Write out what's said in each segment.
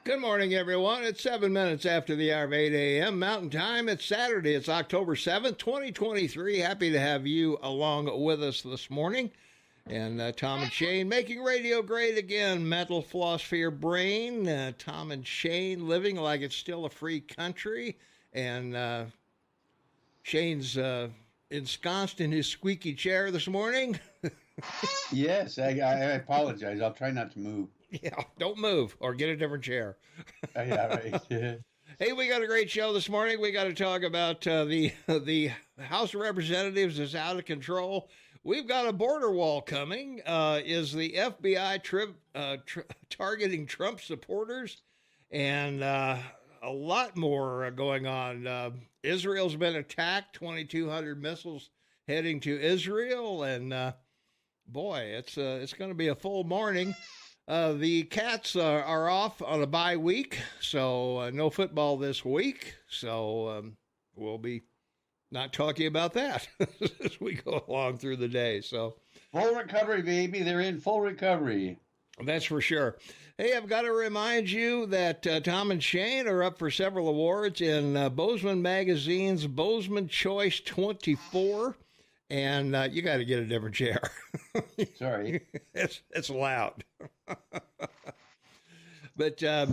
Good morning, everyone. It's 7 minutes after the hour of 8 a.m. Mountain Time. It's Saturday. It's October 7th, 2023. Happy to have you along with us this morning. And Tom and Shane making radio great again. Mental floss for your brain. Tom and Shane living like it's still a free country. And Shane's ensconced in his squeaky chair this morning. Yes, I apologize. I'll try not to move. Yeah, don't move or get a different chair. Yeah, right. Hey, we got a great show this morning. We got to talk about the House of Representatives is out of control. We've got a border wall coming. Is the FBI targeting Trump supporters? And a lot more going on. Israel's been attacked, 2,200 missiles heading to Israel. And boy, it's going to be a full morning. The Cats are off on a bye week, so no football this week. So we'll be not talking about that as we go along through the day. So full recovery, baby. They're in full recovery. That's for sure. Hey, I've got to remind you that Tom and Shane are up for several awards in Bozeman Magazine's Bozeman Choice 24. And you got to get a different chair. Sorry. It's loud. But, yeah,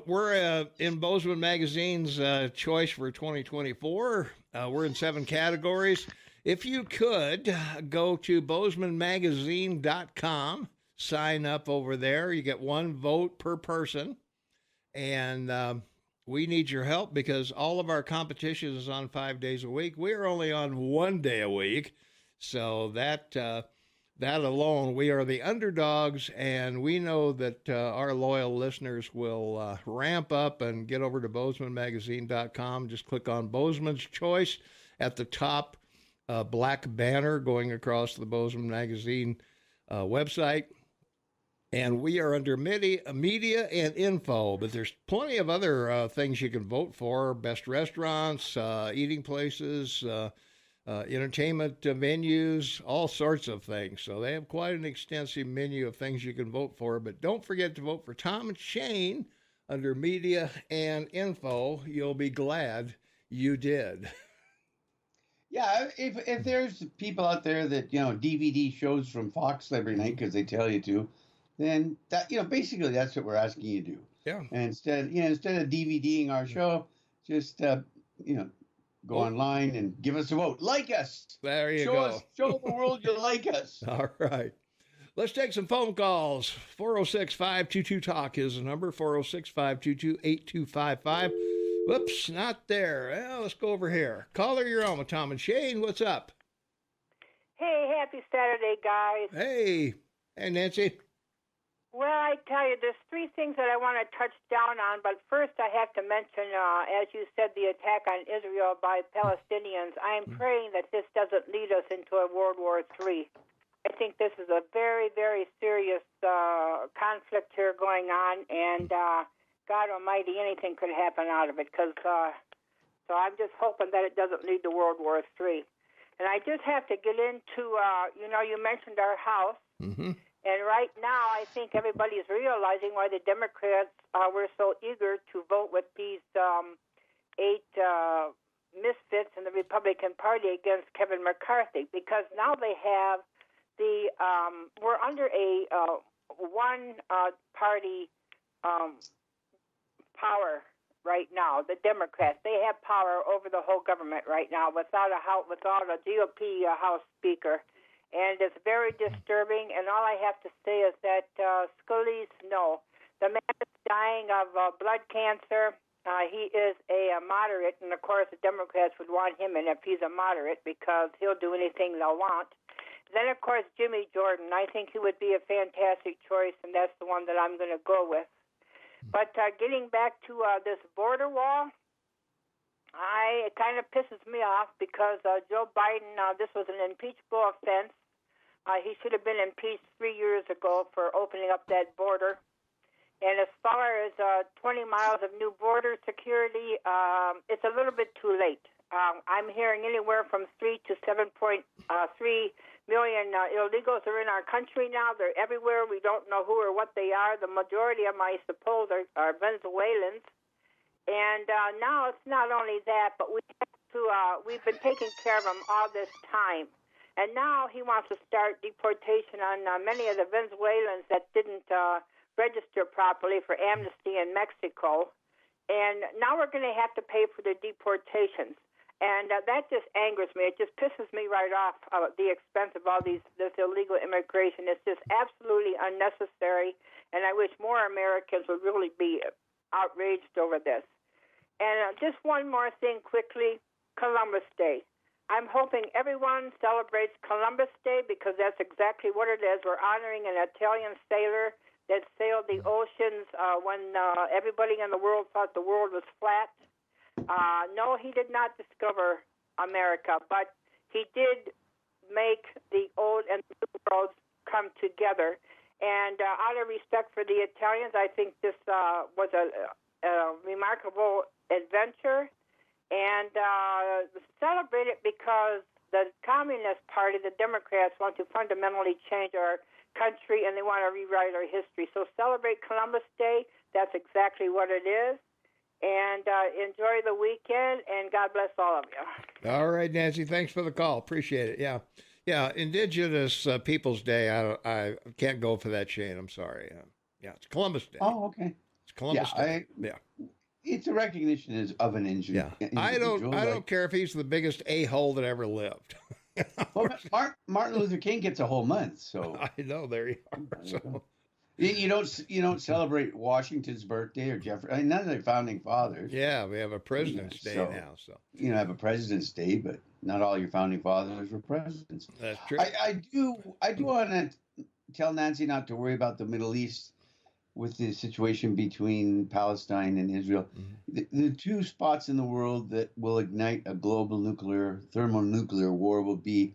we're in Bozeman Magazine's choice for 2024. We're in 7 categories. If you could go to bozemanmagazine.com, sign up over there. You get 1 vote per person. And we need your help because all of our competition is on 5 days a week. We're only on 1 day a week. So that alone, we are the underdogs, and we know that our loyal listeners will ramp up and get over to bozemanmagazine.com. Just click on Bozeman's Choice at the top, black banner going across the Bozeman Magazine website. And we are under media and info, but there's plenty of other things you can vote for. Best restaurants, eating places, entertainment venues, all sorts of things. So they have quite an extensive menu of things you can vote for. But don't forget to vote for Tom and Shane under media and info. You'll be glad you did. Yeah, if there's people out there that, DVD shows from Fox every night because they tell you to, then that, basically that's what we're asking you to do. Yeah. And instead of DVDing our show, just, go online and give us a vote. Like us. There you go. Show the world you like us. All right. Let's take some phone calls. 406-522-TALK is the number. 406-522-8255. Whoops, not there. Well, let's go over here. Caller, you're on with Tom and Shane. What's up? Hey, happy Saturday, guys. Hey, Nancy. Well, I tell you, there's 3 things that I want to touch down on, but first I have to mention, as you said, the attack on Israel by Palestinians. I'm praying that this doesn't lead us into a World War III. I think this is a very, very serious conflict here going on, and God Almighty, anything could happen out of it. So I'm just hoping that it doesn't lead to World War III. And I just have to get into, you mentioned our house. Mm-hmm. And right now, I think everybody is realizing why the Democrats were so eager to vote with these 8 misfits in the Republican Party against Kevin McCarthy, because now they have we're under a one-party power right now. The Democrats, they have power over the whole government right now without a GOP House Speaker. And it's very disturbing, and all I have to say is that Scalise, no. The man is dying of blood cancer. He is a moderate, and of course the Democrats would want him in if he's a moderate because he'll do anything they'll want. Then, of course, Jimmy Jordan. I think he would be a fantastic choice, and that's the one that I'm going to go with. But getting back to this border wall, it kind of pisses me off because Joe Biden, this was an impeachable offense. He should have been impeached 3 years ago for opening up that border. And as far as 20 miles of new border security, it's a little bit too late. I'm hearing anywhere from 3 to 7.3 million illegals are in our country now. They're everywhere. We don't know who or what they are. The majority of them, I suppose, are Venezuelans. And now it's not only that, but we've been taking care of them all this time. And now he wants to start deportation on many of the Venezuelans that didn't register properly for amnesty in Mexico. And now we're going to have to pay for the deportations. And that just angers me. It just pisses me right off, the expense of all this illegal immigration. It's just absolutely unnecessary. And I wish more Americans would really be outraged over this. And just one more thing quickly, Columbus Day. I'm hoping everyone celebrates Columbus Day because that's exactly what it is. We're honoring an Italian sailor that sailed the oceans when everybody in the world thought the world was flat. No, he did not discover America, but he did make the old and new worlds come together. And out of respect for the Italians, I think this was a remarkable adventure. And celebrate it because the Communist Party, the Democrats, want to fundamentally change our country and they want to rewrite our history. So celebrate Columbus Day. That's exactly what it is. And enjoy the weekend, and God bless all of you. All right, Nancy, thanks for the call. Appreciate it. Yeah. Yeah, Indigenous Peoples Day, I can't go for that, Shane. I'm sorry. Yeah, it's Columbus Day. Oh, okay. It's Columbus Day. It's a recognition of an individual. Yeah, I don't care if he's the biggest a-hole that ever lived. Well, Martin Luther King gets a whole month, so I know. There you are. So. You don't celebrate Washington's birthday or Jefferson. None of the founding fathers. Yeah, we have a President's Day now. So have a President's Day, but not all your founding fathers were presidents. That's true. I do want to tell Nancy not to worry about the Middle East with the situation between Palestine and Israel. Mm-hmm. The two spots in the world that will ignite a global thermonuclear war will be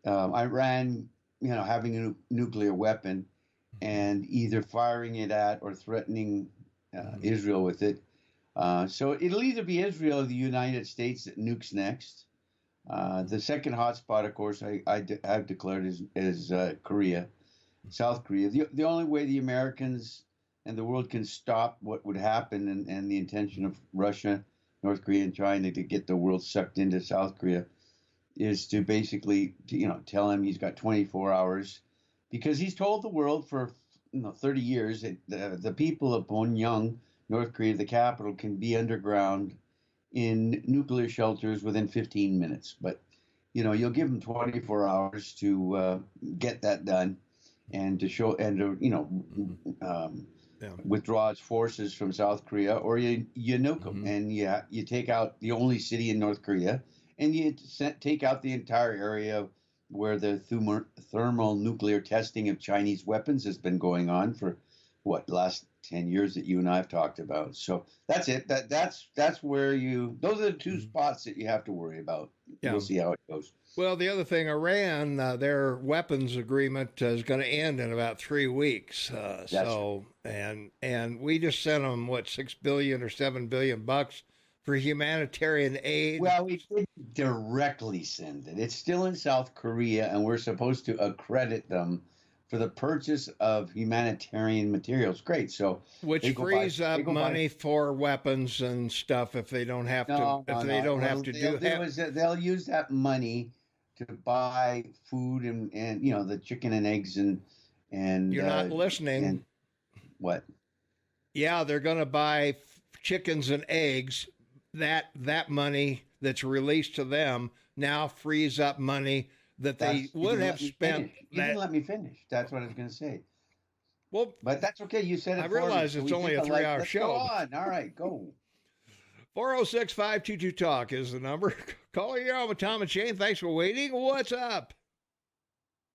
Iran, having a nuclear weapon and either firing it at or threatening Israel with it. So it'll either be Israel or the United States that nukes next. The second hotspot, of course, I have declared is Korea, South Korea. The only way the Americans and the world can stop what would happen and the intention of Russia, North Korea, and China to get the world sucked into South Korea is to basically, tell him he's got 24 hours, because he's told the world for 30 years that the people of Pyongyang, North Korea, the capital, can be underground in nuclear shelters within 15 minutes. But, you'll give them 24 hours to get that done and to show and to, withdraw its forces from South Korea, or you nuke them and you take out the only city in North Korea and you take out the entire area where the thermal nuclear testing of Chinese weapons has been going on for the last 10 years that you and I have talked about. So that's it. That's where those are the two spots that you have to worry about. Yeah. We'll see how it goes. Well, the other thing, Iran, their weapons agreement is going to end in about 3 weeks. And we just sent them $6 billion or $7 billion for humanitarian aid. Well, we didn't directly send it. It's still in South Korea, and we're supposed to accredit them for the purchase of humanitarian materials. Great. So which frees up money for weapons and stuff if they don't have to. They'll use that money to buy food and the chicken and eggs and you're not listening. And what? Yeah, they're going to buy chickens and eggs. That money that's released to them now frees up money that they would have spent. You didn't let me finish. That's what I was going to say. Well, but that's okay. You said it. I realize it's only a 3-hour show. Go on. All right, go. 406-522-TALK is the number. Call you on with Tom and Shane. Thanks for waiting. What's up?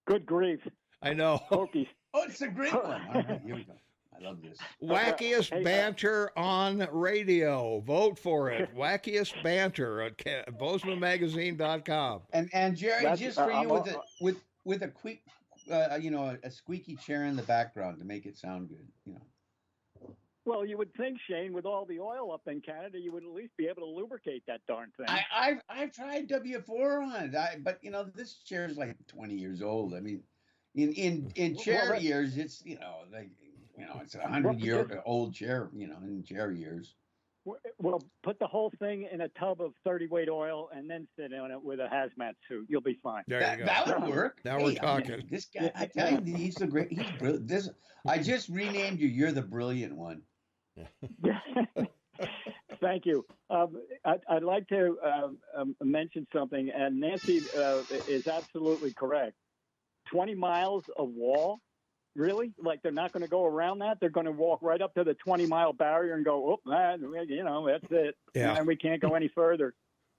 Good grief. I know. Hokies. Oh, it's a great one. All right, here we go. I love this. Wackiest banter on radio. Vote for it. Wackiest banter at BozemanMagazine.com. And Jerry, just for you with a quick, a squeaky chair in the background to make it sound good. Well, you would think, Shane, with all the oil up in Canada, you would at least be able to lubricate that darn thing. I've tried W4 on it, but this chair is like 20 years old. I mean, in chair years, it's it's a 100-year old chair. In chair years. Well, put the whole thing in a tub of 30-weight oil and then sit on it with a hazmat suit. You'll be fine. There you go. That would work. Now we're talking. This guy, I tell you, he's the great. He's brilliant. I just renamed you. You're the brilliant one. Thank you. I'd like to mention something, and Nancy is absolutely correct. 20 miles of wall? Really? Like they're not going to go around that? They're going to walk right up to the 20-mile barrier and go, that's it. Yeah. And we can't go any further.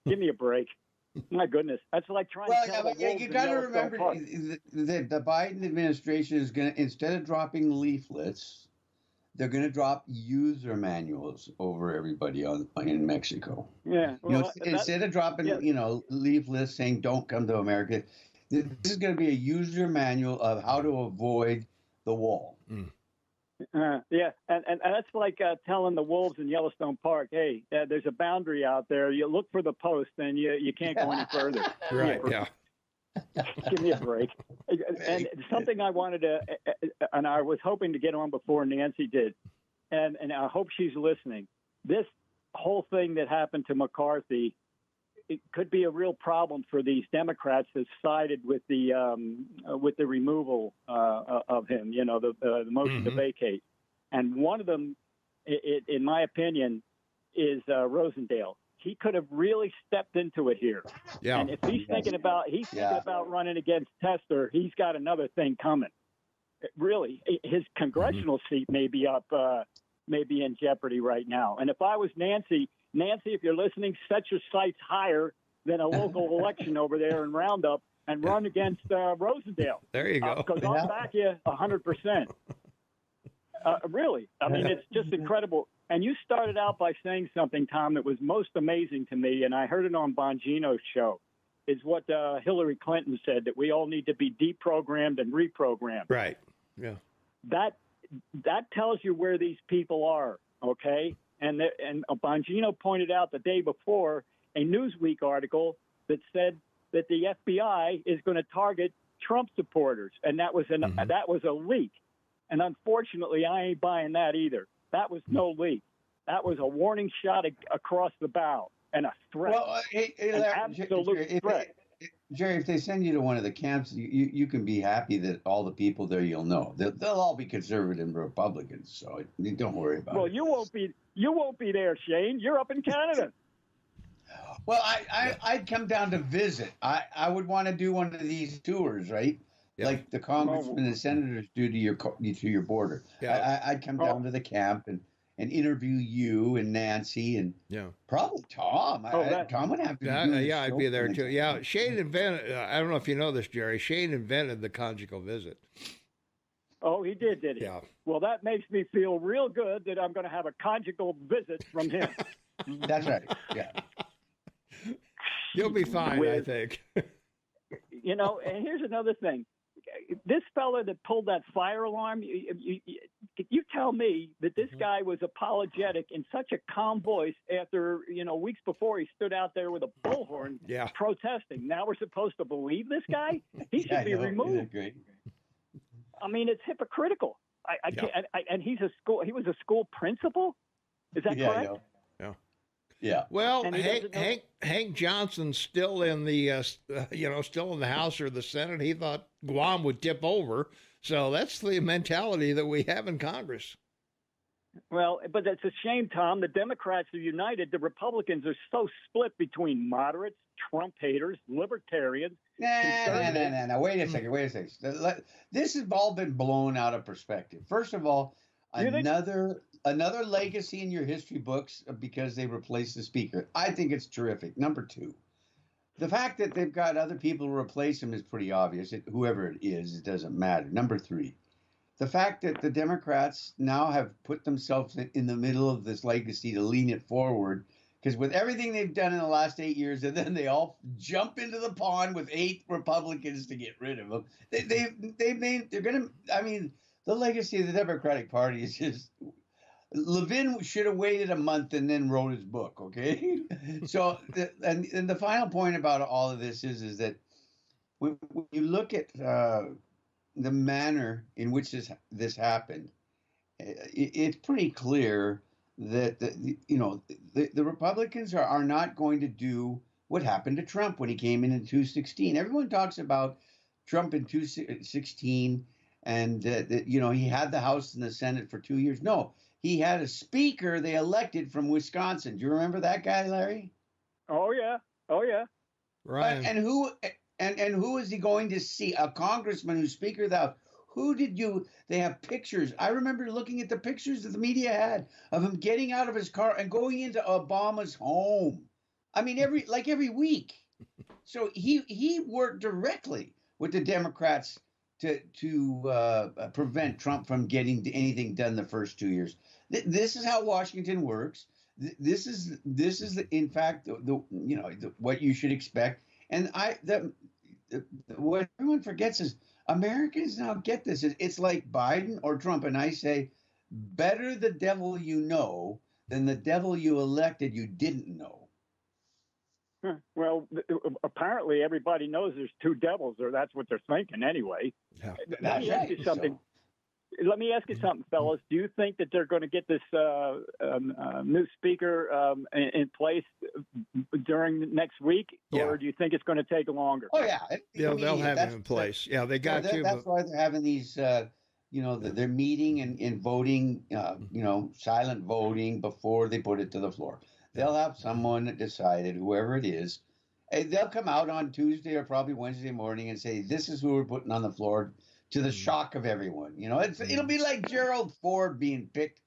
Give me a break. My goodness. That's like trying to tell the wolves you got to remember that the Biden administration is going to, instead of dropping leaflets, they're going to drop user manuals over everybody in Mexico. Yeah. Well, instead of dropping, leaflets saying don't come to America, this is going to be a user manual of how to avoid the wall. Mm. Yeah, and that's like telling the wolves in Yellowstone Park, hey, there's a boundary out there. You look for the post, and you can't go any further. Right, yeah. Give me a break. And something I wanted to, and I was hoping to get on before Nancy did, and I hope she's listening. This whole thing that happened to McCarthy, it could be a real problem for these Democrats that sided with the removal of him. The motion to vacate, and one of them, in my opinion, is Rosendale. He could have really stepped into it here. Yeah. And if he's thinking about running against Tester, he's got another thing coming. Really, his congressional seat may be up, may be in jeopardy right now. And if I was Nancy, if you're listening, set your sights higher than a local election over there in Roundup and run against Rosendale. There you go. Because I'll back you 100%. Really. I mean, it's just incredible. And you started out by saying something, Tom, that was most amazing to me, and I heard it on Bongino's show, is what Hillary Clinton said, that we all need to be deprogrammed and reprogrammed. Right. Yeah. That tells you where these people are, okay? And Bongino pointed out the day before a Newsweek article that said that the FBI is going to target Trump supporters, and that was a leak. And unfortunately, I ain't buying that either. That was no leak. That was a warning shot across the bow and a threat. Well, an absolute threat. Jerry, if they send you to one of the camps, you can be happy that all the people there you'll know. They'll all be conservative and Republicans, so don't worry about it. Well, you won't be there, Shane. You're up in Canada. Well, I'd come down to visit. I would want to do one of these tours, right? Yeah. Like the congressmen and senators do to your border. Yeah. I'd come down to the camp and interview you and Nancy and probably Tom. Tom would have to. I'd be there too. Yeah, Shane invented. I don't know if you know this, Jerry. Shane invented the conjugal visit. Oh, he did he? Yeah. Well, that makes me feel real good that I'm going to have a conjugal visit from him. That's right. Yeah. You'll be fine, I think. And here's another thing. This fella that pulled that fire alarm, you tell me that this guy was apologetic in such a calm voice after, weeks before he stood out there with a bullhorn protesting. Now we're supposed to believe this guy? He should be removed. I mean, it's hypocritical. I can't, and he was a school principal? Is that correct? Yeah. Yeah. Well, Hank Johnson's still in the still in the House or the Senate. He thought Guam would tip over, so that's the mentality that we have in Congress. Well, but it's a shame, Tom. The Democrats are united. The Republicans are so split between moderates, Trump haters, libertarians. No. Wait a second. This has all been blown out of perspective. First of all, Another legacy in your history books because they replaced the speaker. I think it's terrific. Number two, the fact that they've got other people to replace him is pretty obvious. Whoever it is, it doesn't matter. Number three, the fact that the Democrats now have put themselves in the middle of this legacy to lean it forward, because with everything they've done in the last 8 years, and then they all jump into the pond with 8 Republicans to get rid of them. The legacy of the Democratic Party is just. Levin should have waited a month and then wrote his book. Okay, so and the final point about all of this is that when you look at the manner in which this happened, it's pretty clear that the Republicans are not going to do what happened to Trump when he came in 2016. Everyone talks about Trump in 2016 and that he had the House and the Senate for 2 years. No, he had a speaker they elected from Wisconsin. Do you remember that guy, Larry? Oh yeah, Ryan. And who is he going to see? A congressman who's Speaker of the House. They have pictures. I remember looking at the pictures that the media had of him getting out of his car and going into Obama's home. I mean, every week. So he worked directly with the Democrats to prevent Trump from getting anything done the first 2 years. This is how Washington works. This is in fact what you should expect. And what everyone forgets is Americans now get this. It's like Biden or Trump, and I say, better the devil you know than the devil you elected you didn't know. Well, apparently everybody knows there's two devils, or that's what they're thinking anyway. Yeah. Let me ask you something. Let me ask you something, fellas. Do you think that they're going to get this new speaker in place during next week, or do you think it's going to take longer? Oh yeah, they'll have it in place. Yeah, they got to. That's why they're having these. They're meeting and voting. Silent voting before they put it to the floor. They'll have someone decided, whoever it is. They'll come out on Tuesday or probably Wednesday morning and say, "This is who we're putting on the floor." To the shock of everyone, it'll be like Gerald Ford being picked,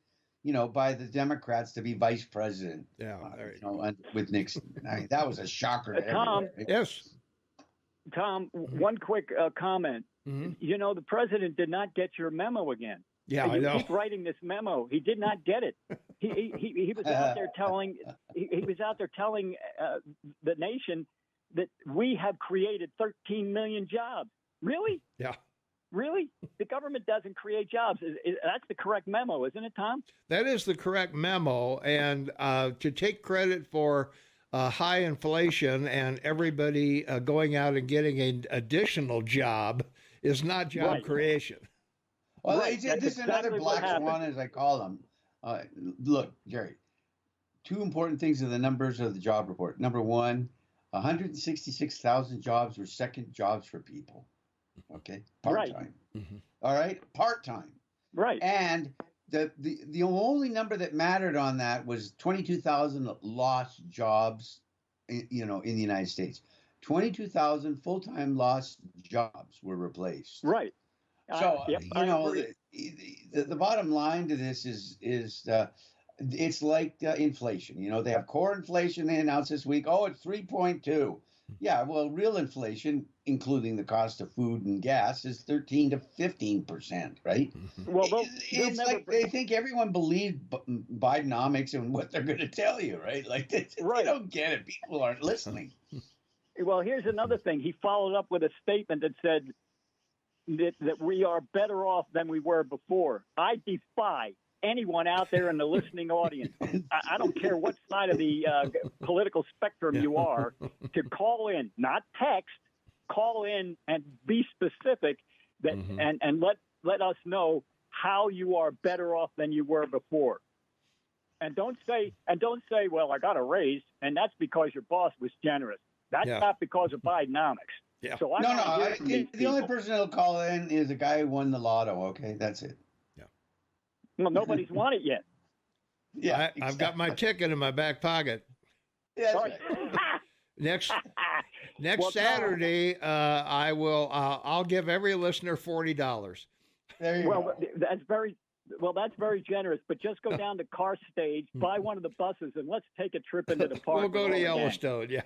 by the Democrats to be vice president. Yeah, with Nixon. That was a shocker to Tom, everyone. Yes. Tom, one quick comment. Mm-hmm. The president did not get your memo again. Yeah, you I know. keep writing this memo. He did not get it. He was out there telling the nation that we have created 13 million jobs. Really? Yeah. Really? The government doesn't create jobs. That's the correct memo, isn't it, Tom? That is the correct memo. And to take credit for high inflation and everybody going out and getting an additional job is not job creation. Well, this is another black swan, as I call them. Look, Jerry, two important things are the numbers of the job report. Number one, 166,000 jobs were second jobs for people. Okay, part-time. Right. Mm-hmm. All right, part-time. Right. And the only number that mattered on that was 22,000 lost jobs, in the United States. 22,000 full-time lost jobs were replaced. Right. So the bottom line to this is it's like inflation. They have core inflation. They announced this week. Oh, it's 3.2. Yeah, well, real inflation, including the cost of food and gas, is 13 to 15%, right? Well, it's like they think everyone believed Bidenomics and what they're going to tell you, right? Like they don't get it. People aren't listening. Well, here's another thing. He followed up with a statement that said that we are better off than we were before. I defy anyone out there in the listening audience, I don't care what side of the political spectrum you are, to call in, not text, call in and be specific that and let us know how you are better off than you were before. And don't say, well, I got a raise, and that's because your boss was generous. That's not because of Bidenomics. Yeah. So the only person that'll call in is a guy who won the lotto. Okay, that's it. Well, nobody's won it yet. Yeah, exactly. I've got my ticket in my back pocket. Yeah, that's right. Next Saturday, I'll give every listener $40. There you go. That's very generous. But just go down to Car Stage, buy one of the buses, and let's take a trip into the park. We'll go to Yellowstone. Yeah.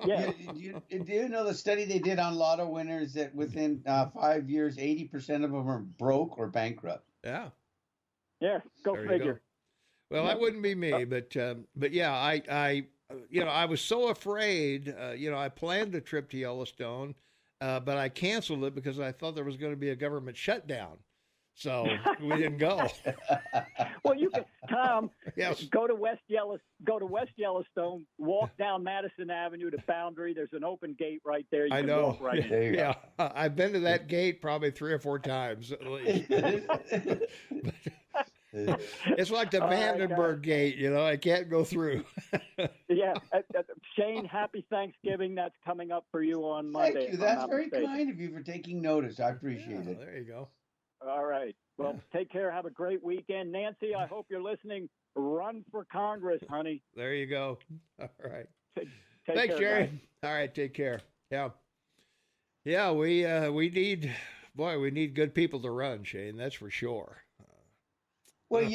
Yeah. Do you know the study they did on lotto winners that within 5 years, 80% of them are broke or bankrupt? Yeah. Yeah, go figure. Well, that wouldn't be me, but yeah, I was so afraid. I planned a trip to Yellowstone, but I canceled it because I thought there was going to be a government shutdown. So we didn't go. Well, you can, Tom, Yes. go to West Yellowstone, walk down Madison Avenue to Boundary. There's an open gate right there. You I can know. walk right in. There you go. Yeah, I've been to that gate probably 3 or 4 times at least. It's like the All right, Vandenberg Gate, I can't go through. Yeah. Shane, happy Thanksgiving. That's coming up for you on Monday. Thank you. That's very kind of you for taking notice. I appreciate it. There you go. All right. Well, take care. Have a great weekend. Nancy, I hope you're listening. Run for Congress, honey. There you go. All right. Take Thanks, care, Jerry. guys. All right, take care. Yeah. Yeah, we need good people to run, Shane. That's for sure. Well,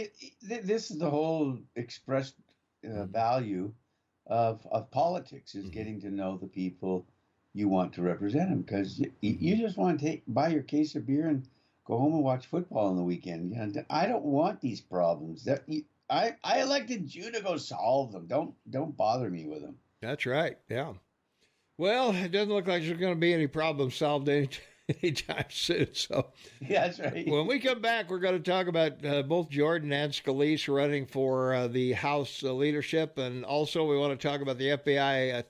this is the whole expressed value of politics is getting to know the people you want to represent them, because you just want to buy your case of beer and go home and watch football on the weekend. I don't want these problems. I elected you to go solve them. Don't bother me with them. That's right. Yeah. Well, it doesn't look like there's going to be any problems solved anytime soon. So, Yeah, that's right. when we come back, we're going to talk about both Jordan and Scalise running for the House leadership. And also, we want to talk about the FBI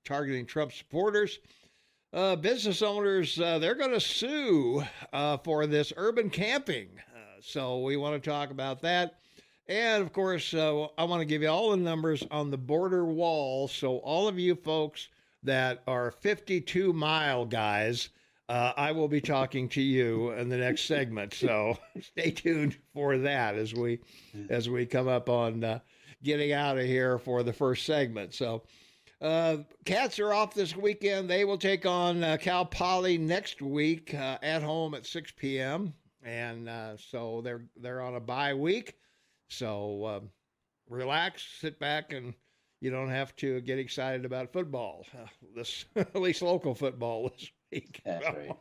targeting Trump supporters. Business owners, they're going to sue for this urban camping. So we want to talk about that. And, of course, I want to give you all the numbers on the border wall. So all of you folks that are 52-mile guys, I will be talking to you in the next segment. So stay tuned for that as we come up on getting out of here for the first segment. So Cats are off this weekend. They will take on Cal Poly next week at home at 6 p.m. And so they're on a bye week. So relax, sit back, and you don't have to get excited about football. At least local football this week. That's right.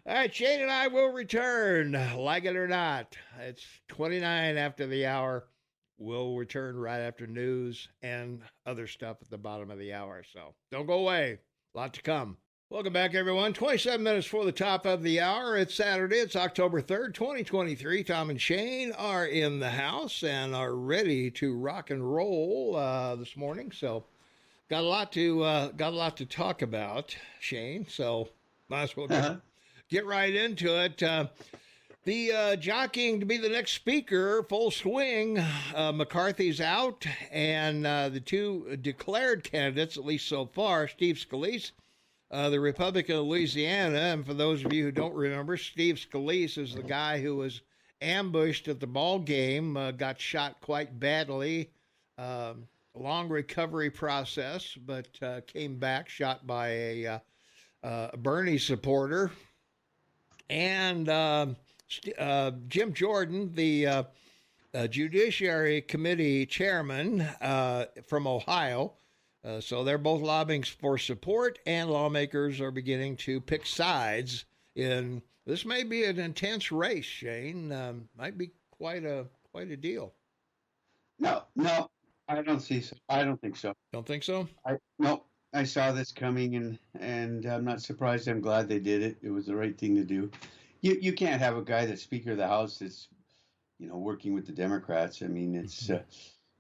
All right, Shane and I will return, like it or not. It's 29 after the hour. We'll return right after news and other stuff at the bottom of the hour. So don't go away. A lot to come. Welcome back, everyone. 27 minutes for the top of the hour. It's Saturday. It's October 3rd, 2023. Tom and Shane are in the house and are ready to rock and roll this morning. So got a lot to talk about, Shane. So might as well get right into it. The jockeying to be the next speaker, full swing. McCarthy's out, and the two declared candidates, at least so far, Steve Scalise, the Republican of Louisiana. And for those of you who don't remember, Steve Scalise is the guy who was ambushed at the ball game, got shot quite badly, long recovery process, but came back, shot by a Bernie supporter. And Jim Jordan, the Judiciary Committee chairman from Ohio. So they're both lobbying for support, and lawmakers are beginning to pick sides in this. May be an intense race, Shane. Might be quite a deal. No, I don't see so. I don't think so. Don't think so? I saw this coming, and I'm not surprised. I'm glad they did it. It was the right thing to do. You can't have a guy that's Speaker of the House that's, working with the Democrats. I mean, it's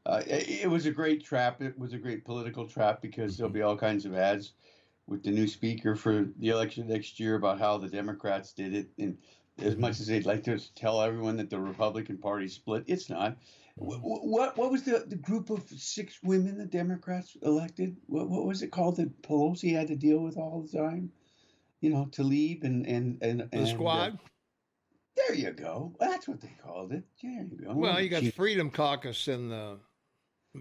it was a great trap. It was a great political trap, because there'll be all kinds of ads with the new Speaker for the election next year about how the Democrats did it. And as much as they'd like to tell everyone that the Republican Party split, it's not. What was the group of 6 women the Democrats elected? What was it called that Pelosi had to deal with all the time? To leave and the squad. There you go. That's what they called it. There you go. Well, you got the Freedom Caucus on the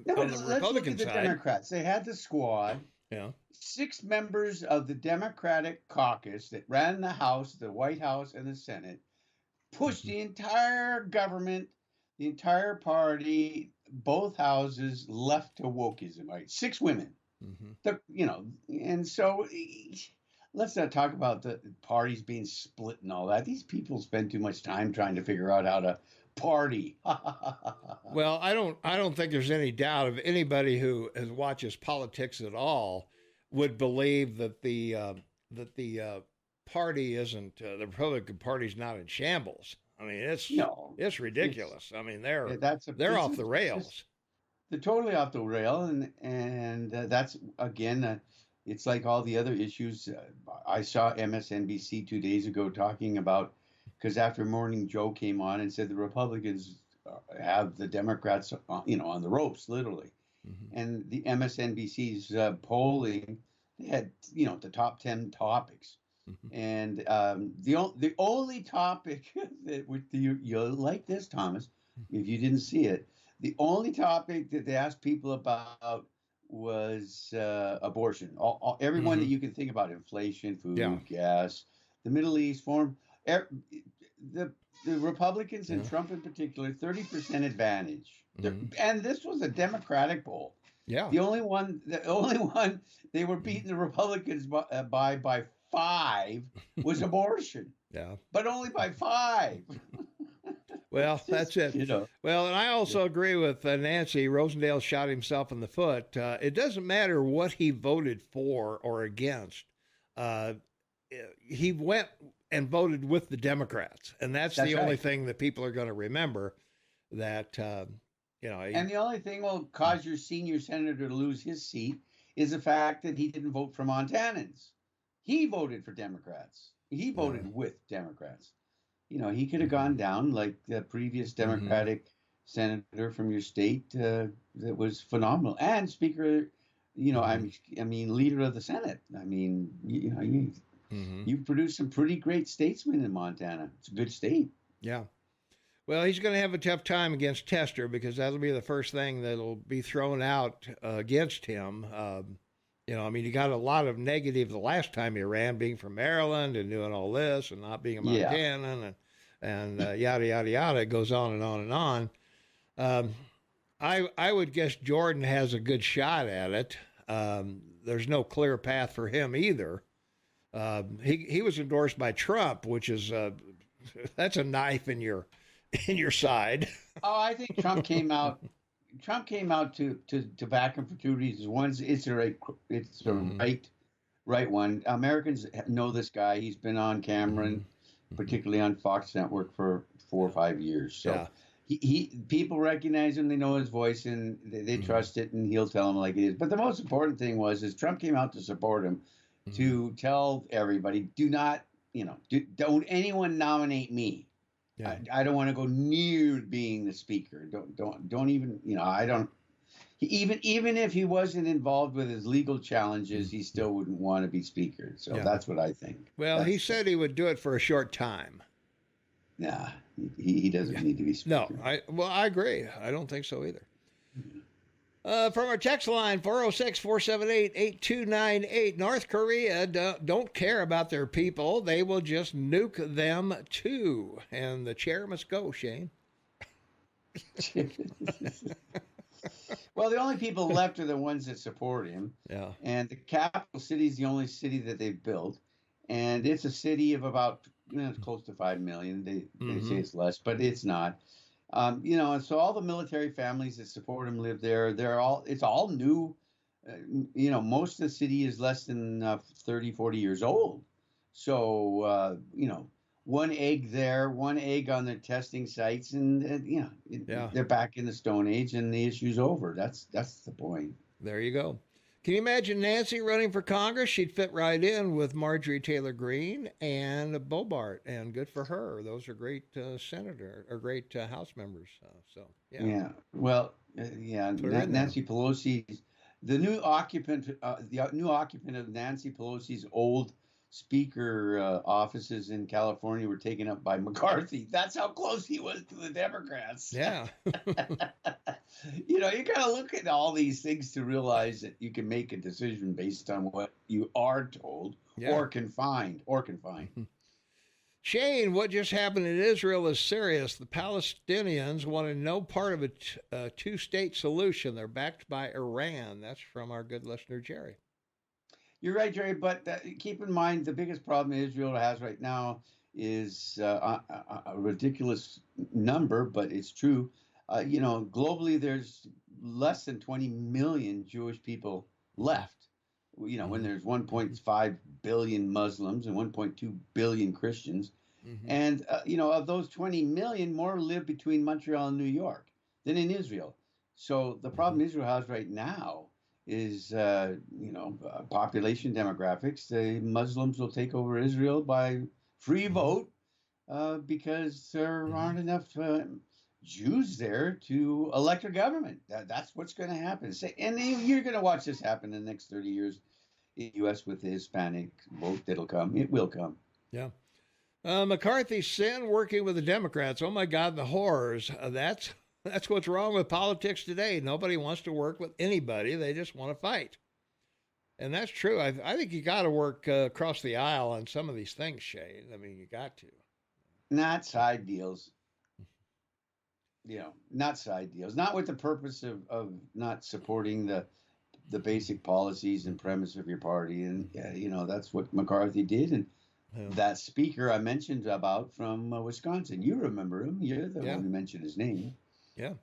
let's Republican look at the side. Democrats. They had the squad. Yeah. 6 members of the Democratic Caucus that ran the House, the White House, and the Senate, pushed the entire government, the entire party, both houses left to wokeism. Right, 6 women. And so let's not talk about the parties being split and all that. These people spend too much time trying to figure out how to party. Well, I don't think there's any doubt of anybody who watches politics at all would believe that the Party isn't the Republican Party's not in shambles. I mean, No, it's ridiculous. I mean, they're this off the is rails. they're totally off the rail, and that's again, it's like all the other issues. I saw MSNBC 2 days ago talking about, because after Morning Joe came on and said the Republicans have the Democrats, on the ropes, literally, and the MSNBC's polling, they had the top 10 topics. And the only topic that you'll like this, Thomas, if you didn't see it, the only topic that they asked people about was abortion. Everyone that you can think about: inflation, food, gas, the Middle East, the Republicans and Trump in particular, 30% advantage. And this was a Democratic poll. Yeah. The only one they were beating the Republicans by 5 was abortion. Yeah. But only by 5. Well, that's it. Well, and I also agree with Nancy. Rosendale shot himself in the foot. It doesn't matter what he voted for or against. He went and voted with the Democrats, and that's the only thing that people are going to remember. That and the only thing will cause your senior senator to lose his seat is the fact that he didn't vote for Montanans. He voted for Democrats. He voted with Democrats. He could have gone down like the previous Democratic senator from your state that was phenomenal, and Speaker. I mean, leader of the Senate. I mean, you produced some pretty great statesmen in Montana. It's a good state. Yeah. Well, he's going to have a tough time against Tester, because that'll be the first thing that'll be thrown out against him. You got a lot of negative the last time he ran, being from Maryland and doing all this and not being a Montanan and yada, yada, yada. It goes on and on and on. I would guess Jordan has a good shot at it. There's no clear path for him either. He was endorsed by Trump, which is that's a knife in your side. Oh, I think Trump came out. Trump came out to back him for 2 reasons. One, it's a right one. Americans know this guy. He's been on camera, particularly on Fox Network, for 4 or 5 years. So people recognize him. They know his voice, and they trust it. And he'll tell them like it is. But the most important thing is Trump came out to support him, to tell everybody, don't anyone nominate me. Yeah. I don't want to go near being the speaker. Don't even, I don't. Even if he wasn't involved with his legal challenges, he still wouldn't want to be speaker. So that's what I think. Well, he said he would do it for a short time. Yeah, he doesn't need to be speaker. No, I agree. I don't think so either. From our text line, 406-478-8298, North Korea don't care about their people. They will just nuke them too. And the chair must go, Shane. Well, the only people left are the ones that support him. Yeah. And the capital city is the only city that they've built. And it's a city of about, it's close to 5 million. They say it's less, but it's not. And so all the military families that support him live there. It's all new. Most of the city is less than 30, 40 years old. So, one egg there, one egg on the testing sites, and they're back in the Stone Age, and the issue's over. That's the point. There you go. Can you imagine Nancy running for Congress? She'd fit right in with Marjorie Taylor Greene and Bobart, and good for her. Those are great great House members. Yeah. Well, Nancy Pelosi, the new occupant of Nancy Pelosi's old speaker offices in California were taken up by McCarthy. That's how close he was to the Democrats. Yeah. You got to look at all these things to realize that you can make a decision based on what you are told or can find. Shane, what just happened in Israel is serious. The Palestinians wanted no part of a two-state solution. They're backed by Iran. That's from our good listener, Jerry. You're right, Jerry, but keep in mind the biggest problem Israel has right now is a ridiculous number, but it's true. Globally, there's less than 20 million Jewish people left. You know, when there's 1.5 billion Muslims and 1.2 billion Christians, and you know, of those 20 million, more live between Montreal and New York than in Israel. So the problem Israel has right now is, you know, population demographics. The Muslims will take over Israel by free vote because there aren't enough Jews there to elect a government. That's what's going to happen. And you're going to watch this happen in the next 30 years in the U.S. with the Hispanic vote that'll come. It will come. Yeah. McCarthy's sin working with the Democrats. Oh, my God, the horrors. That's what's wrong with politics today. Nobody wants to work with anybody. They just want to fight. And that's true. I think you got to work across the aisle on some of these things, Shane. I mean, you got to. Not side deals. You know, not side deals. Not with the purpose of not supporting the basic policies and premise of your party. And, you know, that's what McCarthy did. And that speaker I mentioned about from Wisconsin, you remember him. You're the one who mentioned his name. Yeah.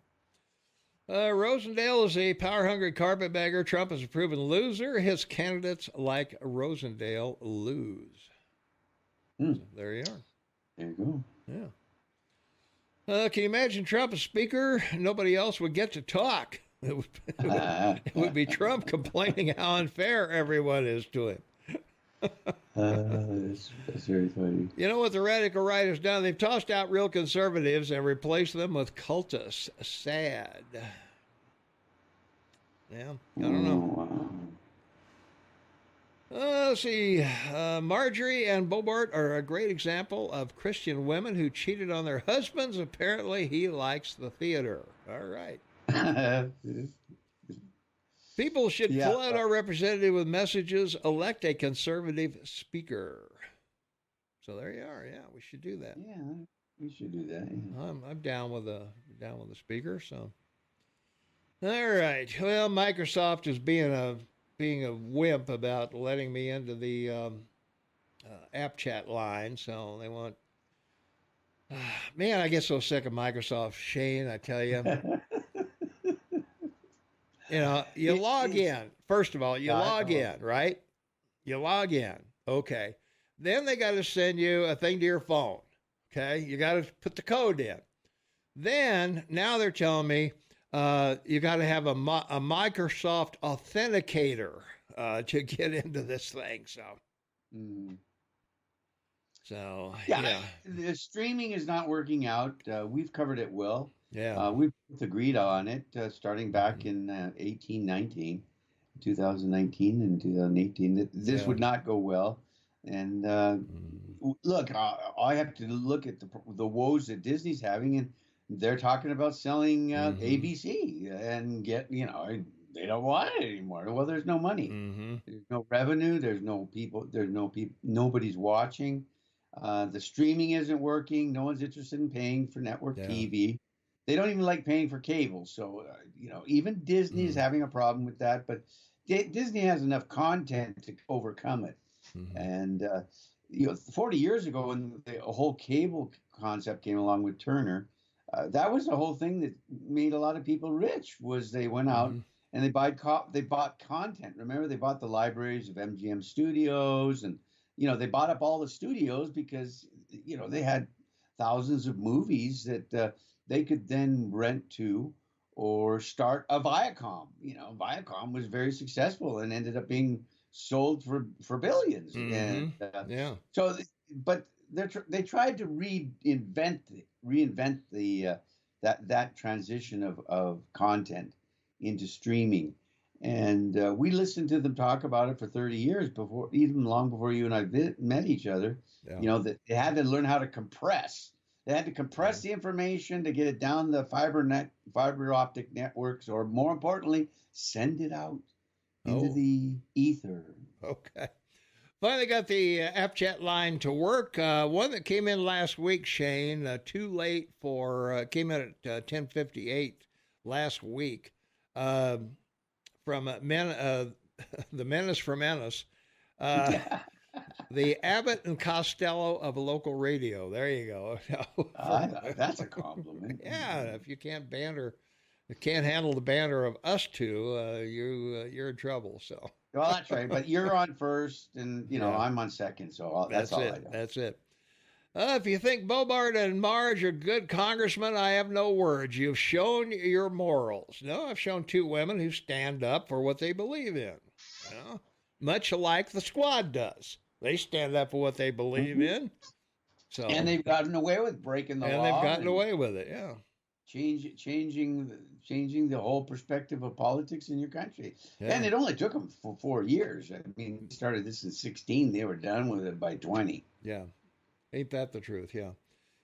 Rosendale is a power-hungry carpetbagger. Trump is a proven loser. His candidates like Rosendale lose. So there you are. There you go. Yeah. Can you imagine Trump as speaker? Nobody else would get to talk. It would be Trump complaining how unfair everyone is to him. That's very funny. You know what the radical right has done? They've tossed out real conservatives and replaced them with cultists. Sad. Yeah, I don't know. Let's see. Marjorie and Bobart are a great example of Christian women who cheated on their husbands. Apparently, he likes the theater. All right. People should flood our representative with messages. Elect a conservative speaker. So there you are. Yeah, we should do that. Yeah, we should do that. Yeah. I'm down with the speaker. So, all right. Well, Microsoft is being a wimp about letting me into the app chat line. So they want. Man, I get so sick of Microsoft, Shane. I tell you. You know, you log in. First of all, you log in, right? You log in. Okay. Then they got to send you a thing to your phone. Okay. You got to put the code in. Then, now they're telling me you got to have a Microsoft authenticator to get into this thing. So, yeah. The streaming is not working out. We've covered it well. Yeah. We've agreed on it starting back in 2019 and 2018. That this would not go well. And look, I have to look at the woes that Disney's having, and they're talking about selling ABC and they don't want it anymore. Well, there's no money. There's no revenue. There's no people. Nobody's watching. The streaming isn't working. No one's interested in paying for network TV. They don't even like paying for cable. So, even Disney is having a problem with that. But Disney has enough content to overcome it. And, 40 years ago when the whole cable concept came along with Turner, that was the whole thing that made a lot of people rich was they went out and they bought content. Remember, they bought the libraries of MGM Studios and, they bought up all the studios because, they had thousands of movies that they could then rent to or start a Viacom. Viacom was very successful and ended up being sold for billions. And so, but they tried to reinvent that transition of content into streaming. And we listened to them talk about it for 30 years long before you and I met each other. That they had to learn how to compress. They had to compress the information to get it down the fiber optic networks, or more importantly, send it out into the ether. Okay. Finally got the app chat line to work. One that came in last week, Shane, too late came in at 10:58 last week. From the Menace from Ennis. The Abbott and Costello of a local radio. There you go. That's a compliment. Yeah, if you can't handle the banter of us two, you're in trouble. So Well, that's right. But you're on first, and Yeah. I'm on second. So that's all I do. That's it. If you think Bobart and Marge are good congressmen, I have no words. You've shown your morals. No, I've shown two women who stand up for what they believe in. Much like the squad does. They stand up for what they believe in. So, and they've gotten away with breaking the law. And they've gotten away with it, yeah. Changing the whole perspective of politics in your country. Yeah. And it only took them for 4 years. I mean, they started this in 16. They were done with it by 20. Yeah. Ain't that the truth? Yeah.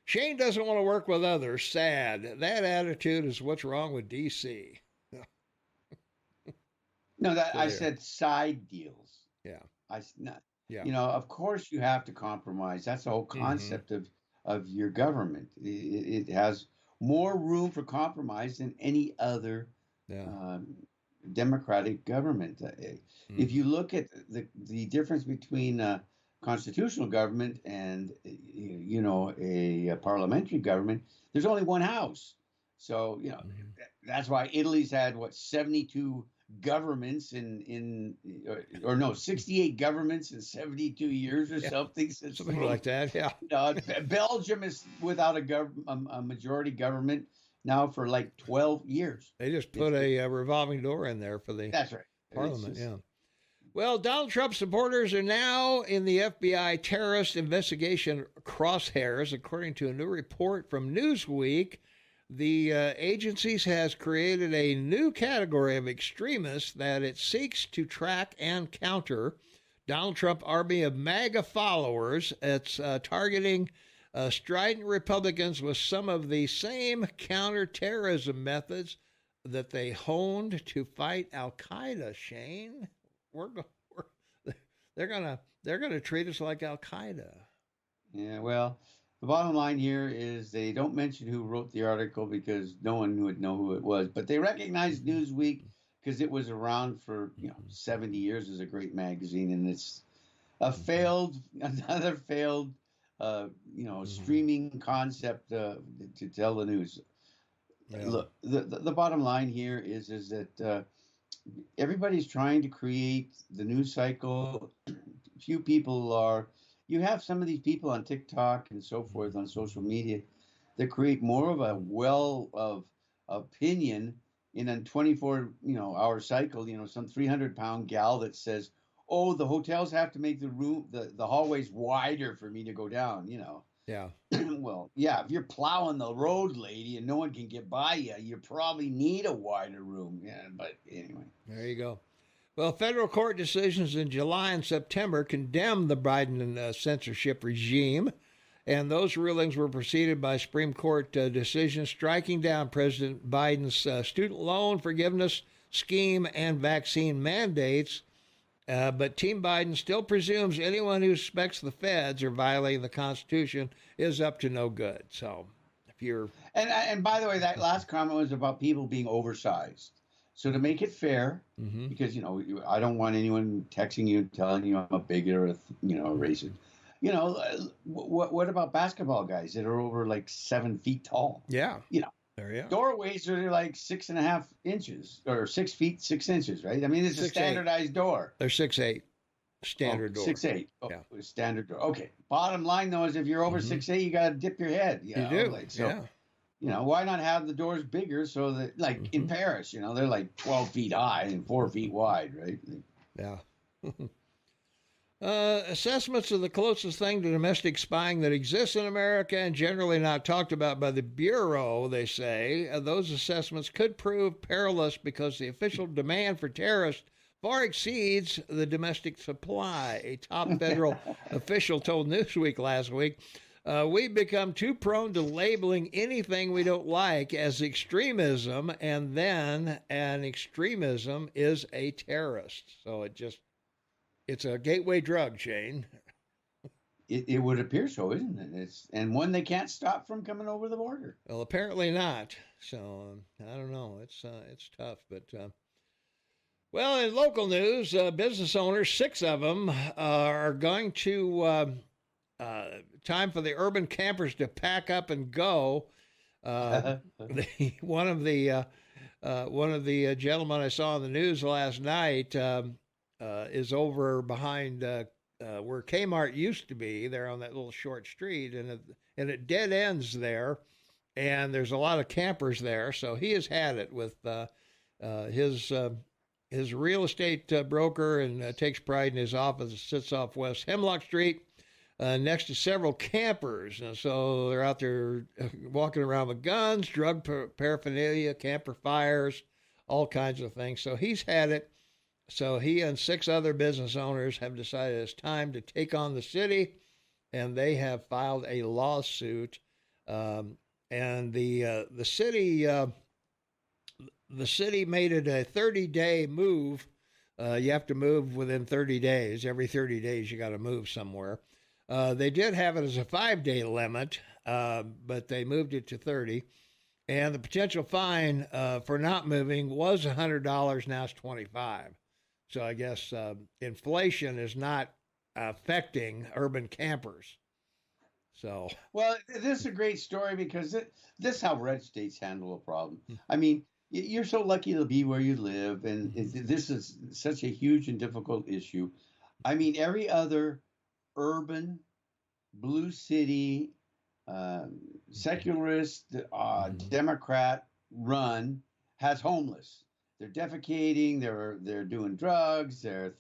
Shane doesn't want to work with others. Sad. That attitude is what's wrong with D.C. No, I said side deals. Yeah. Yeah. Of course you have to compromise. That's the whole concept of your government. It has more room for compromise than any other democratic government. If you look at the difference between constitutional government and a parliamentary government, there's only one house. So that's why Italy's had 72 governments 68 governments in 72 years or something. Something like that. Yeah. Belgium is without a majority government now for like 12 years. They just put a revolving door in there for the That's right. Parliament. Yeah. Well, Donald Trump supporters are now in the FBI terrorist investigation crosshairs, according to a new report from Newsweek. The agencies has created a new category of extremists that it seeks to track and counter. Donald Trump army of MAGA followers. It's targeting strident Republicans with some of the same counterterrorism methods that they honed to fight Al Qaeda. Shane, they're gonna treat us like Al Qaeda. Yeah, well, the bottom line here is they don't mention who wrote the article because no one would know who it was, but they recognize Newsweek because it was around for 70 years as a great magazine, and it's another failed streaming concept to tell the news. Yeah. Look, the bottom line here is that everybody's trying to create the news cycle. Few people are. You have some of these people on TikTok and so forth on social media that create more of a well of opinion in a 24 hour cycle. Some 300-pound gal that says, "Oh, the hotels have to make the hallways wider for me to go down." Yeah. Well, yeah. If you're plowing the road, lady, and no one can get by you, you probably need a wider room. Yeah, but anyway. There you go. Well, federal court decisions in July and September condemned the Biden censorship regime, and those rulings were preceded by Supreme Court decisions striking down President Biden's student loan forgiveness scheme and vaccine mandates. But Team Biden still presumes anyone who suspects the feds are violating the Constitution is up to no good. So if you're... And by the way, that last comment was about people being oversized. So to make it fair, because, I don't want anyone texting you, telling you I'm a bigot or a racist. What about basketball guys that are over like 7 feet tall? Yeah. There you go. Doorways are like 6.5 inches or 6 feet, 6 inches, right? I mean, it's a standardized door. They're 6'8", standard door. 6'8", standard door. Okay. Bottom line, though, is if you're over 6'8", you got to dip your head. You do. Why not have the doors bigger so that, like in Paris, they're like 12 feet high and 4 feet wide, right? Yeah. Assessments are the closest thing to domestic spying that exists in America and generally not talked about by the Bureau, they say. Those assessments could prove perilous because the official demand for terrorists far exceeds the domestic supply. A top federal official told Newsweek last week, we've become too prone to labeling anything we don't like as extremism, and then an extremism is a terrorist. So it's a gateway drug, Shane. It would appear so, isn't it? And one they can't stop from coming over the border. Well, apparently not. So I don't know. It's tough, but well, in local news, business owners, 6 of them, are going to time for the urban campers to pack up and go. One of the gentlemen I saw on the news last night is over behind where Kmart used to be, there on that little short street, and it dead ends there, and there's a lot of campers there. So he has had it with his real estate broker, and takes pride in his office. It sits off West Hemlock Street, next to several campers. And so they're out there walking around with guns, drug paraphernalia, camper fires, all kinds of things. So he's had it. So he and 6 other business owners have decided it's time to take on the city, and they have filed a lawsuit. And the city made it a 30-day move. You have to move within 30 days. Every 30 days, you got to move somewhere. They did have it as a 5-day limit, but they moved it to 30. And the potential fine for not moving was $100. Now it's $25. So I guess inflation is not affecting urban campers. So, well, this is a great story because this is how red states handle a problem. I mean, you're so lucky to be where you live, and this is such a huge and difficult issue. I mean, every other urban blue city, secularist, Democrat run has homeless. They're defecating. They're doing drugs. They're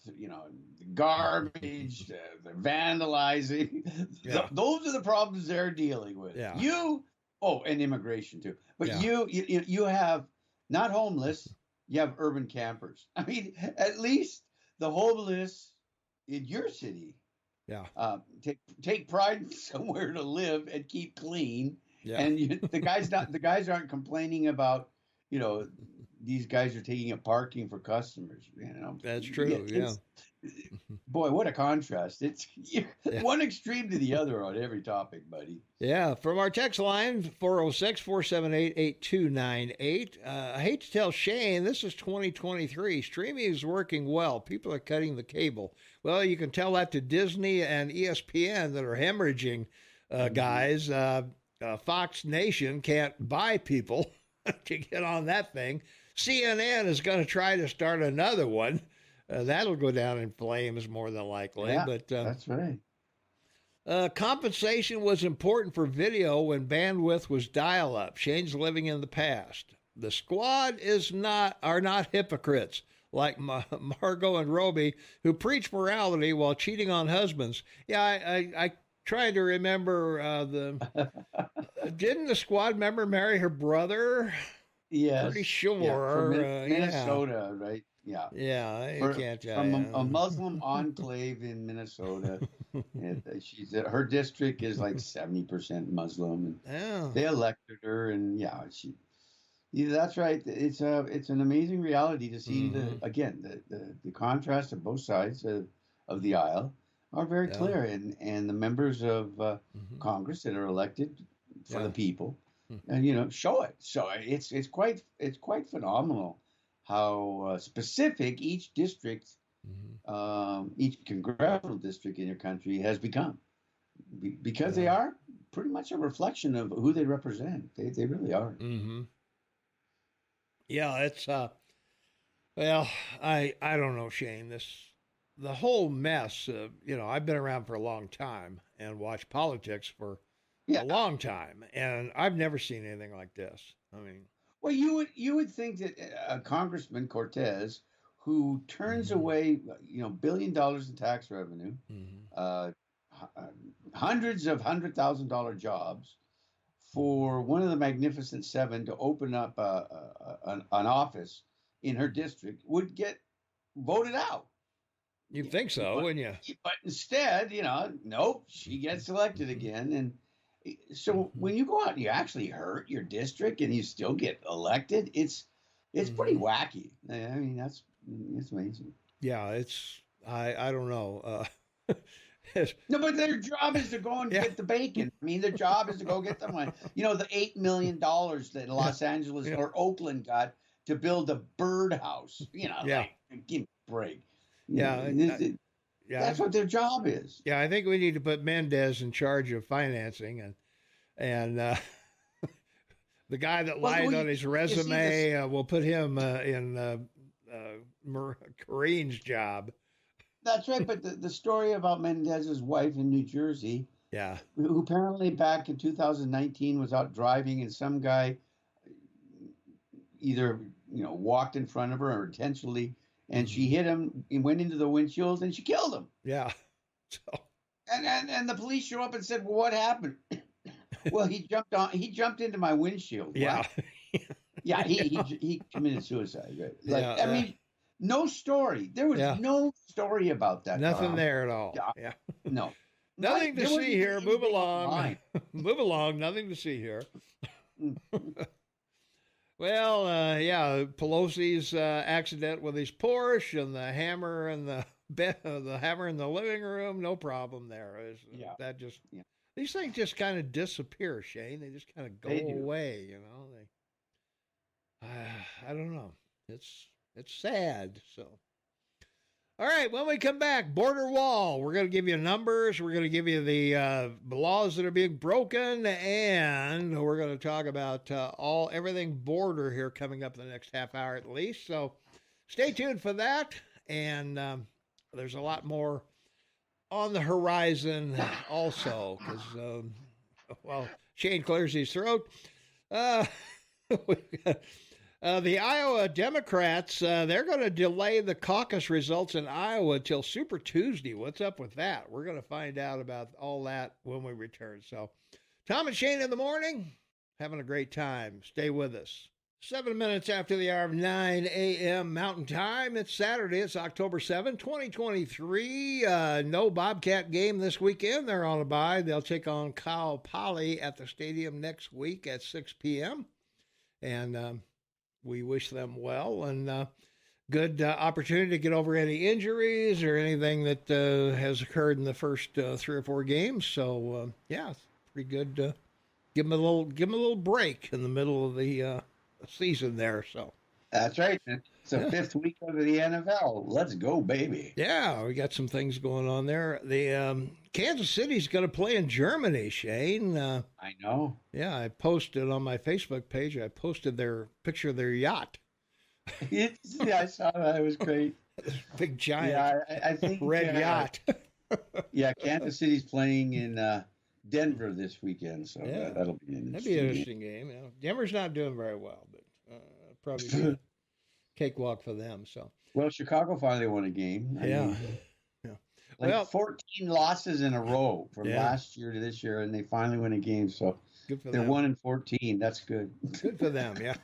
garbage. They're vandalizing. Yeah. Those are the problems they're dealing with. Yeah. And immigration too. But Yeah. you have not homeless. You have urban campers. I mean, at least the homeless in your city, take pride in somewhere to live and keep clean. Yeah. And the guys aren't complaining about, these guys are taking up parking for customers. That's true. Yeah. Boy, what a contrast! It's one extreme to the other on every topic, buddy. Yeah. From our text line 406-478-8298. I hate to tell Shane, this is 2023. Streaming is working well. People are cutting the cable. Well, you can tell that to Disney and ESPN that are hemorrhaging guys. Fox Nation can't buy people to get on that thing. CNN is going to try to start another one. That'll go down in flames more than likely. Yeah, but that's right. Compensation was important for video when bandwidth was dial-up. Shane's living in the past. The squad are not hypocrites like Margot and Roby, who preach morality while cheating on husbands. Yeah, I trying to remember didn't the squad member marry her brother? Yes. Pretty sure. Yeah, from Minnesota, right? Yeah. Yeah, I can't tell from you. a Muslim enclave in Minnesota. Her district is like 70% Muslim, and they elected her, and that's right. It's an amazing reality to see the contrast of both sides of the aisle are very clear, and the members of Congress that are elected for the people, and show it. So it's quite phenomenal how specific each district, each congressional district in your country has become, because they are pretty much a reflection of who they represent. They really are. Mm-hmm. Yeah, it's well, I don't know, Shane. The whole mess. I've been around for a long time and watched politics for a long time, and I've never seen anything like this. I mean, well, you would think that Congressman Cortez, who turns away $1 billion in tax revenue, hundreds of $100,000 jobs for one of the Magnificent Seven to open up an office in her district, would get voted out. You'd think so, wouldn't you? But instead, nope, she gets elected again. And so when you go out and you actually hurt your district and you still get elected, it's pretty wacky. I mean, it's amazing. Yeah, I don't know. No, but their job is to go and get the bacon. I mean, their job is to go get the money. The $8 million that Los Angeles or Oakland got to build a birdhouse. Like, give me a break. That's what their job is. Yeah, I think we need to put Mendez in charge of financing, and the guy that lied on his resume, we'll put him in Corrine's job. That's right. But the story about Mendez's wife in New Jersey, Yeah. who apparently back in 2019 was out driving, and some guy either walked in front of her or intentionally, and she hit him. He went into the windshield and she killed him. Yeah. So. And the police show up and said, "Well, what happened?" Well, he jumped into my windshield. Yeah. Yeah, he committed suicide. Right? Like, Yeah, I mean, no story. There was no story about that. Nothing there at all. Yeah. No. Nothing to see here. Move along. Online. Move along. Nothing to see here. Well, Pelosi's accident with his Porsche and the hammer and the hammer in the living room. No problem there. That just these things just kind of disappear, Shane. They just kind of go away. You know. I don't know. It's sad. So. All right, when we come back, border wall. We're going to give you numbers. We're going to give you the laws that are being broken, and we're going to talk about everything border here coming up in the next half hour at least. So stay tuned for that, and there's a lot more on the horizon also because, Shane clears his throat. The Iowa Democrats, they're going to delay the caucus results in Iowa till Super Tuesday. What's up with that? We're going to find out about all that when we return. So, Tom and Shane in the morning, having a great time. Stay with us. 7 minutes after the hour of 9 a.m. Mountain Time. It's Saturday. It's October 7, 2023. No Bobcat game this weekend. They're on a bye. They'll take on Cal Poly at the stadium next week at 6 p.m. And we wish them well and good opportunity to get over any injuries or anything that has occurred in the first 3 or 4 games. So it's pretty good. Give them a little break in the middle of the season there. So that's right. It's the 5th week of the NFL. Let's go, baby. Yeah, we got some things going on there. The Kansas City's going to play in Germany, Shane. I know. Yeah, I posted on my Facebook page. I posted their picture of their yacht. I saw that. It was great. Big giant. Yeah, I think red yacht. Kansas City's playing in Denver this weekend, so that'll be an interesting game. Yeah. Denver's not doing very well, but probably be a cakewalk for them. So. Well, Chicago finally won a game. I mean, 14 losses in a row from last year to this year, and they finally win a game. So good for they're them. 1-14. That's good. Good for them, yeah.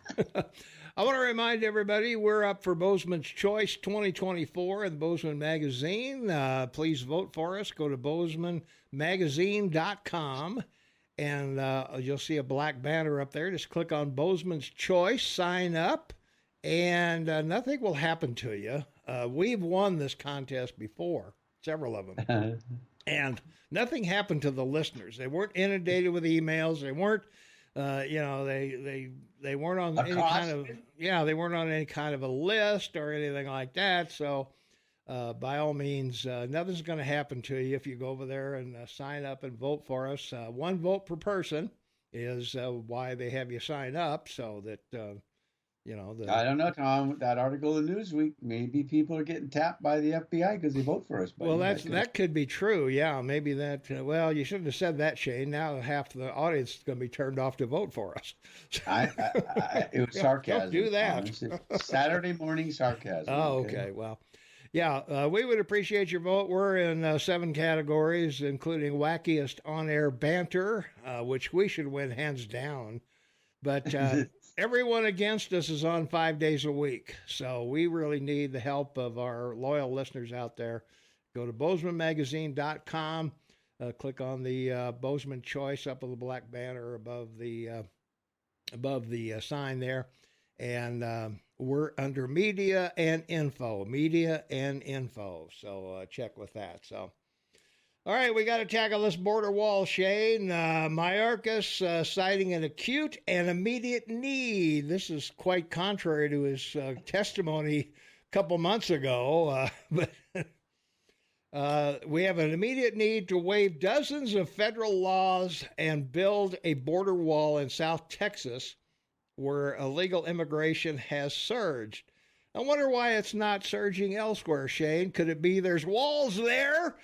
I want to remind everybody we're up for Bozeman's Choice 2024 in the Bozeman Magazine. Please vote for us. Go to bozemanmagazine.com, and you'll see a black banner up there. Just click on Bozeman's Choice, sign up, and nothing will happen to you. We've won this contest before. Several of them. And nothing happened to the listeners. They weren't inundated with emails. They weren't, they weren't on any kind of, they weren't on any kind of a list or anything like that. So, by all means, nothing's going to happen to you if you go over there and sign up and vote for us. 1 vote per person is why they have you sign up, so that, I don't know, Tom. That article in Newsweek, maybe people are getting tapped by the FBI because they vote for us. Well, that could be true. Yeah, maybe that. You shouldn't have said that, Shane. Now half the audience is going to be turned off to vote for us. It was sarcasm. Don't do that. Saturday morning sarcasm. Oh, okay. Well, we would appreciate your vote. We're in 7 categories, including wackiest on-air banter, which we should win hands down. But everyone against us is on 5 days a week. So we really need the help of our loyal listeners out there. Go to bozemanmagazine.com, click on the Bozeman Choice up with the black banner above the sign there. And we're under media and info. So check with that. So. All right, we got to tackle this border wall, Shane. Mayorkas citing an acute and immediate need. This is quite contrary to his testimony a couple months ago. But we have an immediate need to waive dozens of federal laws and build a border wall in South Texas where illegal immigration has surged. I wonder why it's not surging elsewhere, Shane. Could it be there's walls there?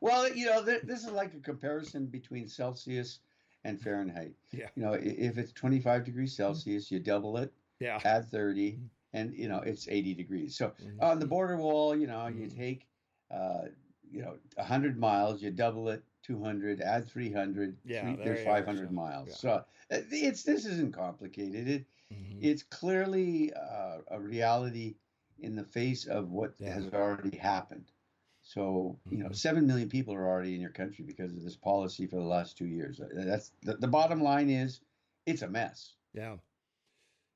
Well, this is like a comparison between Celsius and Fahrenheit. Yeah. If it's 25 degrees Celsius, you double it, Yeah. add 30, and, it's 80 degrees. So on the border wall, you take, 100 miles, you double it, 200, add 300, there's 500 miles. Yeah. So this isn't complicated. It's clearly a reality in the face of what has already happened. So, 7 million people are already in your country because of this policy for the last 2 years. That's the bottom line is it's a mess. Yeah.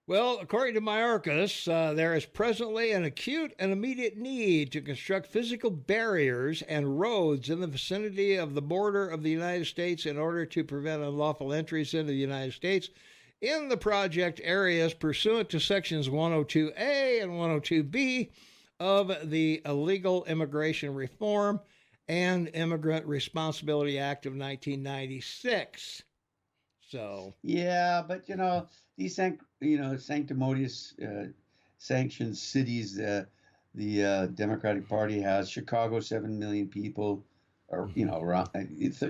Well, according to Mayorkas, there is presently an acute and immediate need to construct physical barriers and roads in the vicinity of the border of the United States in order to prevent unlawful entries into the United States in the project areas pursuant to sections 102A and 102B of the Illegal Immigration Reform and Immigrant Responsibility Act of 1996. So yeah, but these sanctimonious sanctioned cities the Democratic Party has, Chicago, 7 million people, or around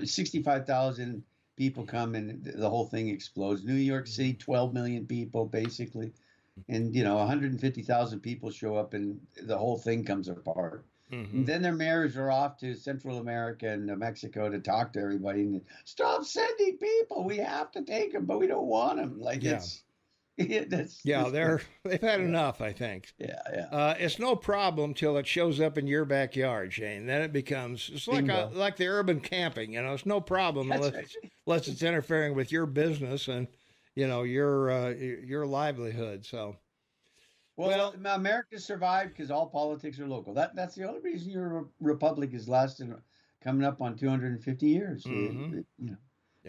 65,000 people come and the whole thing explodes. New York City, 12 million people basically. And, 150,000 people show up and the whole thing comes apart. And then their mayors are off to Central America and Mexico to talk to everybody and stop sending people. We have to take them, but we don't want them. They've had enough, I think. Yeah. It's no problem till it shows up in your backyard, Shane. Then it becomes, it's like the urban camping, it's no problem unless it's interfering with your business and, your livelihood. So, well, America survived because all politics are local. That's the only reason your republic is lasting, coming up on 250 years.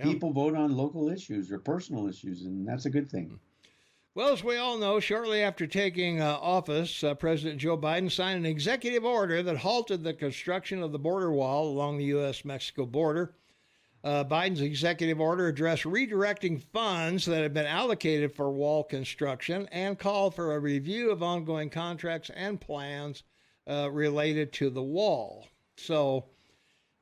People vote on local issues or personal issues, and that's a good thing. Well, as we all know, shortly after taking office, President Joe Biden signed an executive order that halted the construction of the border wall along the U.S.-Mexico border. Biden's executive order addressed redirecting funds that had been allocated for wall construction and called for a review of ongoing contracts and plans related to the wall. So,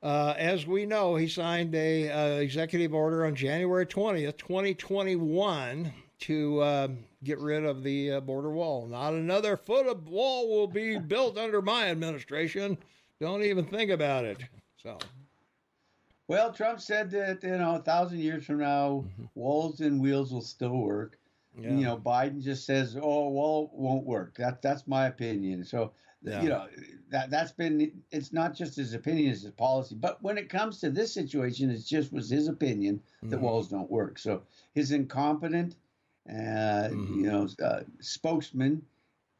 as we know, he signed a executive order on January 20th, 2021 to get rid of the border wall. Not another foot of wall will be built under my administration. Don't even think about it. So. Well, Trump said that, 1,000 years from now, walls and wheels will still work. Yeah. Biden just says, wall won't work. That's my opinion. So, that's been, it's not just his opinion, it's his policy. But when it comes to this situation, it just was his opinion that walls don't work. So his incompetent, spokesman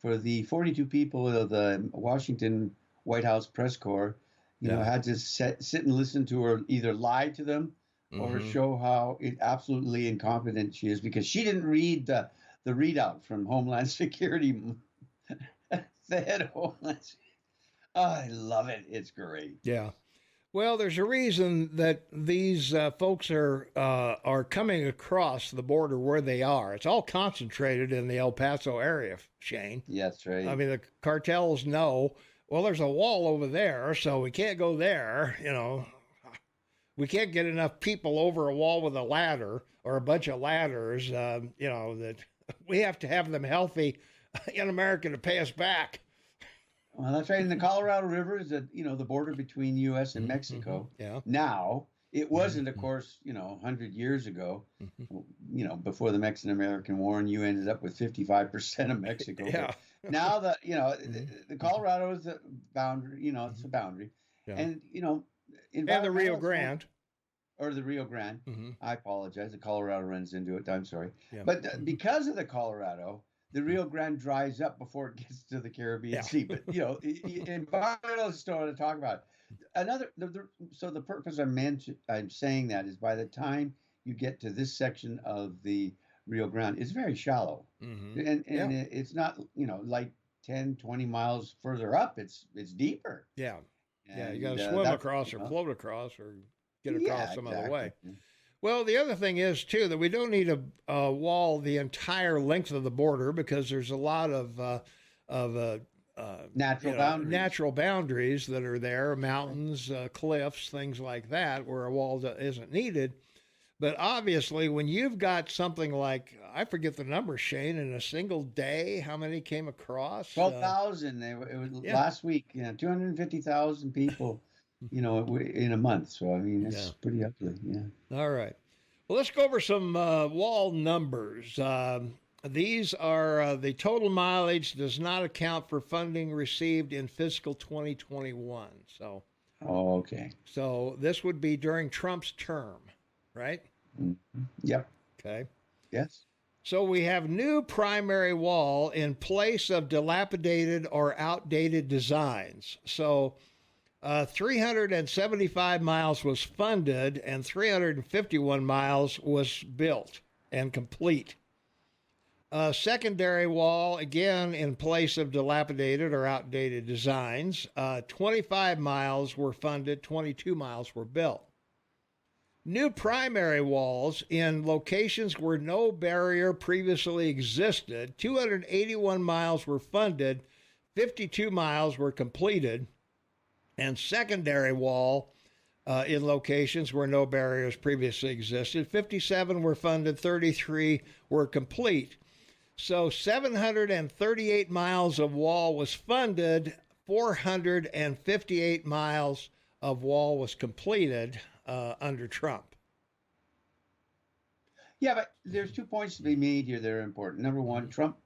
for the 42 people of the Washington White House press corps, had to sit and listen to her either lie to them or show how absolutely incompetent she is because she didn't read the readout from Homeland Security. The head of Homeland Security. Oh, I love it. It's great. Yeah. Well, there's a reason that these folks are coming across the border where they are. It's all concentrated in the El Paso area, Shane. Yeah, that's right. I mean, the cartels know, well, there's a wall over there, so we can't go there, We can't get enough people over a wall with a ladder or a bunch of ladders, that we have to have them healthy in America to pay us back. Well, that's right. And the Colorado River is, the border between U.S. and Mexico. Yeah. Now, it wasn't, of course, 100 years ago, before the Mexican-American War, and you ended up with 55% of Mexico. Yeah. Now, the Colorado is the boundary, it's a boundary. Yeah. And, and the Rio Grande. Or the Rio Grande. I apologize. The Colorado runs into it. I'm sorry. Yeah. But because of the Colorado, the Rio Grande dries up before it gets to the Caribbean Sea. But, environmentalists don't want to talk about it. So the purpose I'm saying that is by the time you get to this section of the Rio Grande, it's very shallow. And it's not, like 10, 20 miles further up. It's deeper. Yeah. Yeah, you got to swim across or float across or get across some other way. Well, the other thing is too that we don't need a wall the entire length of the border because there's a lot of natural boundaries that are there, mountains, cliffs, things like that, where a wall isn't needed. But obviously, when you've got something like, I forget the number, Shane, in a single day, how many came across? 12,000. It was last week. 250,000 people. In a month. So I mean, it's pretty ugly. Yeah. All right. Well, let's go over some wall numbers. These are the total mileage does not account for funding received in fiscal 2021. So. Oh, okay. So this would be during Trump's term, right? Mm-hmm. Yep. Okay. Yes. So we have new primary wall in place of dilapidated or outdated designs. So 375 miles was funded and 351 miles was built and complete. Secondary wall, again, in place of dilapidated or outdated designs. 25 miles were funded, 22 miles were built. New primary walls in locations where no barrier previously existed. 281 miles were funded, 52 miles were completed. And secondary wall in locations where no barriers previously existed. 57 were funded, 33 were complete. So 738 miles of wall was funded, 458 miles of wall was completed under Trump. Yeah, but there's 2 points to be made here that are important. Number one, Trump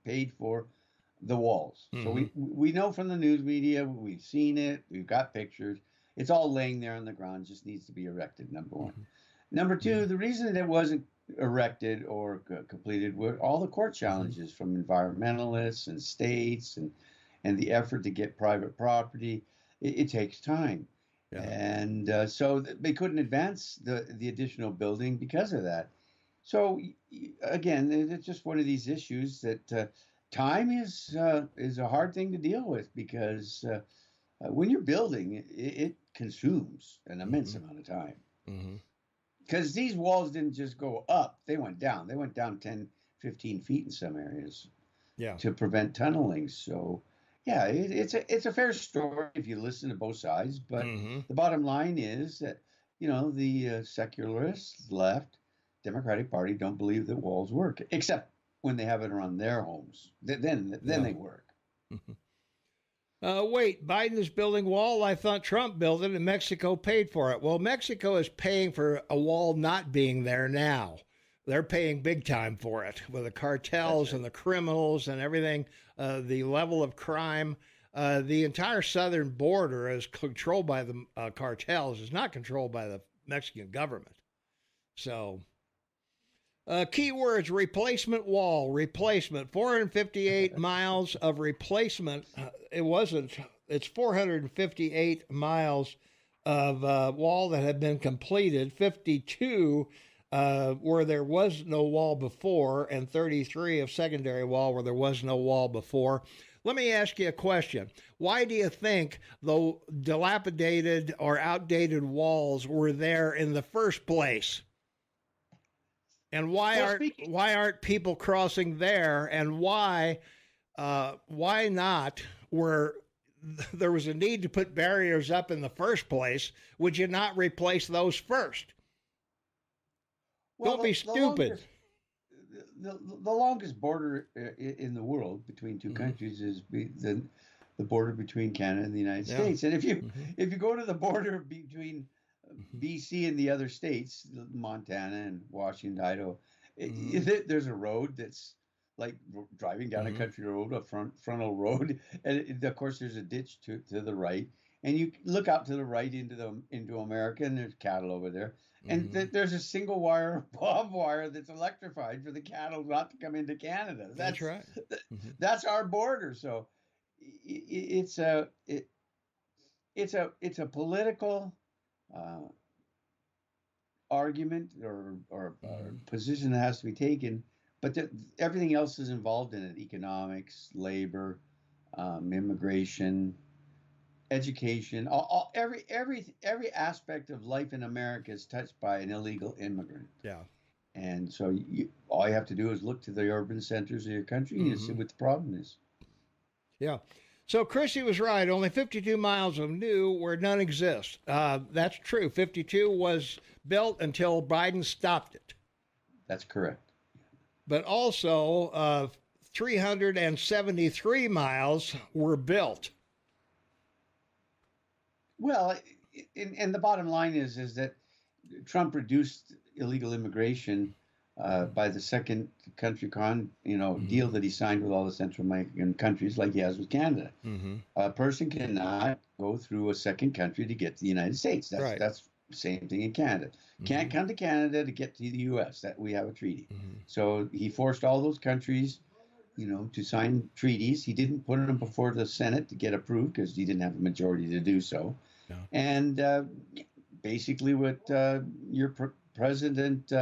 paid for the walls. Mm-hmm. So we know from the news media, we've seen it, we've got pictures. It's all laying there on the ground, just needs to be erected, number one. Mm-hmm. Number two, the reason that it wasn't erected or completed were all the court challenges from environmentalists and states and the effort to get private property. It takes time. Yeah. And so they couldn't advance the additional building because of that. So again, it's just one of these issues that time is a hard thing to deal with because when you're building, it consumes an immense amount of time. Because these walls didn't just go up, they went down. They went down 10, 15 feet in some areas to prevent tunneling. So, yeah, it's a fair story if you listen to both sides. But the bottom line is that, the secularists, left, Democratic Party don't believe that walls work, except when they have it around their homes. Then they work. Wait, Biden is building wall? I thought Trump built it and Mexico paid for it. Well, Mexico is paying for a wall not being there now. They're paying big time for it with the cartels and the criminals and everything, the level of crime. The entire southern border is controlled by the cartels. It's not controlled by the Mexican government. So... keywords, replacement wall, replacement, 458 miles of replacement. It's 458 miles of wall that had been completed, 52 where there was no wall before, and 33 of secondary wall where there was no wall before. Let me ask you a question. Why do you think the dilapidated or outdated walls were there in the first place? And why aren't people crossing there? And why not? Where there was a need to put barriers up in the first place, would you not replace those first? Don't be stupid. The longest border in the world between two countries is the border between Canada and the United States. And if you go to the border between BC and the other states, Montana and Washington, Idaho, there's a road that's like driving down a country road, a frontal road, and of course there's a ditch to the right, and you look out to the right into America, and there's cattle over there, and there's a single wire barbed wire that's electrified for the cattle not to come into Canada. That's right. That's our border. So it's a political argument or position that has to be taken, but everything else is involved in it: economics, labor, immigration, education, every aspect of life in America is touched by an illegal immigrant. Yeah. And so all you have to do is look to the urban centers of your country and see what the problem is. Yeah. So Chrissy was right. Only 52 miles of new where none exist. That's true. 52 was built until Biden stopped it. That's correct. But also 373 miles were built. Well, and the bottom line is that Trump reduced illegal immigration by the second country deal that he signed with all the Central American countries, like he has with Canada. A person cannot go through a second country to get to the United States. That's the same thing in Canada. Can't come to Canada to get to the U.S. That we have a treaty. So he forced all those countries, to sign treaties. He didn't put them before the Senate to get approved because he didn't have a majority to do so. No. And basically, what your President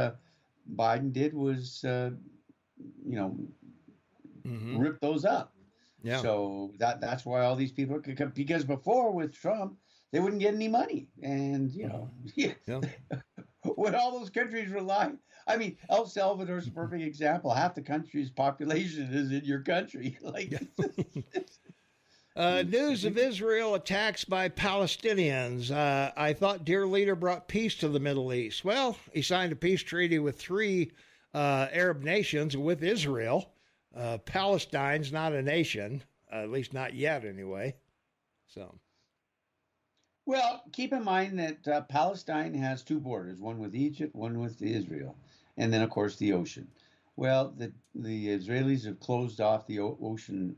Biden did was, rip those up. Yeah. So that's why all these people could come. Because before with Trump, they wouldn't get any money, and when all those countries rely. I mean, El Salvador is a perfect example. Half the country's population is in your country. News of Israel attacks by Palestinians. I thought dear leader brought peace to the Middle East. Well, he signed a peace treaty with 3 Arab nations with Israel. Palestine's not a nation, at least not yet anyway. So, well, keep in mind that Palestine has 2 borders, one with Egypt, one with Israel, and then, of course, the ocean. Well, the Israelis have closed off the ocean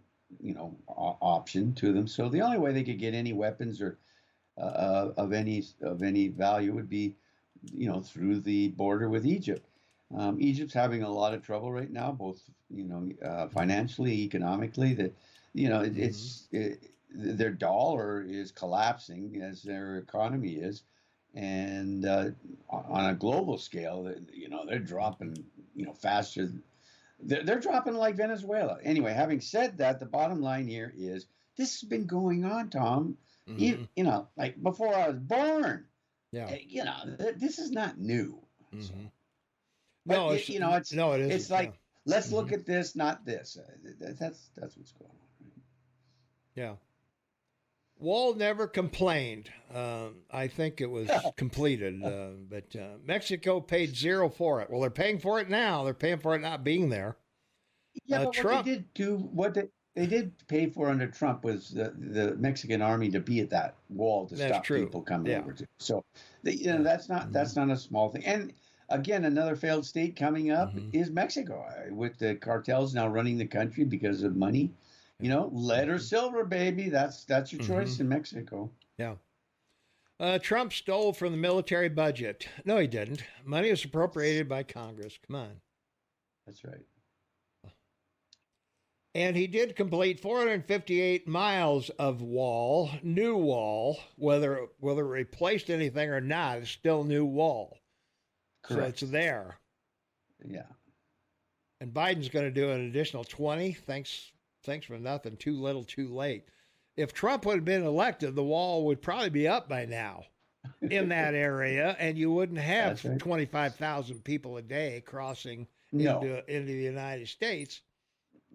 option to them. So the only way they could get any weapons or of any value would be, through the border with Egypt. Egypt's having a lot of trouble right now, both financially, economically. That their dollar is collapsing as their economy is, and on a global scale, they're dropping faster. They're dropping like Venezuela. Anyway, having said that, the bottom line here is this has been going on, Tom. Like before I was born. Yeah. This is not new. So. No, it isn't. It's like let's look at this, not this. That's what's going on. Yeah. Wall never complained. I think it was completed, but Mexico paid 0 for it. Well, they're paying for it now. They're paying for it not being there. Yeah, but Trump, what they did pay for under Trump was the Mexican army to be at that wall to stop people coming over to. So, that's not a small thing. And again, another failed state coming up is Mexico, with the cartels now running the country because of money. Lead or silver, baby. That's your choice in Mexico. Yeah. Trump stole from the military budget. No, he didn't. Money was appropriated by Congress. Come on. That's right. And he did complete 458 miles of wall, new wall. Whether it replaced anything or not, it's still new wall. Correct. So it's there. Yeah. And Biden's going to do an additional 20. Thanks for nothing. Too little, too late. If Trump would have been elected, the wall would probably be up by now in that area, and you wouldn't have 25,000 people a day crossing into the United States.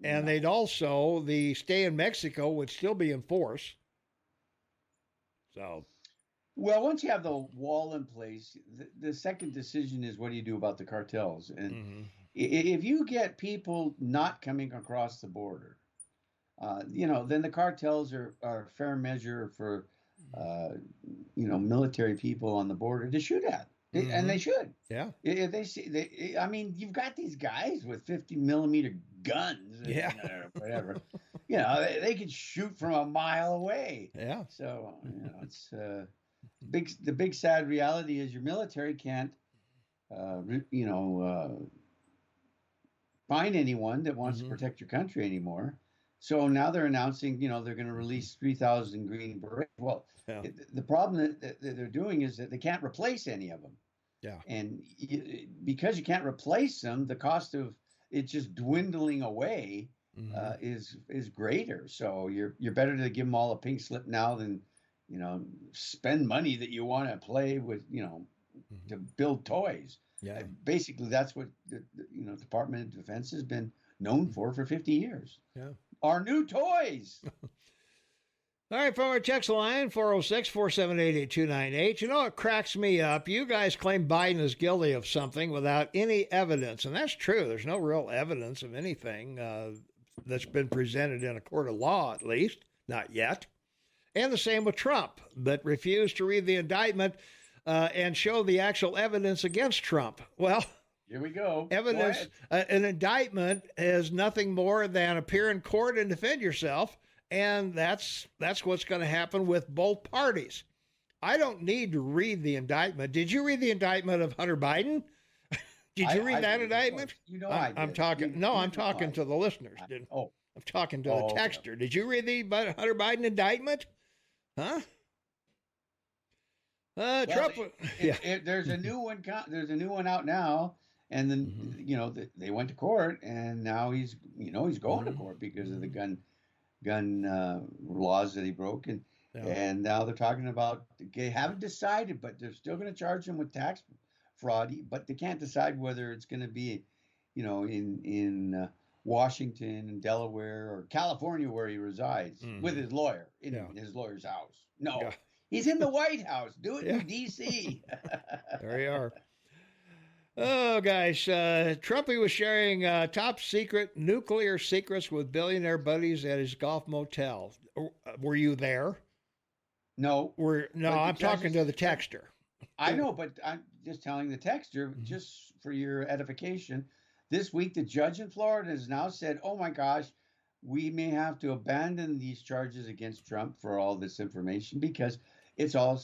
And they'd also, the stay in Mexico would still be in force. So. Well, once you have the wall in place, the second decision is what do you do about the cartels? And if you get people not coming across the border, then the cartels are a fair measure for, military people on the border to shoot at. And they should. Yeah. If they see, you've got these guys with 50-millimeter guns, or whatever. They can shoot from a mile away. Yeah. So it's the big sad reality is your military can't, find anyone that wants to protect your country anymore. So now they're announcing, they're going to release 3,000 Green Berets. Well, the problem that they're doing is that they can't replace any of them. Yeah. And because you can't replace them, the cost of it just dwindling away is greater. So you're better to give them all a pink slip now than spend money that you want to play with, to build toys. Yeah. Basically, that's what the Department of Defense has been known for 50 years. Yeah. Our new toys. All right, from our text line, 406-478-8298. You know, it cracks me up. You guys claim Biden is guilty of something without any evidence, and that's true. There's no real evidence of anything that's been presented in a court of law, at least. Not yet. And the same with Trump, but refused to read the indictment and show the actual evidence against Trump. Well, here we go. Evidence, an indictment is nothing more than appear in court and defend yourself. And that's what's going to happen with both parties. I don't need to read the indictment. Did you read the indictment of Hunter Biden? Did you read that indictment? I'm talking. I'm talking to the listeners. I'm talking to the texter. Did you read the Hunter Biden indictment? Huh? Trump. There's a new one. There's a new one out now, and then they went to court, and now he's going to court because of the gun laws that he broke, and now they're talking about, they haven't decided, but they're still going to charge him with tax fraud, but they can't decide whether it's going to be, in Washington and Delaware or California where he resides with his lawyer in his lawyer's house. No, he's in the White House. Do it in D.C. There you are. Oh, guys, Trumpy was sharing top secret nuclear secrets with billionaire buddies at his golf motel. Were you there? No. I'm talking to the texter. I know, but I'm just telling the texter, just for your edification, this week the judge in Florida has now said, oh my gosh, we may have to abandon these charges against Trump for all this information because it's all,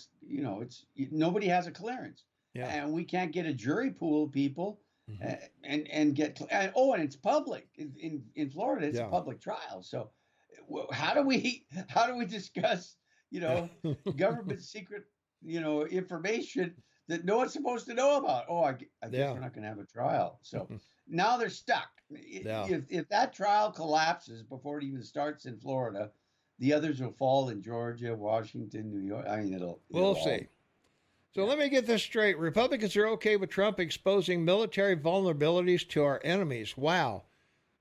nobody has a clearance. Yeah. And we can't get a jury pool of people and get, and it's public in Florida. It's a public trial. So how do we discuss, government secret, information that no one's supposed to know about? I guess we're not going to have a trial. So now they're stuck. If that trial collapses before it even starts in Florida, the others will fall in Georgia, Washington, New York. I mean, we'll see. So let me get this straight. Republicans are okay with Trump exposing military vulnerabilities to our enemies. Wow.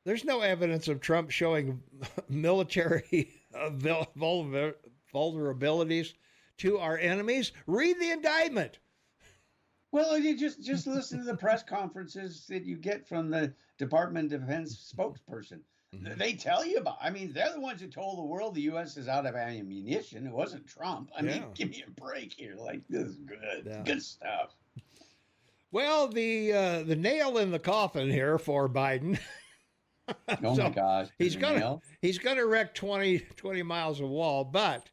There's no evidence of Trump showing military vulnerabilities to our enemies. Read the indictment. Well, you just listen to the press conferences that you get from the Department of Defense spokesperson. They tell you about. I mean, they're the ones who told the world the U.S. is out of ammunition. It wasn't Trump. I mean, give me a break here. Like, this is good. Yeah. Good stuff. Well, the nail in the coffin here for Biden. My gosh! He's gonna wreck 20 miles of wall, but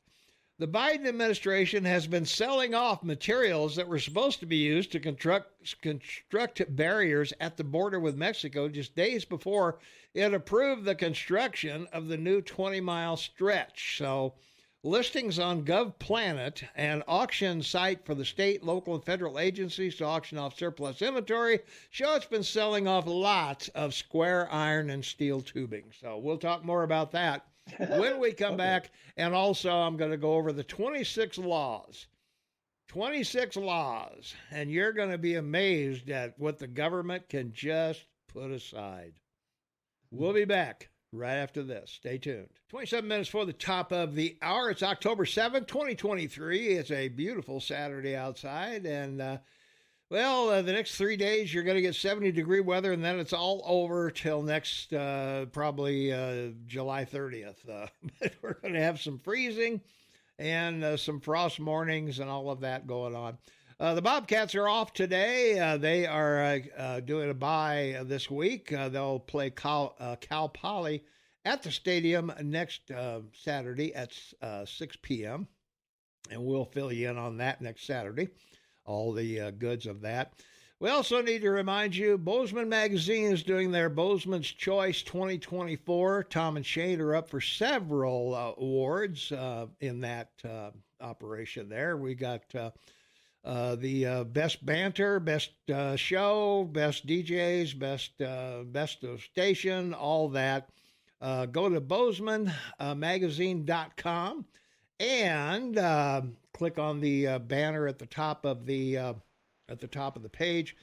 the Biden administration has been selling off materials that were supposed to be used to construct barriers at the border with Mexico just days before it approved the construction of the new 20-mile stretch. So listings on GovPlanet, an auction site for the state, local, and federal agencies to auction off surplus inventory, show it's been selling off lots of square iron and steel tubing. So we'll talk more about that when we come back. And also, I'm going to go over the 26 laws. 26 laws. And you're going to be amazed at what the government can just put aside. We'll be back right after this. Stay tuned. 27 minutes for the top of the hour. It's October 7th, 2023. It's a beautiful Saturday outside. And, the next 3 days, you're going to get 70-degree weather, and then it's all over till next, probably July 30th. But we're going to have some freezing and some frost mornings and all of that going on. The Bobcats are off today. They are doing a bye this week. They'll play Cal Poly at the stadium next Saturday at 6 p.m., and we'll fill you in on that next Saturday, all the goods of that. We also need to remind you, Bozeman Magazine is doing their Bozeman's Choice 2024. Tom and Shane are up for several awards in that operation there. We got the best banter, best show, best DJs, best of station, all that. Go to BozemanMagazine.com. And click on the banner at the top of the page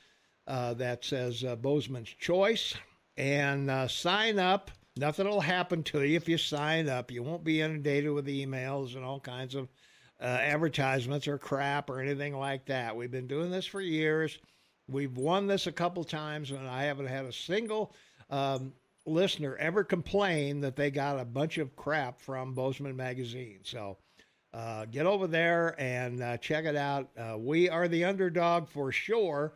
that says Bozeman's Choice, and sign up. Nothing will happen to you if you sign up. You won't be inundated with emails and all kinds of advertisements or crap or anything like that. We've been doing this for years. We've won this a couple times, and I haven't had a single listener ever complain that they got a bunch of crap from Bozeman Magazine. So get over there and check it out. We are the underdog for sure.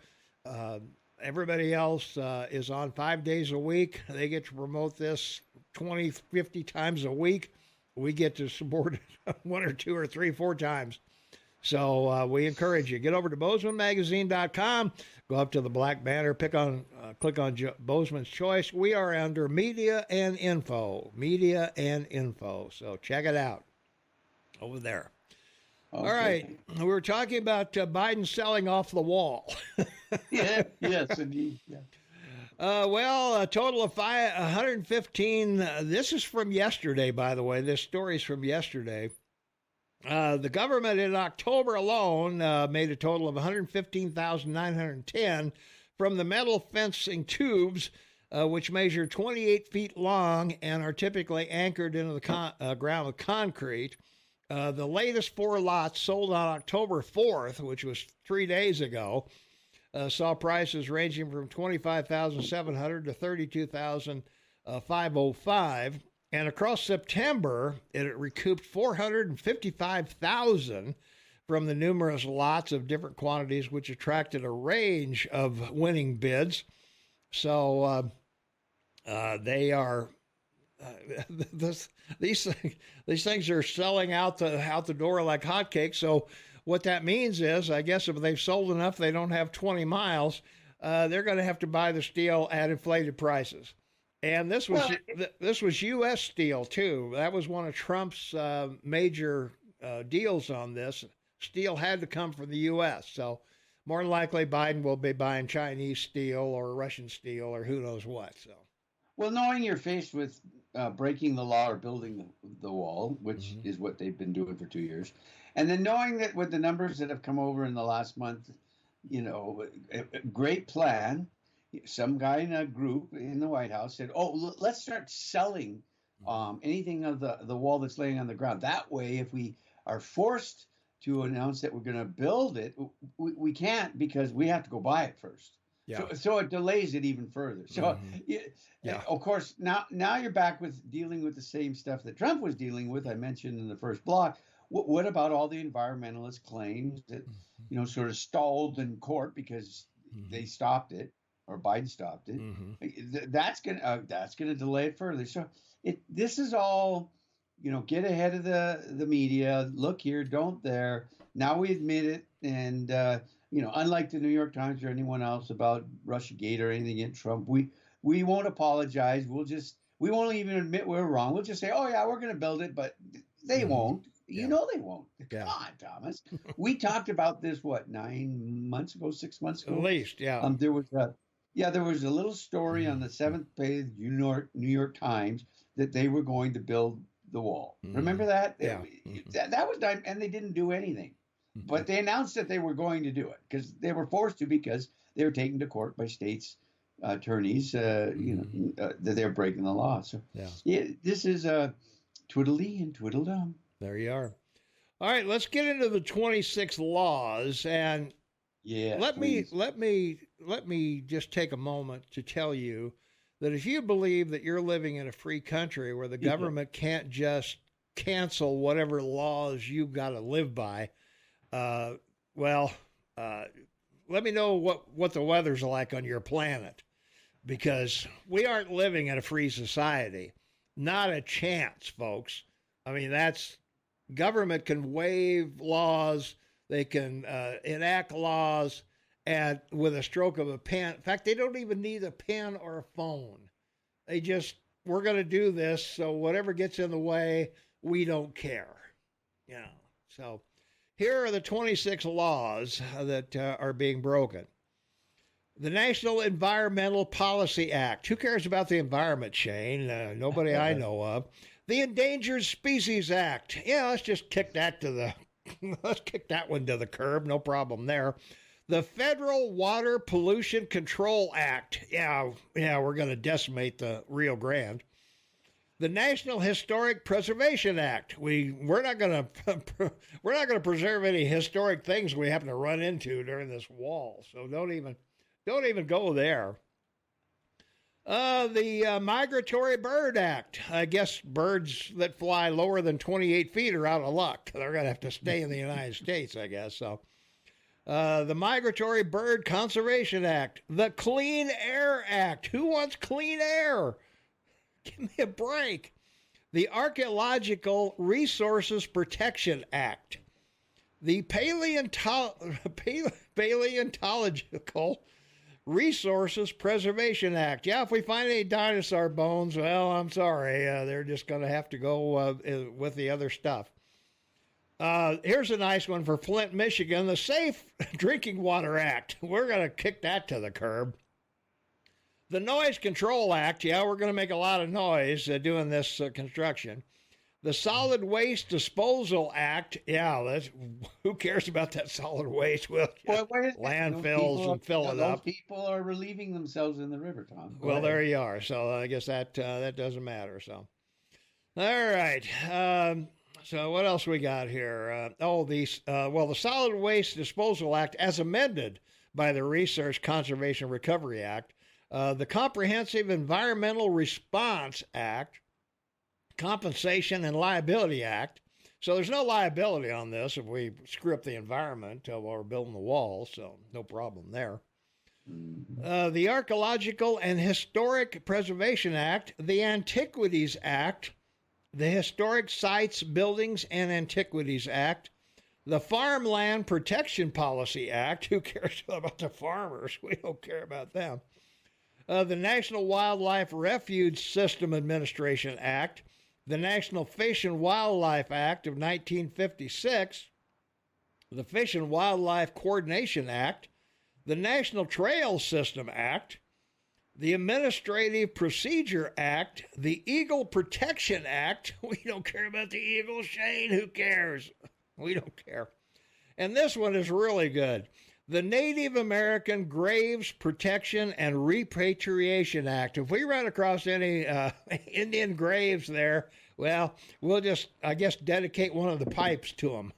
Everybody else is on 5 days a week. They get to promote this 20, 50 times a week. We get to support it 1 or 2 or 3, 4 times. So we encourage you. Get over to BozemanMagazine.com. Go up to the black banner. Click on Bozeman's Choice. We are under Media and Info. Media and Info. So check it out over there. Okay. All right. We were talking about Biden selling off the wall. Yes, indeed. Yeah. Well, a total of 115. This is from yesterday, by the way. This story is from yesterday. The government in October alone made a total of 115,910 from the metal fencing tubes, which measure 28 feet long and are typically anchored into the ground with concrete. The latest 4 lots sold on October 4th, which was 3 days ago, saw prices ranging from $25,700 to $32,505. And across September, it recouped $455,000 from the numerous lots of different quantities, which attracted a range of winning bids. So they are these things are selling out the door like hotcakes. So what that means is, I guess if they've sold enough, they don't have 20 miles. They're going to have to buy the steel at inflated prices. And this was U.S. steel, too. That was one of Trump's major deals on this. Steel had to come from the U.S., so more than likely Biden will be buying Chinese steel or Russian steel or who knows what. So, well, knowing you're faced with breaking the law or building the wall, which is what they've been doing for 2 years, and then knowing that with the numbers that have come over in the last month, a great plan. Some guy in a group in the White House said, let's start selling anything of the wall that's laying on the ground. That way, if we are forced to announce that we're going to build it, we can't because we have to go buy it first. Yeah. So it delays it even further. So, of course, now you're back with dealing with the same stuff that Trump was dealing with. I mentioned in the first block. What about all the environmentalist claims that, sort of stalled in court because they stopped it? Or Biden stopped it. That's gonna delay it further. So this is all, get ahead of the media. Look here, don't there. Now we admit it, and unlike the New York Times or anyone else about Russiagate or anything against Trump, we won't apologize. We won't even admit we're wrong. We'll just say, oh yeah, we're gonna build it, but they won't. They won't. Come on, Thomas. We talked about this 9 months ago, 6 months ago, at least. Yeah. There was a little story on the 7th page of New York Times that they were going to build the wall. Remember that? Yeah. That was done, and they didn't do anything. But they announced that they were going to do it because they were forced to because they were taken to court by states' attorneys, that they're breaking the law. So this is twiddly and twiddledum. There you are. All right, let's get into the 26 laws, and let me just take a moment to tell you that if you believe that you're living in a free country where the government can't just cancel whatever laws you've got to live by, let me know what the weather's like on your planet, because we aren't living in a free society. Not a chance, folks. I mean, government can waive laws. They can enact laws with a stroke of a pen. In fact, they don't even need a pen or a phone. We're going to do this, so whatever gets in the way, we don't care. So here are the 26 laws that are being broken. The National Environmental Policy Act. Who cares about the environment, Shane? Nobody I know of. The Endangered Species Act. Yeah, let's just kick that to the let's kick that one to the curb. No problem there. The Federal Water Pollution Control Act. Yeah, we're going to decimate the Rio Grande. The National Historic Preservation Act. We're not going to preserve any historic things we happen to run into during this wall. So don't even go there. The Migratory Bird Act. I guess birds that fly lower than 28 feet are out of luck. They're going to have to stay in the United States, I guess. So, the Migratory Bird Conservation Act. The Clean Air Act. Who wants clean air? Give me a break. The Archaeological Resources Protection Act. The Paleontological Resources Preservation Act. Yeah, if we find any dinosaur bones, well, I'm sorry. They're just going to have to go with the other stuff. Here's a nice one for Flint, Michigan. The Safe Drinking Water Act. We're going to kick that to the curb. The Noise Control Act. Yeah, we're going to make a lot of noise doing this construction. The Solid Waste Disposal Act. Yeah, who cares about that solid waste? Well, landfills and fill it up. Those people are relieving themselves in the river, Tom. Well, there you are. So I guess that doesn't matter. So, all right. So what else we got here? The Solid Waste Disposal Act, as amended by the Research Conservation Recovery Act, the Comprehensive Environmental Response Act, Compensation and Liability Act. So there's no liability on this if we screw up the environment while we're building the wall, so no problem there. The Archaeological and Historic Preservation Act, the Antiquities Act, the Historic Sites, Buildings, and Antiquities Act, the Farmland Protection Policy Act. Who cares about the farmers? We don't care about them. The National Wildlife Refuge System Administration Act, the National Fish and Wildlife Act of 1956, the Fish and Wildlife Coordination Act, the National Trail System Act, the Administrative Procedure Act, the Eagle Protection Act. We don't care about the eagle, Shane. Who cares? We don't care. And this one is really good. The Native American Graves Protection and Repatriation Act. If we run across any Indian graves there, well, we'll just, I guess, dedicate one of the pipes to them.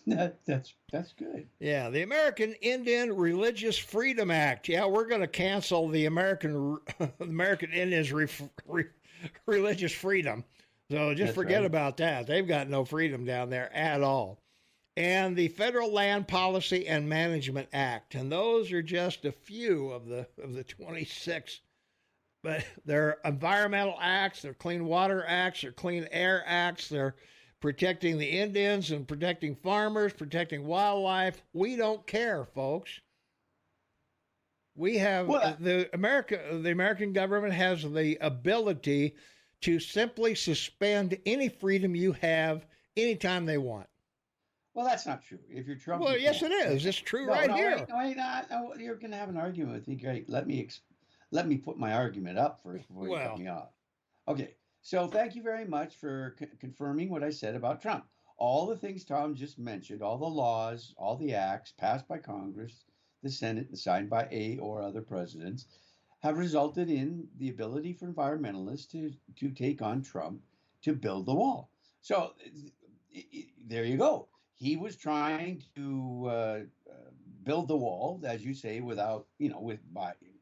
That's good. Yeah, the American Indian Religious Freedom Act. Yeah, we're going to cancel the American Indians' religious freedom. So just forget about that. They've got no freedom down there at all. And the Federal Land Policy and Management Act. And those are just a few of the 26. But they're environmental acts, they're clean water acts, they're clean air acts, they're protecting the Indians and protecting farmers, protecting wildlife. We don't care, folks. We have the American government has the ability to simply suspend any freedom you have anytime they want. Well, that's not true. If you're Trump, well, yes, it is. It's true here. Wait, you're going to have an argument with me. Great. Let me put my argument up first before you cut me off. Okay. So thank you very much for confirming what I said about Trump. All the things Tom just mentioned, all the laws, all the acts passed by Congress, the Senate, and signed by a or other presidents, have resulted in the ability for environmentalists to take on Trump to build the wall. So there you go. He was trying to build the wall, as you say, without,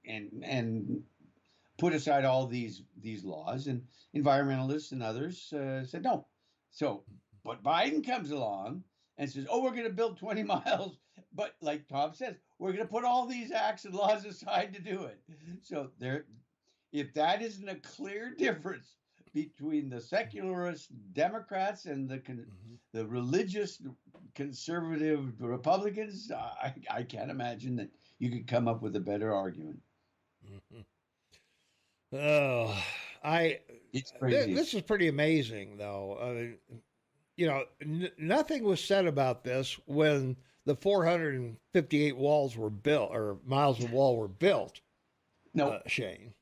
and put aside all these laws, and environmentalists and others said no. So, but Biden comes along and says, "Oh, we're going to build 20 miles," but like Tom says, we're going to put all these acts and laws aside to do it. So if that isn't a clear difference between the secularist Democrats and the religious conservative Republicans, I can't imagine that you could come up with a better argument. It's crazy. This is pretty amazing, though. Nothing was said about this when the 458 walls were built, or miles of wall were built. No, Shane.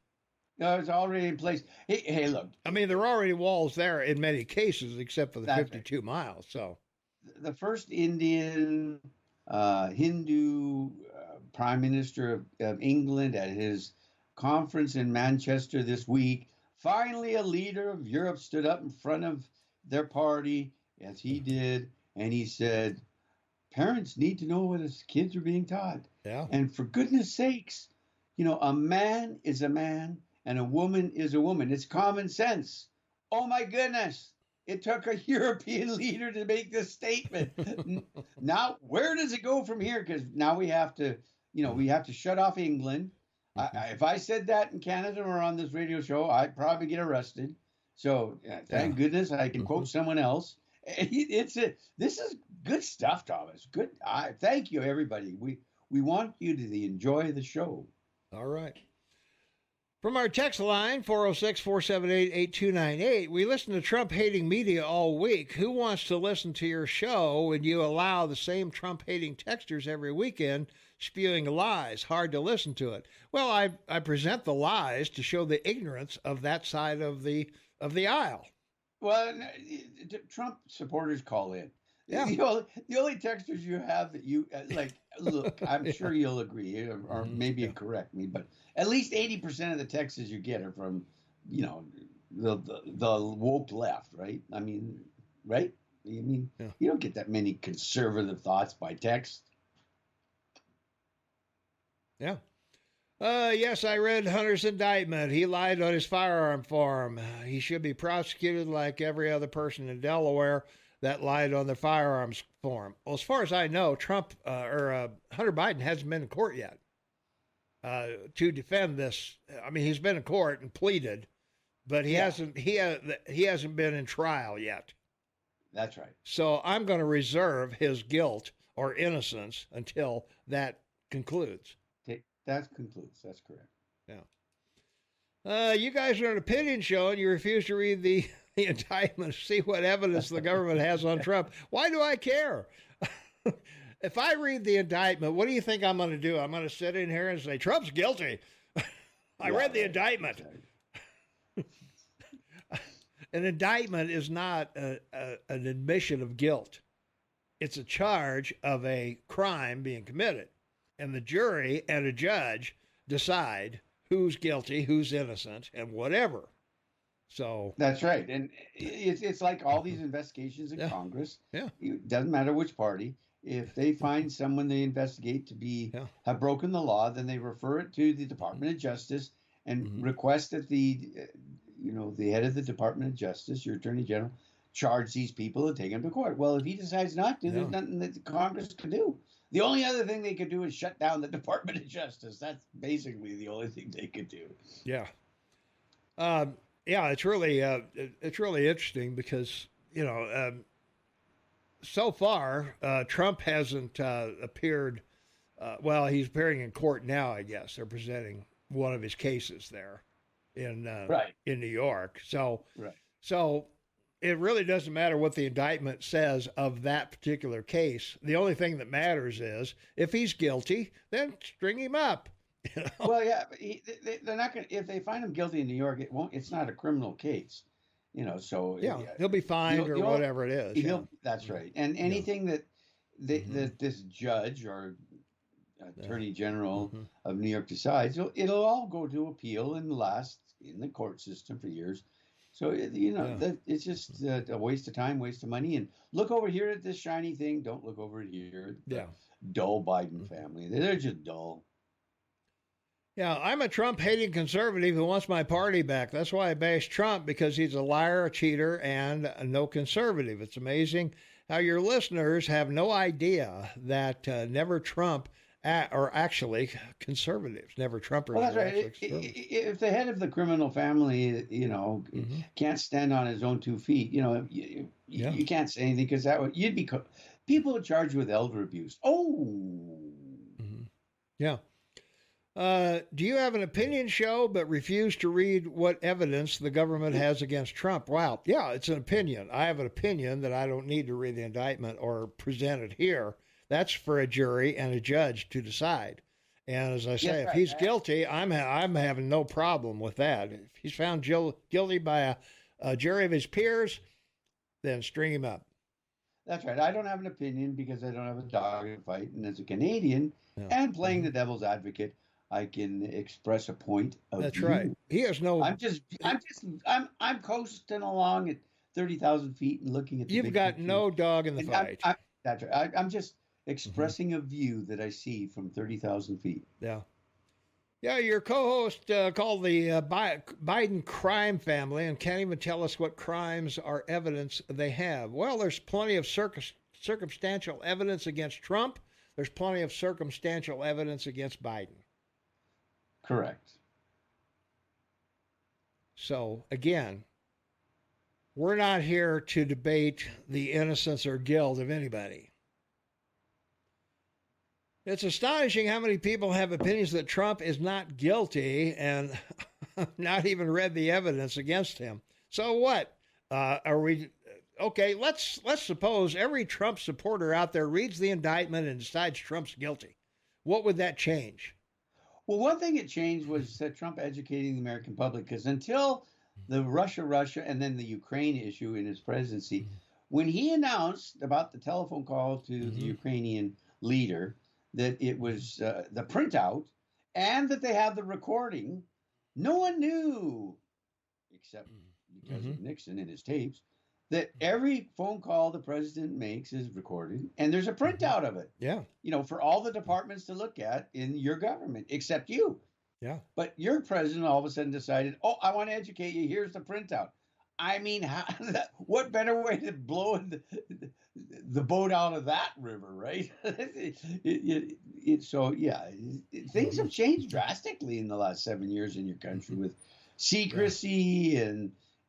no, it's already in place. Hey, look. I mean, there are already walls there in many cases, except for the That's 52 miles. So The first Indian Hindu Prime Minister of England at his conference in Manchester this week, finally a leader of Europe stood up in front of their party, as he did, and he said, parents need to know what his kids are being taught. yeah, And for goodness sakes, a man is a man and a woman is a woman. It's common sense. Oh my goodness. It took a European leader to make this statement. Now, where does it go from here? Because now we have to, we have to shut off England. If I said that in Canada or on this radio show, I'd probably get arrested. So thank goodness I can quote someone else. This is good stuff, Thomas. Good. Thank you, everybody. We want you to enjoy the show. all right. From our text line, 406-478-8298, we listen to Trump-hating media all week. Who wants to listen to your show when you allow the same Trump-hating texters every weekend spewing lies? Hard to listen to it. Well, I present the lies to show the ignorance of that side of the aisle. Well, Trump supporters call in. Yeah. The only texters you have that you like, look, I'm sure you'll agree, or maybe you correct me, but at least 80% of the texts you get are from, the woke left, right? I mean, right? You don't get that many conservative thoughts by text. Yeah. Yes, I read Hunter's indictment. He lied on his firearm form. He should be prosecuted like every other person in Delaware that lied on their firearms form. Well, as far as I know, Hunter Biden hasn't been in court yet to defend this. I mean, he's been in court and pleaded, but he hasn't been in trial yet. That's right. So I'm going to reserve his guilt or innocence until that concludes. That concludes. That's correct. Yeah. You guys are an opinion show, and you refuse to read the indictment to see what evidence the government has on Trump. Why do I care? If I read the indictment, what do you think I'm going to do? I'm going to sit in here and say, Trump's guilty. I read the indictment. An indictment is not an admission of guilt. It's a charge of a crime being committed. And the jury and a judge decide who's guilty, who's innocent, and whatever. So that's right. And it's like all these investigations in Congress. Yeah. It doesn't matter which party. If they find someone they investigate to have broken the law, then they refer it to the Department of Justice and request that the head of the Department of Justice, your Attorney General, charge these people and take them to court. Well, if he decides not to, there's nothing that Congress can do. The only other thing they could do is shut down the Department of Justice. That's basically the only thing they could do. Yeah. It's really interesting because, so far, Trump hasn't appeared. He's appearing in court now, I guess. They're presenting one of his cases there in New York. So it really doesn't matter what the indictment says of that particular case. The only thing that matters is if he's guilty, then string him up. Well, yeah, they're not going to. If they find him guilty in New York, it's not a criminal case. So he'll be fined or whatever it is. That's right. And anything that this judge or Attorney General of New York decides, it'll all go to appeal and last in the court system for years. So, it's just a waste of time, waste of money. And look over here at this shiny thing. Don't look over here at the dull Biden family. They're just dull. Yeah, I'm a Trump-hating conservative who wants my party back. That's why I bash Trump, because he's a liar, a cheater, and no conservative. It's amazing how your listeners have no idea that never Trump or actually conservatives, never Trumpers. Well, that's right. If the head of the criminal family, can't stand on his own 2 feet, you can't say anything because you'd be people would charge you with elder abuse. Yeah. Do you have an opinion show but refuse to read what evidence the government has against Trump? Wow. Yeah, it's an opinion. I have an opinion that I don't need to read the indictment or present it here. That's for a jury and a judge to decide. And as I say, if he's guilty, I'm having no problem with that. If he's found guilty by a jury of his peers, then string him up. That's right. I don't have an opinion because I don't have a dog in the fight. And as a Canadian and playing the devil's advocate, I can express a point of That's view. right. He has no. I'm coasting along at 30,000 feet and looking at. You've got no dog in the fight. That's right. I'm just expressing a view that I see from 30,000 feet. Yeah. Yeah, your co-host called the Biden crime family and can't even tell us what crimes or evidence they have. Well, there's plenty of circumstantial evidence against Trump. There's plenty of circumstantial evidence against Biden. Correct. So, again, we're not here to debate the innocence or guilt of anybody. It's astonishing how many people have opinions that Trump is not guilty and not even read the evidence against him. So what? Are we okay? Let's suppose every Trump supporter out there reads the indictment and decides Trump's guilty. What would that change? Well, one thing it changed was Trump educating the American public, because until the Russia and then the Ukraine issue in his presidency, when he announced about the telephone call to the Ukrainian leader, that it was the printout and that they have the recording, no one knew, except because of Nixon and his tapes, that every phone call the president makes is recorded and there's a printout of it. Yeah. You know, for all the departments to look at in your government, except you. Yeah. But your president all of a sudden decided, oh, I want to educate you. Here's the printout. I mean, what better way to blow the boat out of that river, right? So, yeah, things have changed drastically in the last 7 years in your country with secrecy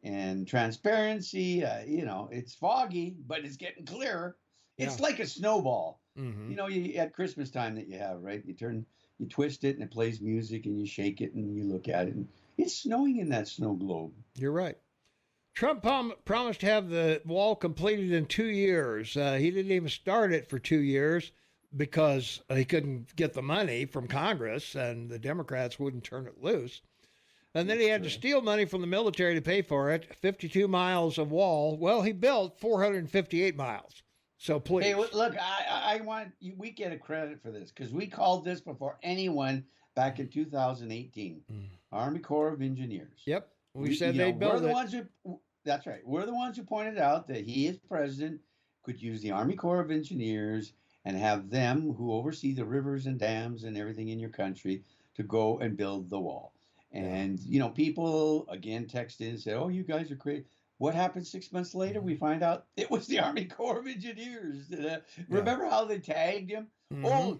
and transparency. You know, it's foggy, but it's getting clearer. It's like a snowball. You know, at Christmas time that you have, right? You twist it and it plays music and you shake it and you look at it and it's snowing in that snow globe. You're right. Trump promised to have the wall completed in 2 years. He didn't even start it for 2 years because he couldn't get the money from Congress and the Democrats wouldn't turn it loose. And then he had to steal money from the military to pay for it. 52 miles of wall. Well, he built 458 miles. So please. Hey, look, I want we get a credit for this because we called this before anyone back in 2018. Army Corps of Engineers. Yep. We said they built it. That's right. We're the ones who pointed out that he, as president, could use the Army Corps of Engineers and have them, who oversee the rivers and dams and everything in your country, to go and build the wall. And, you know, people, again, text in and say, oh, you guys are crazy. What happened 6 months later? We find out it was the Army Corps of Engineers. Remember how they tagged him? Oh,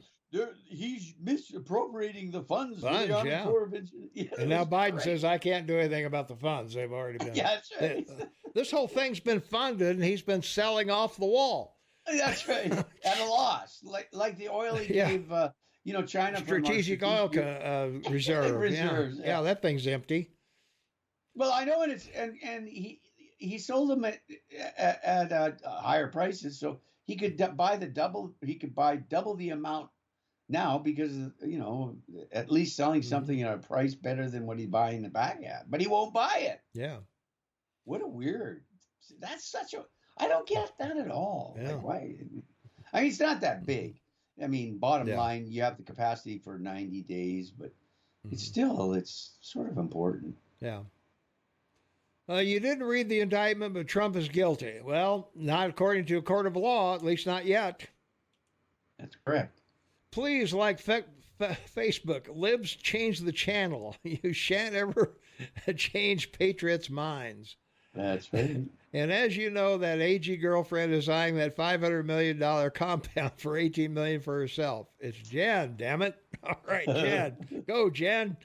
he's misappropriating the funds for the Army Corps of Engineers. Yeah, and now Biden says, I can't do anything about the funds. They've already been. That's right. This whole thing's been funded, and he's been selling off the wall. That's right. At a loss. Like the oil he gave, China. Strategic oil reserve. Reserves. Yeah, that thing's empty. Well, I know, and he sold them at higher prices, so he could buy double the amount now because, you know, at least selling something at a price better than what he's buying the back at. But he won't buy it. Yeah. What a weird. I don't get that at all. Yeah. Like, why? I mean, it's not that big. I mean, bottom line, you have the capacity for 90 days, but it's sort of important. Yeah. You didn't read the indictment, but Trump is guilty. Well, not according to a court of law, at least not yet. That's correct. Please, like Facebook, libs, change the channel. You shan't ever change patriots' minds. That's right. And as you know, that AG girlfriend is eyeing that $500 million compound for $18 million for herself. It's Jen, damn it. All right, Jen. Go, Jen.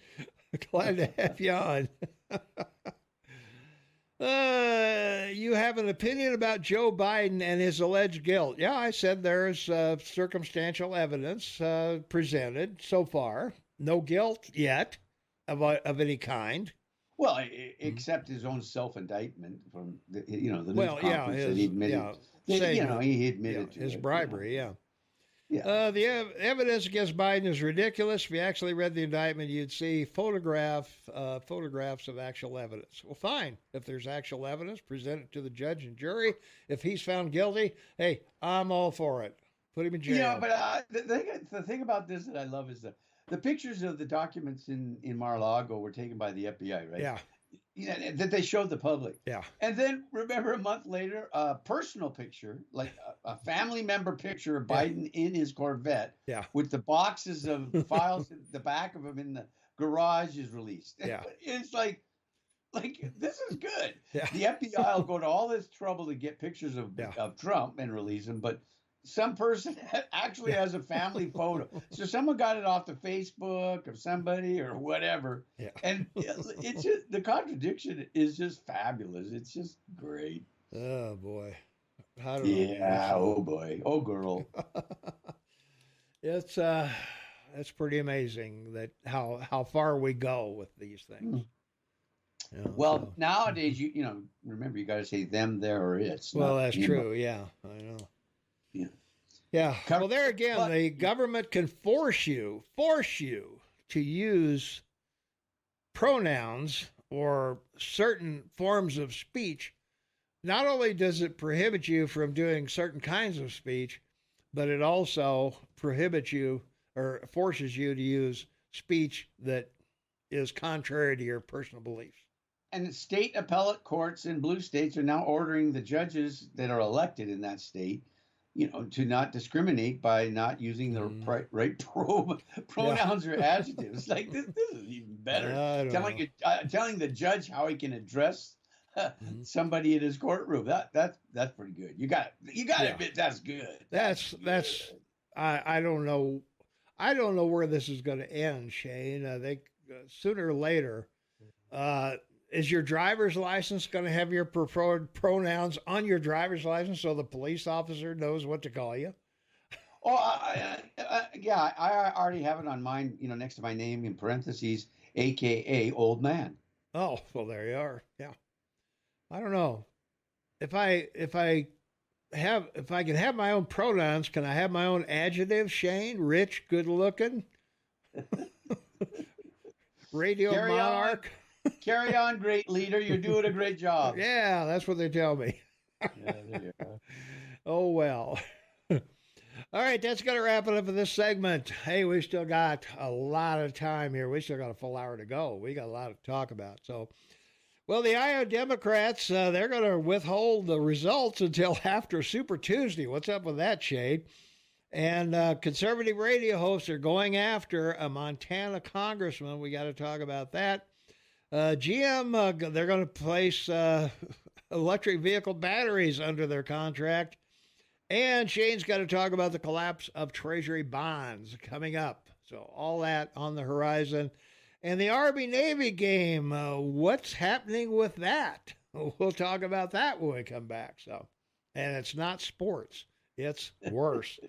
Glad to have you on. You have an opinion about Joe Biden and his alleged guilt. Yeah, I said there's circumstantial evidence presented so far. No guilt yet of any kind. Well, except his own self-indictment from the news conference that he admitted. He admitted his to bribery. Yeah. Yeah. The evidence against Biden is ridiculous. If you actually read the indictment, you'd see photographs of actual evidence. Well, fine. If there's actual evidence, present it to the judge and jury. If he's found guilty, hey, I'm all for it. Put him in jail. But the thing about this that I love is the pictures of the documents in Mar-a-Lago were taken by the FBI, right? Yeah. That they showed the public. Yeah. And then remember a month later, a personal picture, like a family member picture of Biden in his Corvette, with the boxes of files at the back of him in the garage is released. Yeah. It's like this is good. Yeah. The FBI will go to all this trouble to get pictures of Trump and release them, but some person actually has a family photo. So someone got it off the Facebook of somebody or whatever. Yeah. And it's just, the contradiction is just fabulous. It's just great. Oh, boy. Oh, boy. Oh, girl. It's pretty amazing that how far we go with these things. Well, nowadays, remember, you got to say them, there, or it's. Well, that's true. Yeah, I know. Yeah. Well, there again, the government can force you to use pronouns or certain forms of speech. Not only does it prohibit you from doing certain kinds of speech, but it also prohibits you or forces you to use speech that is contrary to your personal beliefs. And state appellate courts in blue states are now ordering the judges that are elected in that state, to not discriminate by not using the right pronouns or adjectives. Like this is even better. Telling the judge how he can address somebody in his courtroom. That's pretty good. You got to admit that's good. That's I don't know. I don't know where this is going to end, Shane. I think sooner or later. Is your driver's license going to have your preferred pronouns on your driver's license so the police officer knows what to call you? Oh, I already have it on mine, next to my name in parentheses, AKA old man. Oh, well, there you are. Yeah. I don't know. If I can have my own pronouns, can I have my own adjectives, Shane? Rich, good looking, radio monarch. Carry on, great leader. You're doing a great job. Yeah, that's what they tell me. There you are. Oh, well. All right, that's going to wrap it up for this segment. Hey, we still got a lot of time here. We still got a full hour to go. We got a lot to talk about. So, well, the Iowa Democrats, they're going to withhold the results until after Super Tuesday. What's up with that, Shade? And conservative radio hosts are going after a Montana congressman. We got to talk about that. GM, they're going to place electric vehicle batteries under their contract. And Shane's got to talk about the collapse of Treasury bonds coming up. So all that on the horizon. And the Army-Navy game, what's happening with that? We'll talk about that when we come back. So, and it's not sports. It's worse.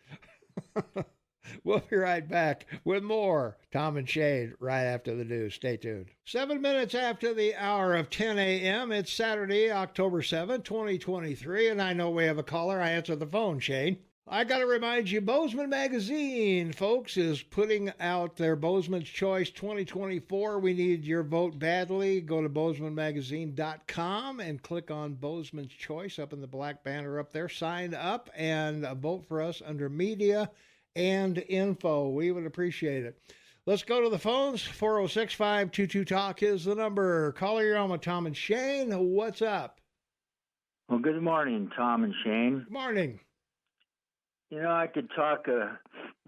We'll be right back with more Tom and Shane right after the news. Stay tuned. 7 minutes after the hour of 10 a.m. It's Saturday, October 7, 2023, and I know we have a caller. I answer the phone, Shane. I got to remind you, Bozeman Magazine, folks, is putting out their Bozeman's Choice 2024. We need your vote badly. Go to bozemanmagazine.com and click on Bozeman's Choice up in the black banner up there. Sign up and vote for us under media and info. We would appreciate it. Let's go to the phones. 406-522-TALK is the number. Caller, you're on with Tom and Shane. What's up? Well, good morning, Tom and Shane. Good morning. I could talk a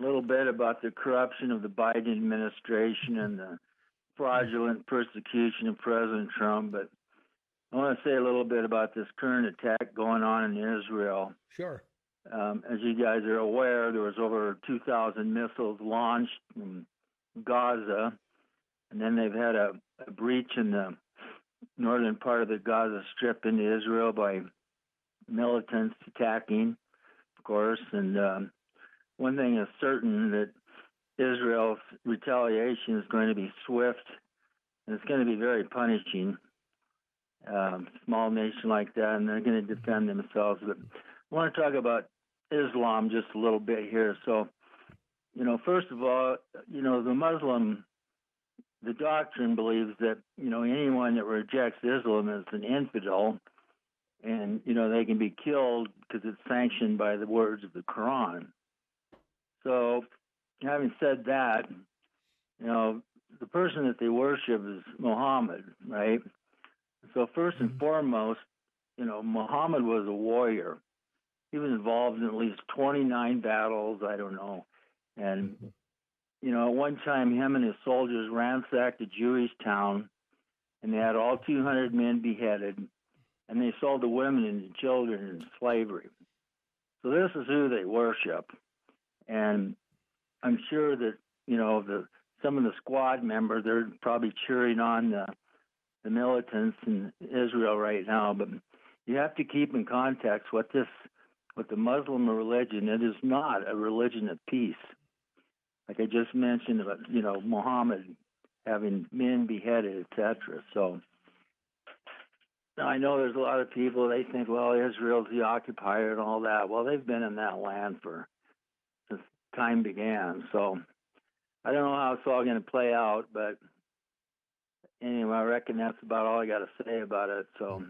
little bit about the corruption of the Biden administration and the fraudulent persecution of President Trump, but I want to say a little bit about this current attack going on in Israel. Sure. As you guys are aware, there was over 2,000 missiles launched from Gaza, and then they've had a breach in the northern part of the Gaza Strip into Israel by militants attacking, of course. And one thing is certain, that Israel's retaliation is going to be swift, and it's going to be very punishing. Small nation like that, and they're going to defend themselves. But I want to talk about Islam just a little bit here. So first of all, the doctrine believes that, anyone that rejects Islam is an infidel, and, they can be killed because it's sanctioned by the words of the Quran. So, having said that, the person that they worship is Muhammad, right? So first and foremost, Muhammad was a warrior. He was involved in at least 29 battles, I don't know. And, at one time, him and his soldiers ransacked a Jewish town, and they had all 200 men beheaded, and they sold the women and the children into slavery. So this is who they worship. And I'm sure that, some of the squad members, they're probably cheering on the militants in Israel right now, but you have to keep in context what the Muslim religion, it is not a religion of peace. Like I just mentioned about, Muhammad having men beheaded, etc. So I know there's a lot of people, they think, well, Israel's the occupier and all that. Well, they've been in that land since time began. So I don't know how it's all going to play out, but anyway, I reckon that's about all I got to say about it. So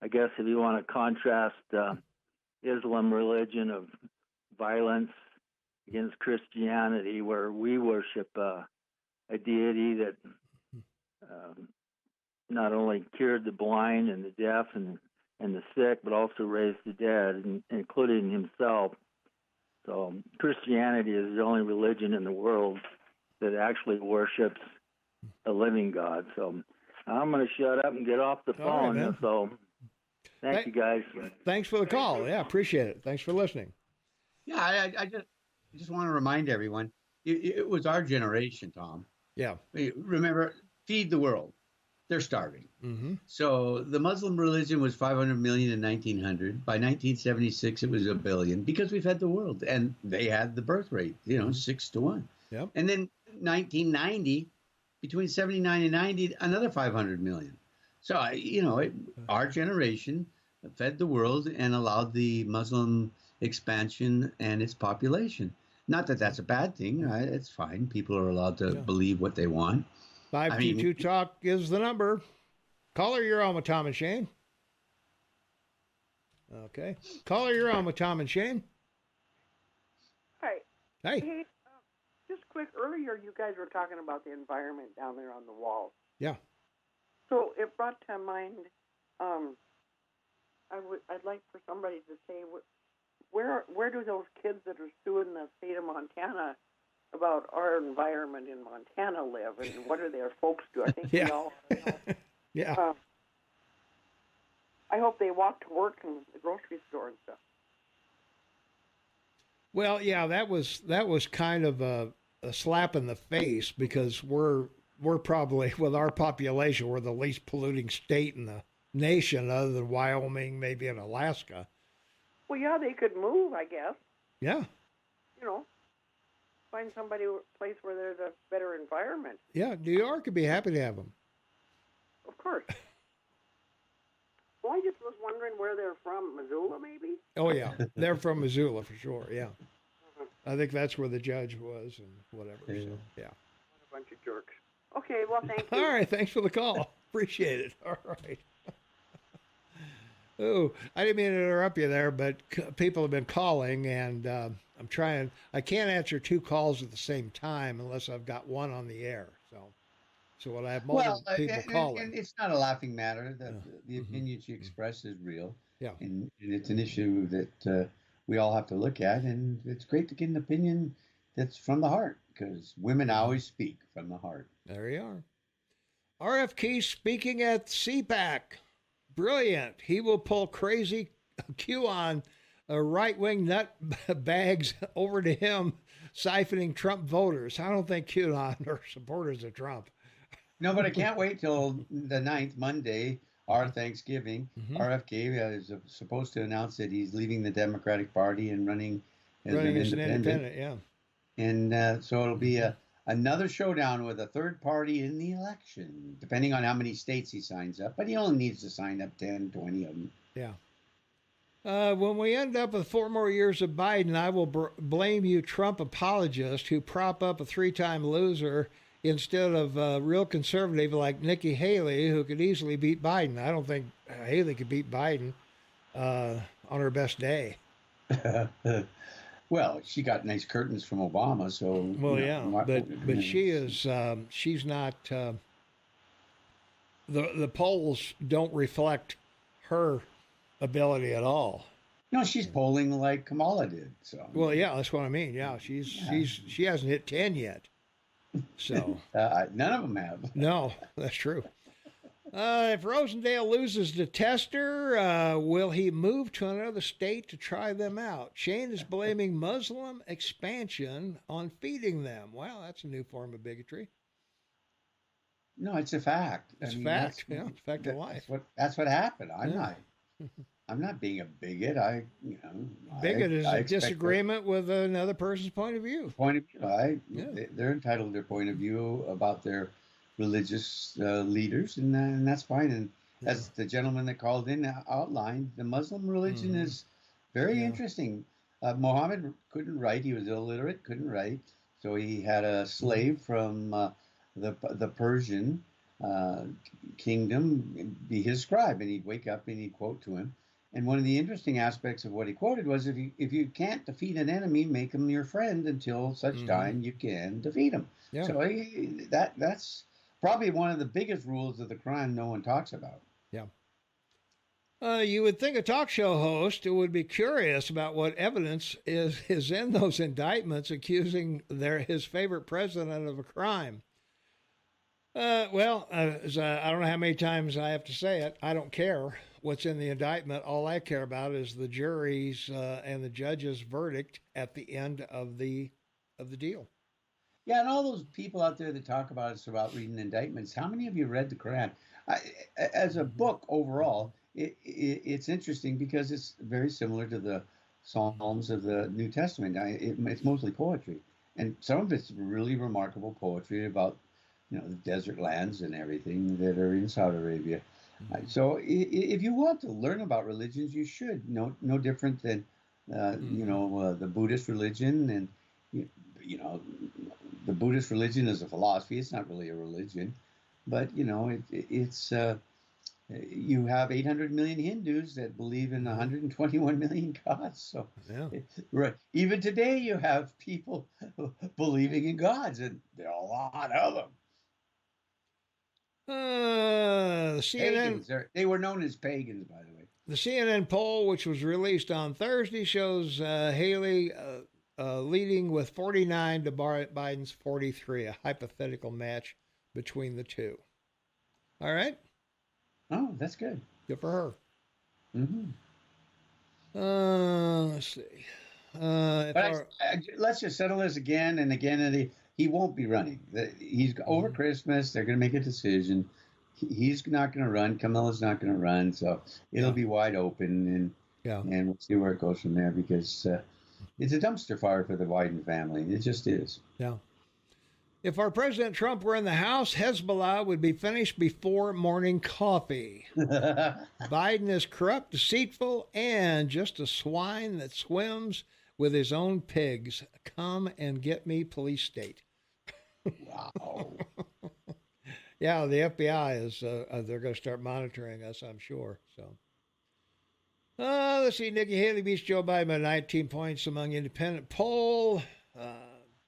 I guess if you want to contrast Islam religion of violence against Christianity, where we worship a deity that not only cured the blind and the deaf and the sick, but also raised the dead, including himself. So Christianity is the only religion in the world that actually worships a living God. So I'm going to shut up and get off the phone. Right, so thank you, guys. Thanks for the call. Yeah, appreciate it. Thanks for listening. Yeah, I just want to remind everyone, it was our generation, Tom. Yeah. Remember, feed the world. They're starving. Mm-hmm. So the Muslim religion was 500 million in 1900. By 1976, it was 1 billion because we fed the world, and they had the birth rate, 6-1. Yep. And then 1990, between 79 and 90, another 500 million. So, our generation fed the world and allowed the Muslim expansion and its population. Not that that's a bad thing. It's fine. People are allowed to believe what they want. 522 Talk is the number. Caller, you're on with Tom and Shane. Okay. Caller, you're on with Tom and Shane. Hi. Hey. Hey, just quick, earlier you guys were talking about the environment down there on the wall. Yeah. So it brought to mind, I'd like for somebody to say, where do those kids that are suing the state of Montana about our environment in Montana live, and what do their folks do? I think we all know. Yeah. I hope they walk to work in the grocery store and stuff. Well, yeah, that was kind of a slap in the face, because we're probably, with our population, we're the least polluting state in the nation, other than Wyoming, maybe in Alaska. Well, yeah, they could move, I guess. Yeah. Find place where there's a better environment. Yeah, New York would be happy to have them. Of course. Well, I just was wondering where they're from. Missoula, maybe? Oh, yeah. They're from Missoula, for sure, yeah. I think that's where the judge was and whatever. So, yeah. What a bunch of jerks. Okay, well, thank you. All right, thanks for the call. Appreciate it. All right. Oh, I didn't mean to interrupt you there, but people have been calling, and I can't answer 2 calls at the same time unless I've got one on the air. So when I have multiple people calling. And it's not a laughing matter. The opinion she expressed is real. Yeah. And it's an issue that we all have to look at, and it's great to get an opinion that's from the heart, because women always speak from the heart. There you are. RFK speaking at CPAC. Brilliant. He will pull crazy QAnon right-wing nut bags over to him, siphoning Trump voters. I don't think QAnon are supporters of Trump. No, but I can't wait till the 9th, Monday, our Thanksgiving. RFK is supposed to announce that he's leaving the Democratic Party and running as an independent. Yeah. And so it'll be another showdown with a third party in the election, depending on how many states he signs up. But he only needs to sign up 10, 20 of them. Yeah. When we end up with 4 more years of Biden, I will blame you Trump apologists who prop up a 3-time loser instead of a real conservative like Nikki Haley, who could easily beat Biden. I don't think Haley could beat Biden on her best day. Well, she got nice curtains from Obama, so... Well, but she is, she's not, the polls don't reflect her ability at all. No, she's polling like Kamala did. So. Well, yeah, that's what I mean. Yeah, she hasn't hit 10 yet. So none of them have. No, that's true. If Rosendale loses to Tester, will he move to another state to try them out? Shane is blaming Muslim expansion on feeding them. Well, that's a new form of bigotry. No, it's a fact. It's a fact. Yeah, it's a fact of life. That's what happened. I'm not being a bigot. Bigot is a disagreement with another person's point of view. They're entitled to their point of view about their religious leaders, and that's fine. And as the gentleman that called in outlined, the Muslim religion is very interesting. Muhammad couldn't write; he was illiterate, couldn't write, so he had a slave from the Persian kingdom be his scribe, and he'd wake up and he'd quote to him. And one of the interesting aspects of what he quoted was, if you can't defeat an enemy, make him your friend until such time you can defeat him. Yeah. So that's probably one of the biggest rules of the Quran no one talks about. Yeah. You would think a talk show host would be curious about what evidence is in those indictments accusing his favorite president of a crime. I don't know how many times I have to say it. I don't care what's in the indictment. All I care about is the jury's and the judge's verdict at the end of the deal. Yeah, and all those people out there that talk about reading indictments, how many of you read the Quran? As a book overall, it's interesting because it's very similar to the Psalms of the New Testament. It's mostly poetry, and some of it's really remarkable poetry about the desert lands and everything that are in Saudi Arabia. So if you want to learn about religions, you should. No different than the Buddhist religion, and the Buddhist religion is a philosophy. It's not really a religion, but it's you have 800 million Hindus that believe in 121 million gods. So even today you have people believing in gods, and there are a lot of them. The CNN, pagans. They were known as pagans, by the way. The CNN poll, which was released on Thursday, shows Haley leading with 49 to Biden's 43, a hypothetical match between the two. All right? Oh, that's good. Good for her. Mm-hmm. Let's see. Let's just settle this again and again. And he won't be running. He's over Christmas. They're going to make a decision. He's not going to run. Camilla's not going to run. So it'll be wide open, and we'll see where it goes from there, because it's a dumpster fire for the Biden family. It just is. Yeah. If our President Trump were in the House, Hezbollah would be finished before morning coffee. Biden is corrupt, deceitful, and just a swine that swims with his own pigs. Come and get me, police state. Wow. Yeah, the FBI is, they're going to start monitoring us, I'm sure. So, let's see. Nikki Haley beats Joe Biden by 19 points among independent poll.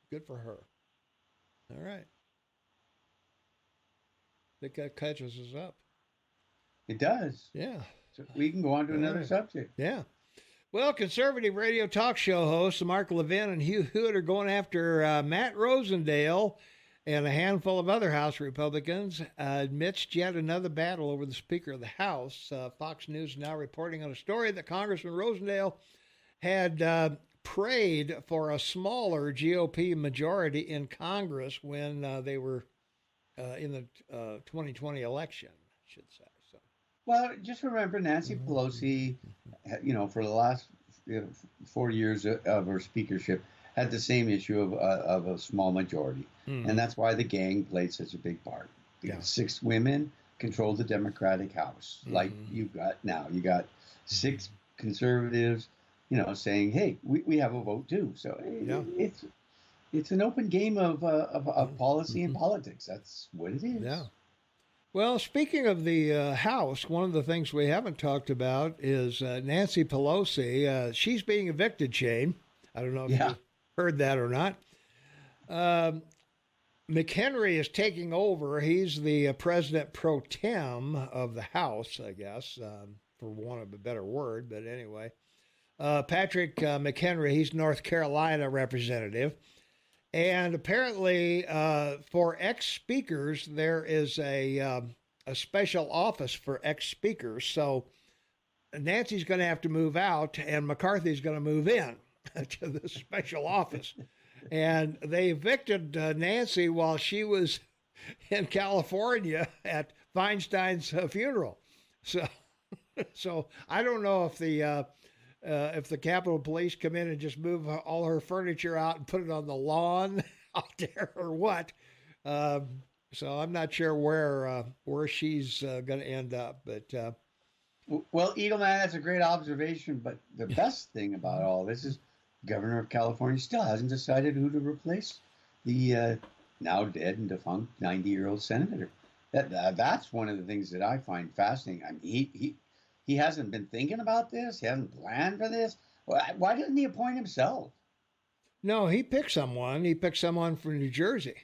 Good for her. All right. I think that catches us up. It does. Yeah. So we can go on to another subject. Yeah. Well, conservative radio talk show hosts Mark Levin and Hugh Hood are going after Matt Rosendale and a handful of other House Republicans amidst yet another battle over the Speaker of the House. Fox News is now reporting on a story that Congressman Rosendale had prayed for a smaller GOP majority in Congress when they were in the 2020 election, I should say. So, well, just remember Nancy Pelosi, for the last 4 years of her speakership, had the same issue of a small majority. And that's why the gang played such a big part. Because 6 women controlled the Democratic House, like you've got now. You got 6 conservatives, saying, hey, we have a vote too. So it's an open game of policy and politics. That's what it is. Yeah. Well, speaking of the House, one of the things we haven't talked about is Nancy Pelosi. She's being evicted, Shane. I don't know if you heard that or not. McHenry is taking over. He's the president pro tem of the House, I guess, for want of a better word. But anyway, Patrick McHenry, he's North Carolina representative. And apparently, for ex-speakers, there is a special office for ex-speakers. So Nancy's going to have to move out, and McCarthy's going to move in to the special office. And they evicted Nancy while she was in California at Feinstein's funeral. So I don't know if the Capitol Police come in and just move all her furniture out and put it on the lawn out there or what. So I'm not sure where she's going to end up. But well, Eagleman, that's a great observation. But the best thing about all this is Governor of California still hasn't decided who to replace the now dead and defunct 90-year-old senator. That's one of the things that I find fascinating. I mean, he hasn't been thinking about this. He hasn't planned for this. Why didn't he appoint himself? No, he picked someone. He picked someone from New Jersey.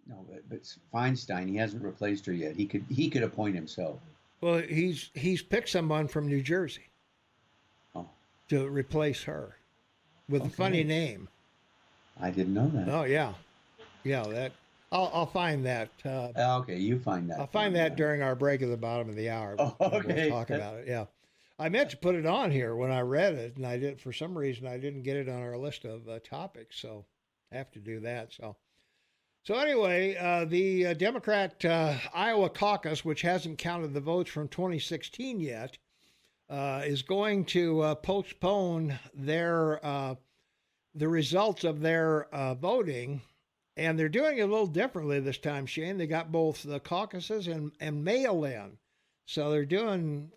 No, but Feinstein, he hasn't replaced her yet. He could appoint himself. Well, he's picked someone from New Jersey to replace her with a funny name. I didn't know that. Oh yeah, that. I'll find that. Okay, you find that. I'll find that during our break at the bottom of the hour. Oh, okay. We'll talk about it. Yeah, I meant to put it on here when I read it, and I did. For some reason, I didn't get it on our list of topics, so I have to do that. So anyway, the Democrat Iowa caucus, which hasn't counted the votes from 2016 yet, is going to postpone the results of their voting. And they're doing it a little differently this time, Shane. They got both the caucuses and mail-in. So they're doing,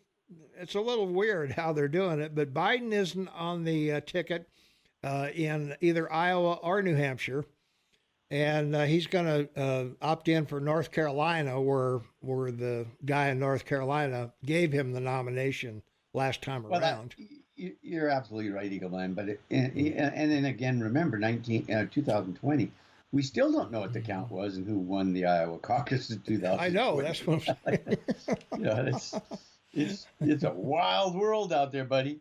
it's a little weird how they're doing it, but Biden isn't on the ticket in either Iowa or New Hampshire. And he's going to opt in for North Carolina, where the guy in North Carolina gave him the nomination last time around. You're absolutely right, Eagleman. But and then again, remember 2020. We still don't know what the count was and who won the Iowa caucus in 2020. I know, that's what I'm saying. It's a wild world out there, buddy.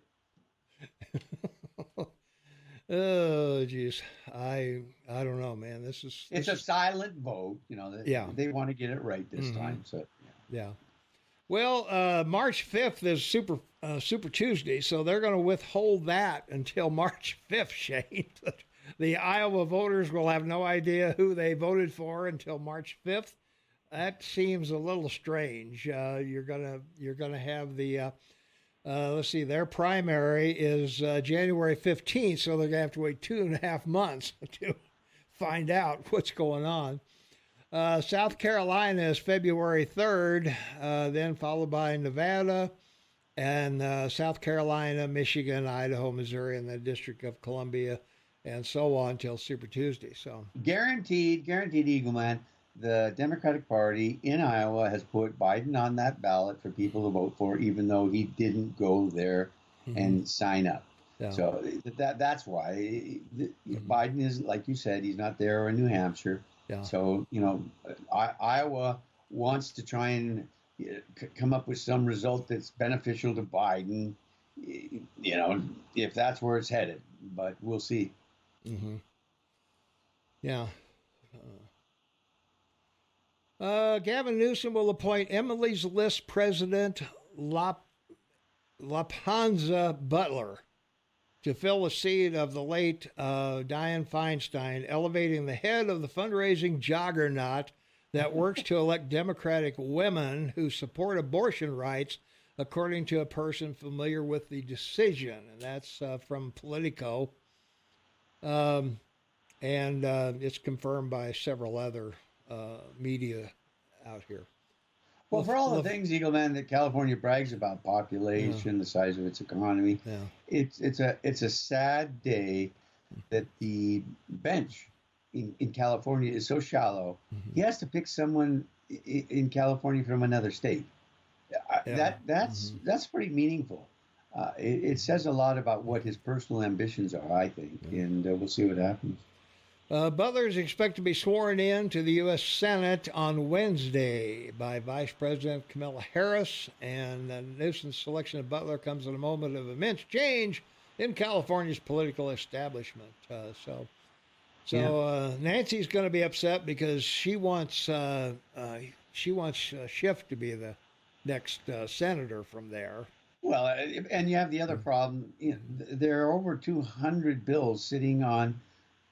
Oh, geez. I don't know, man. It's a silent vote. They want to get it right this time. So yeah. Well, March 5th is Super Tuesday, so they're going to withhold that until March 5th, Shane. The Iowa voters will have no idea who they voted for until March 5th. That seems a little strange. You're gonna have the let's see, their primary is January 15th, so they're gonna have to wait 2.5 months to find out what's going on. South Carolina is February 3rd, then followed by Nevada and South Carolina, Michigan, Idaho, Missouri, and the District of Columbia, and so on till Super Tuesday. So guaranteed, Eagleman, the Democratic Party in Iowa has put Biden on that ballot for people to vote for, even though he didn't go there and sign up. Yeah. So that's why Biden is, like you said, he's not there or in New Hampshire. Yeah. So Iowa wants to try and come up with some result that's beneficial to Biden. If that's where it's headed, but we'll see. Mm-hmm. Yeah. Gavin Newsom will appoint Emily's List President LaPanza Butler to fill the seat of the late Dianne Feinstein, elevating the head of the fundraising juggernaut that works to elect Democratic women who support abortion rights, according to a person familiar with the decision. And that's from Politico. And it's confirmed by several other media out here. Well, for all the things, Eagle Man, that California brags about, population, the size of its economy, it's a sad day that the bench in California is so shallow. He has to pick someone in California from another state. That's pretty meaningful. It says a lot about what his personal ambitions are, I think, and we'll see what happens. Butler is expected to be sworn in to the U.S. Senate on Wednesday by Vice President Kamala Harris, and Newsom's selection of Butler comes at a moment of immense change in California's political establishment. Nancy's going to be upset because she wants Schiff to be the next senator from there. Well, and you have the other problem. There are over 200 bills sitting on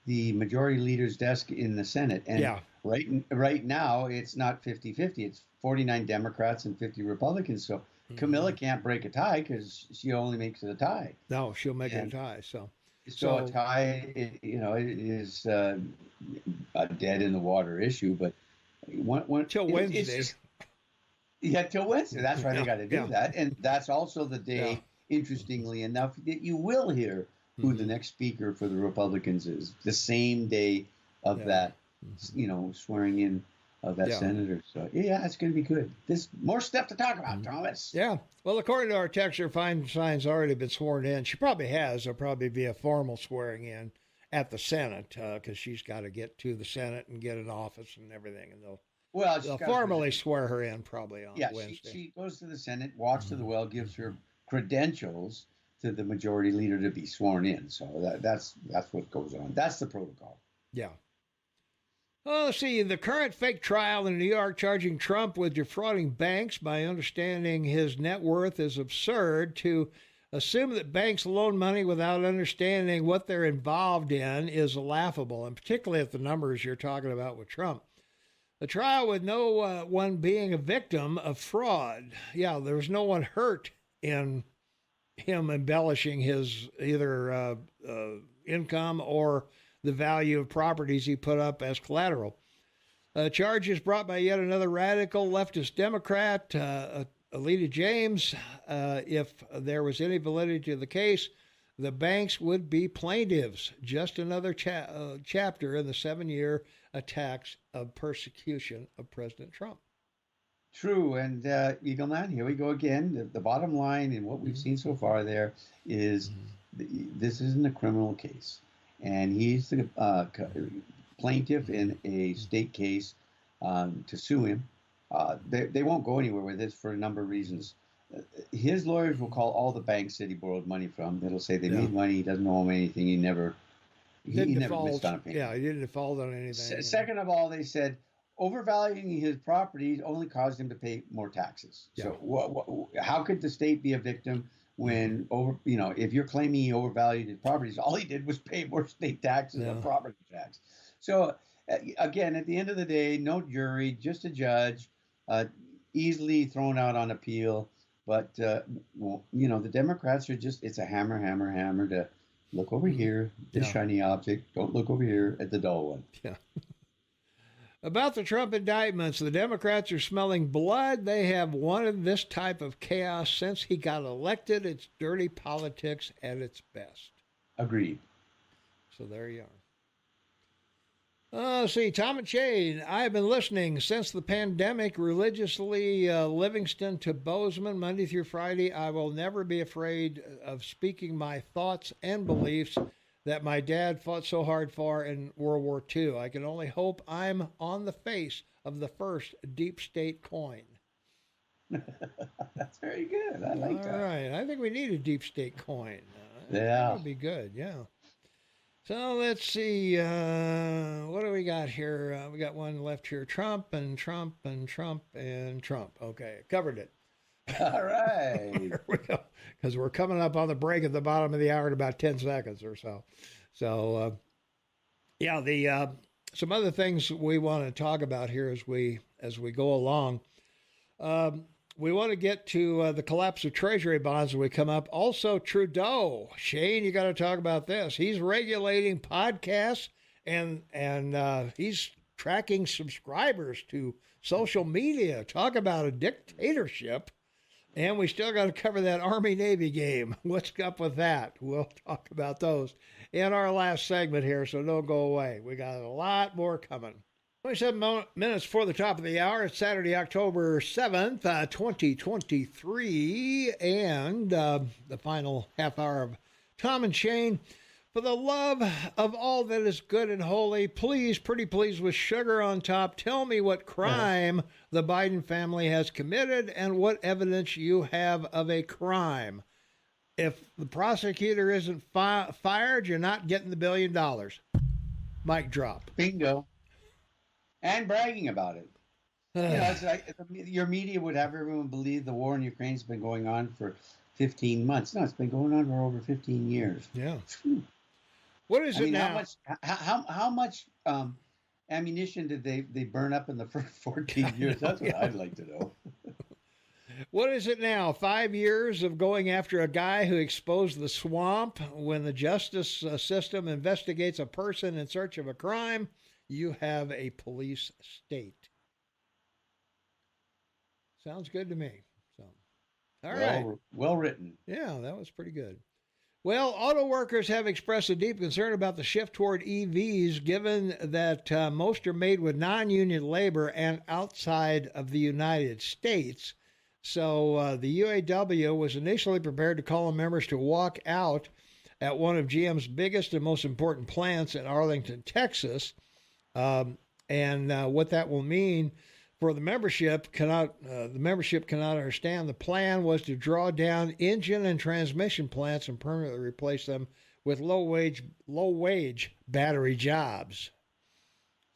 the majority leader's desk in the Senate. And right now, it's not 50-50. It's 49 Democrats and 50 Republicans. So Camilla can't break a tie because she only makes it a tie. No, she'll make it a tie. So a tie, it is a dead in the water issue. But till Wednesday. Till Wednesday. That's why they got to do that. And that's also the day, interestingly enough, that you will hear who the next speaker for the Republicans is, the same day of that, swearing in of that senator. So, it's going to be good. There's more stuff to talk about, Thomas. Yeah. Well, according to our texter, Feinstein's already been sworn in. She probably has. There'll probably be a formal swearing in at the Senate because she's got to get to the Senate and get an office and everything. And they'll formally swear her in probably on Wednesday. She goes to the Senate, walks to the well, gives her credentials to the majority leader to be sworn in. So that's what goes on. That's the protocol. Yeah. Oh, see, the current fake trial in New York charging Trump with defrauding banks by understanding his net worth is absurd. To assume that banks loan money without understanding what they're involved in is laughable, and particularly at the numbers you're talking about with Trump. The trial with no one being a victim of fraud. Yeah, there was no one hurt in him embellishing his either income or the value of properties he put up as collateral. Charges brought by yet another radical leftist Democrat, Alita James. If there was any validity to the case, the banks would be plaintiffs. Just another chapter in the 7-year attacks of persecution of President Trump. True, and Eagle Man, here we go again. The bottom line in what we've seen so far there is this isn't a criminal case, and he's the plaintiff in a state case to sue him. They won't go anywhere with this for a number of reasons. His lawyers will call all the banks that he borrowed money from. It'll say they made money. He doesn't owe them anything. He never missed on a payment. Yeah, he didn't default on anything. Second of all, they said overvaluing his properties only caused him to pay more taxes. Yeah. So how could the state be a victim when if you're claiming he overvalued his properties, all he did was pay more state taxes and property tax. So again, at the end of the day, no jury, just a judge, easily thrown out on appeal. But the Democrats are it's a hammer to look over here, the shiny object. Don't look over here at the dull one. Yeah. About the Trump indictments, the Democrats are smelling blood. They have wanted this type of chaos since he got elected. It's dirty politics at its best. Agreed. So there you are. See, Tom and Shane, I've been listening since the pandemic religiously, Livingston to Bozeman, Monday through Friday. I will never be afraid of speaking my thoughts and beliefs that my dad fought so hard for in World War II. I can only hope I'm on the face of the first deep state coin. That's very good. I like that. All right. I think we need a deep state coin. That would be good, yeah. So let's see. What do we got here? We got one left here. Trump and Trump and Trump and Trump. Okay, covered it. All right. Here we go. Because we're coming up on the break at the bottom of the hour in about 10 seconds or so. So, some other things we want to talk about here as we go along. We want to get to the collapse of Treasury bonds when we come up. Also, Trudeau. Shane, you got to talk about this. He's regulating podcasts, and he's tracking subscribers to social media. Talk about a dictatorship. And we still got to cover that Army-Navy game. What's up with that? We'll talk about those in our last segment here, so don't go away. We got a lot more coming. 27 minutes before the top of the hour. It's Saturday, October 7th, 2023, and the final half hour of Tom and Shane. For the love of all that is good and holy, please, pretty please, with sugar on top, tell me what crime the Biden family has committed and what evidence you have of a crime. If the prosecutor isn't fired, you're not getting the $1 billion. Mic drop. Bingo. And bragging about it. It's like your media would have everyone believe the war in Ukraine has been going on for 15 months. No, it's been going on for over 15 years. Yeah. What is it now? How much ammunition did they burn up in the first 14 years? That's what I'd like to know. What is it now? 5 years of going after a guy who exposed the swamp. When the justice system investigates a person in search of a crime, you have a police state. Sounds good to me. So, all right. Well written. Yeah, that was pretty good. Well, auto workers have expressed a deep concern about the shift toward EVs, given that most are made with non-union labor and outside of the United States. So the UAW was initially prepared to call on members to walk out at one of GM's biggest and most important plants in Arlington, Texas. And what that will mean for the membership cannot understand. The plan was to draw down engine and transmission plants and permanently replace them with low wage battery jobs.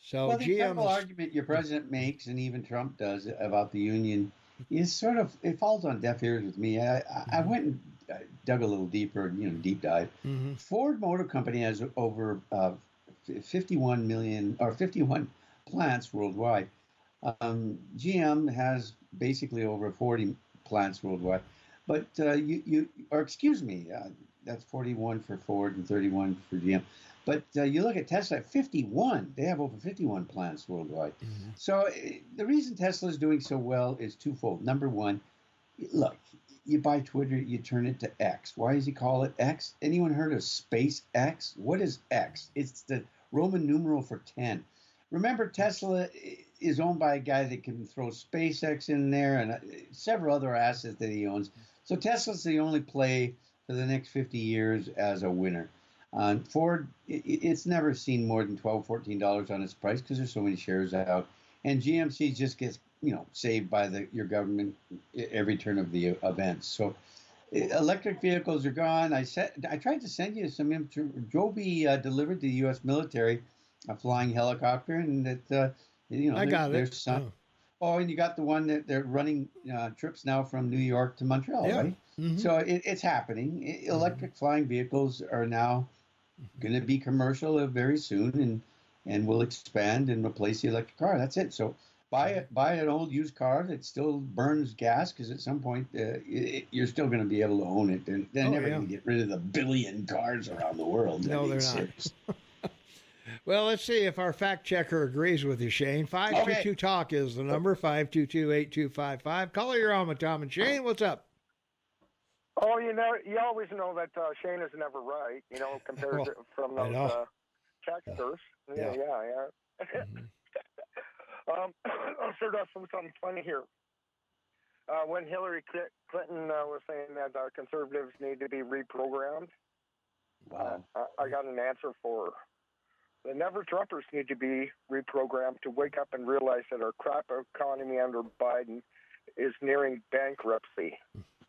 So the GM argument your president makes, and even Trump does, about the union is sort of, it falls on deaf ears with me. I went and dug a little deeper, deep dive. Mm-hmm. Ford Motor Company has over 51 plants worldwide. GM has basically over 40 plants worldwide, but that's 41 for Ford and 31 for GM. But you look at Tesla, 51. They have over 51 plants worldwide. Mm-hmm. So the reason Tesla is doing so well is twofold. Number one, look, you buy Twitter, you turn it to X. Why does he call it X? Anyone heard of SpaceX? What is X? It's the Roman numeral for 10. Remember, Tesla is owned by a guy that can throw SpaceX in there and several other assets that he owns. So Tesla's the only play for the next 50 years as a winner. Ford, it's never seen more than $12, $14 on its price because there's so many shares out. And GMC just gets, saved by your government every turn of the events. So electric vehicles are gone. I tried to send you some information. Joby delivered to the U.S. military a flying helicopter, and that I got it. Some. Oh, and you got the one that they're running trips now from New York to Montreal, right? Mm-hmm. So it's happening. Electric flying vehicles are now going to be commercial very soon, and will expand and replace the electric car. That's it. So buy an old used car that still burns gas, because at some point you're still going to be able to own it. And they're never going to get rid of the 1 billion cars around the world. No, they're not. Well, let's see if our fact checker agrees with you, Shane. 522 Talk is the number, 522-8255. Caller, you're on with Tom and Shane. What's up? Oh, you always know that Shane is never right, compared to from those texters. Yeah. Mm-hmm. I'll start off with something funny here. When Hillary Clinton was saying that conservatives need to be reprogrammed, wow. I got an answer for her. The never-Trumpers need to be reprogrammed to wake up and realize that our crap economy under Biden is nearing bankruptcy.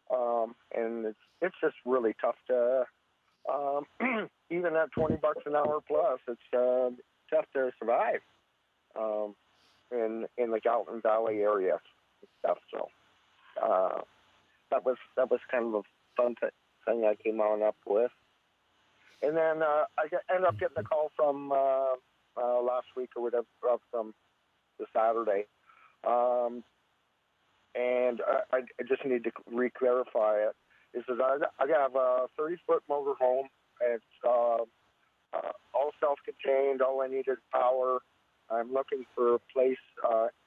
And it's just really tough to, even at $20 an hour plus, it's tough to survive in the Gallatin Valley area and stuff. So that was kind of a fun thing I came on up with. And then I ended up getting a call from last week or whatever, from the Saturday. And I just need to re-clarify it. It says I have a 30-foot motorhome. It's all self-contained. All I need is power. I'm looking for a place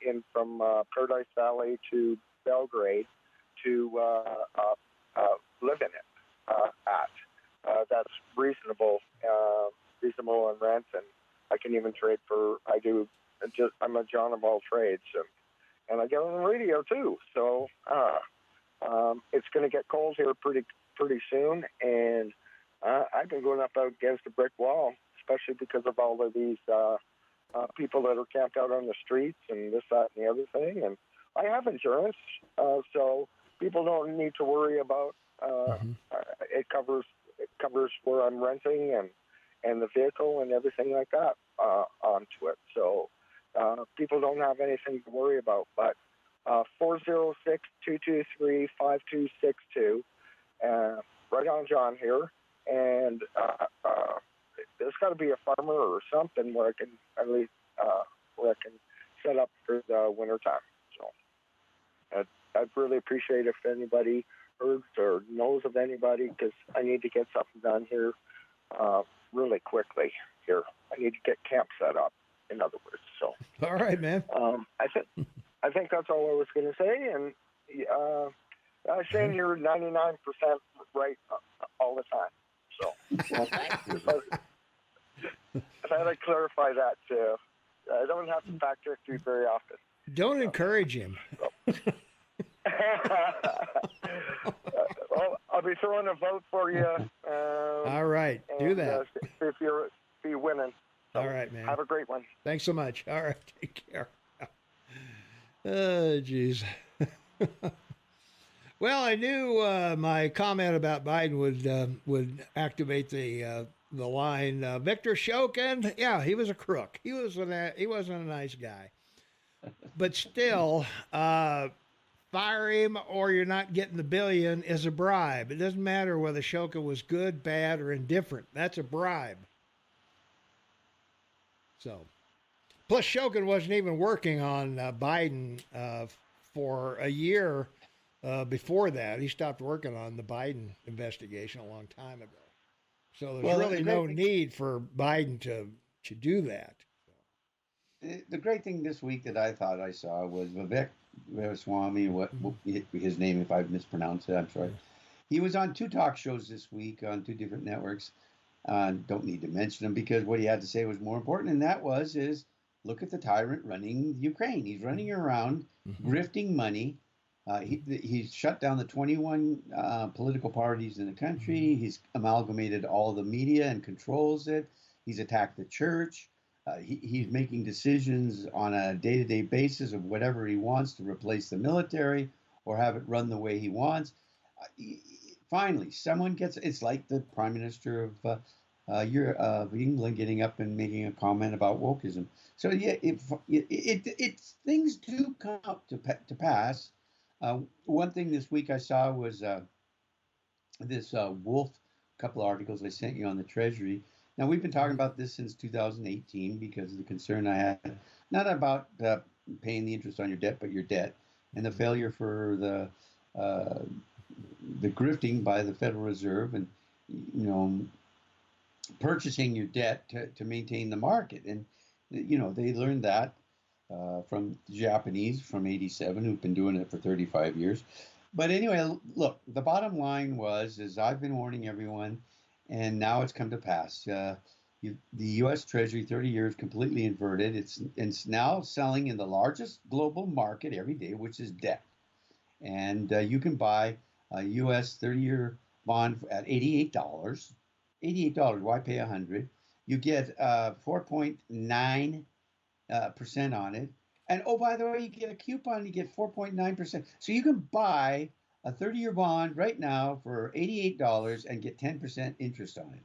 in from Paradise Valley to Belgrade to live in it at. That's reasonable in rent, and I can even trade for. I'm a John of all trades, and I get on the radio too. So it's going to get cold here pretty soon, and I've been going up against a brick wall, especially because of all of these people that are camped out on the streets and this, that, and the other thing. And I have insurance, so people don't need to worry about. It covers where I'm renting and the vehicle and everything like that onto it. So people don't have anything to worry about. But 406-223-5262, right on John here. And there's got to be a farmer or something where I can at least set up for the winter time. So I'd really appreciate if anybody heard or knows of anybody, because I need to get something done here really quickly. Here, I need to get camp set up. In other words, so all right, man. I think that's all I was going to say, and Shane, you're 99% right all the time. So I thought I'd clarify that too. I don't have to fact check you very often. Don't encourage him. Well, I'll be throwing a vote for you. All right, do that. If you're winning. So all right, man. Have a great one. Thanks so much. All right, take care. Oh, geez. Well, I knew my comment about Biden would activate the line. Victor Shokin, yeah, he was a crook. He wasn't a nice guy. But still, fire him or you're not getting the billion is a bribe. It doesn't matter whether Shokin was good, bad, or indifferent. That's a bribe. So, plus Shokin wasn't even working on Biden for a year before that. He stopped working on the Biden investigation a long time ago. So there's really no need for Biden to do that. The great thing this week that I thought I saw was Vivek Ramaswamy, his name, if I've mispronounced it, I'm sorry. He was on 2 talk shows this week on 2 different networks. Don't need to mention them because what he had to say was more important, and that is look at the tyrant running Ukraine. He's running around, grifting money. He's shut down the 21 political parties in the country. He's amalgamated all the media and controls it. He's attacked the church. He's making decisions on a day-to-day basis of whatever he wants to replace the military or have it run the way he wants. Finally, someone gets. It's like the Prime Minister of England getting up and making a comment about wokeism. So yeah, it's things do come up to pass. One thing this week I saw was this Wolf couple of articles I sent you on the Treasury. Now we've been talking about this since 2018 because of the concern I had, not about paying the interest on your debt, but your debt and the failure for the grifting by the Federal Reserve and, purchasing your debt to maintain the market. And, they learned that from the Japanese from 87, who've been doing it for 35 years. But anyway, look, the bottom line is I've been warning everyone, and now it's come to pass. The U.S. Treasury, 30 years, completely inverted. It's now selling in the largest global market every day, which is debt. And you can buy a U.S. 30-year bond at $88. $88. Why pay $100? You get 4.9% on it. And oh, by the way, you get a coupon. You get 4.9%. So you can buy a 30-year bond right now for $88 and get 10% interest on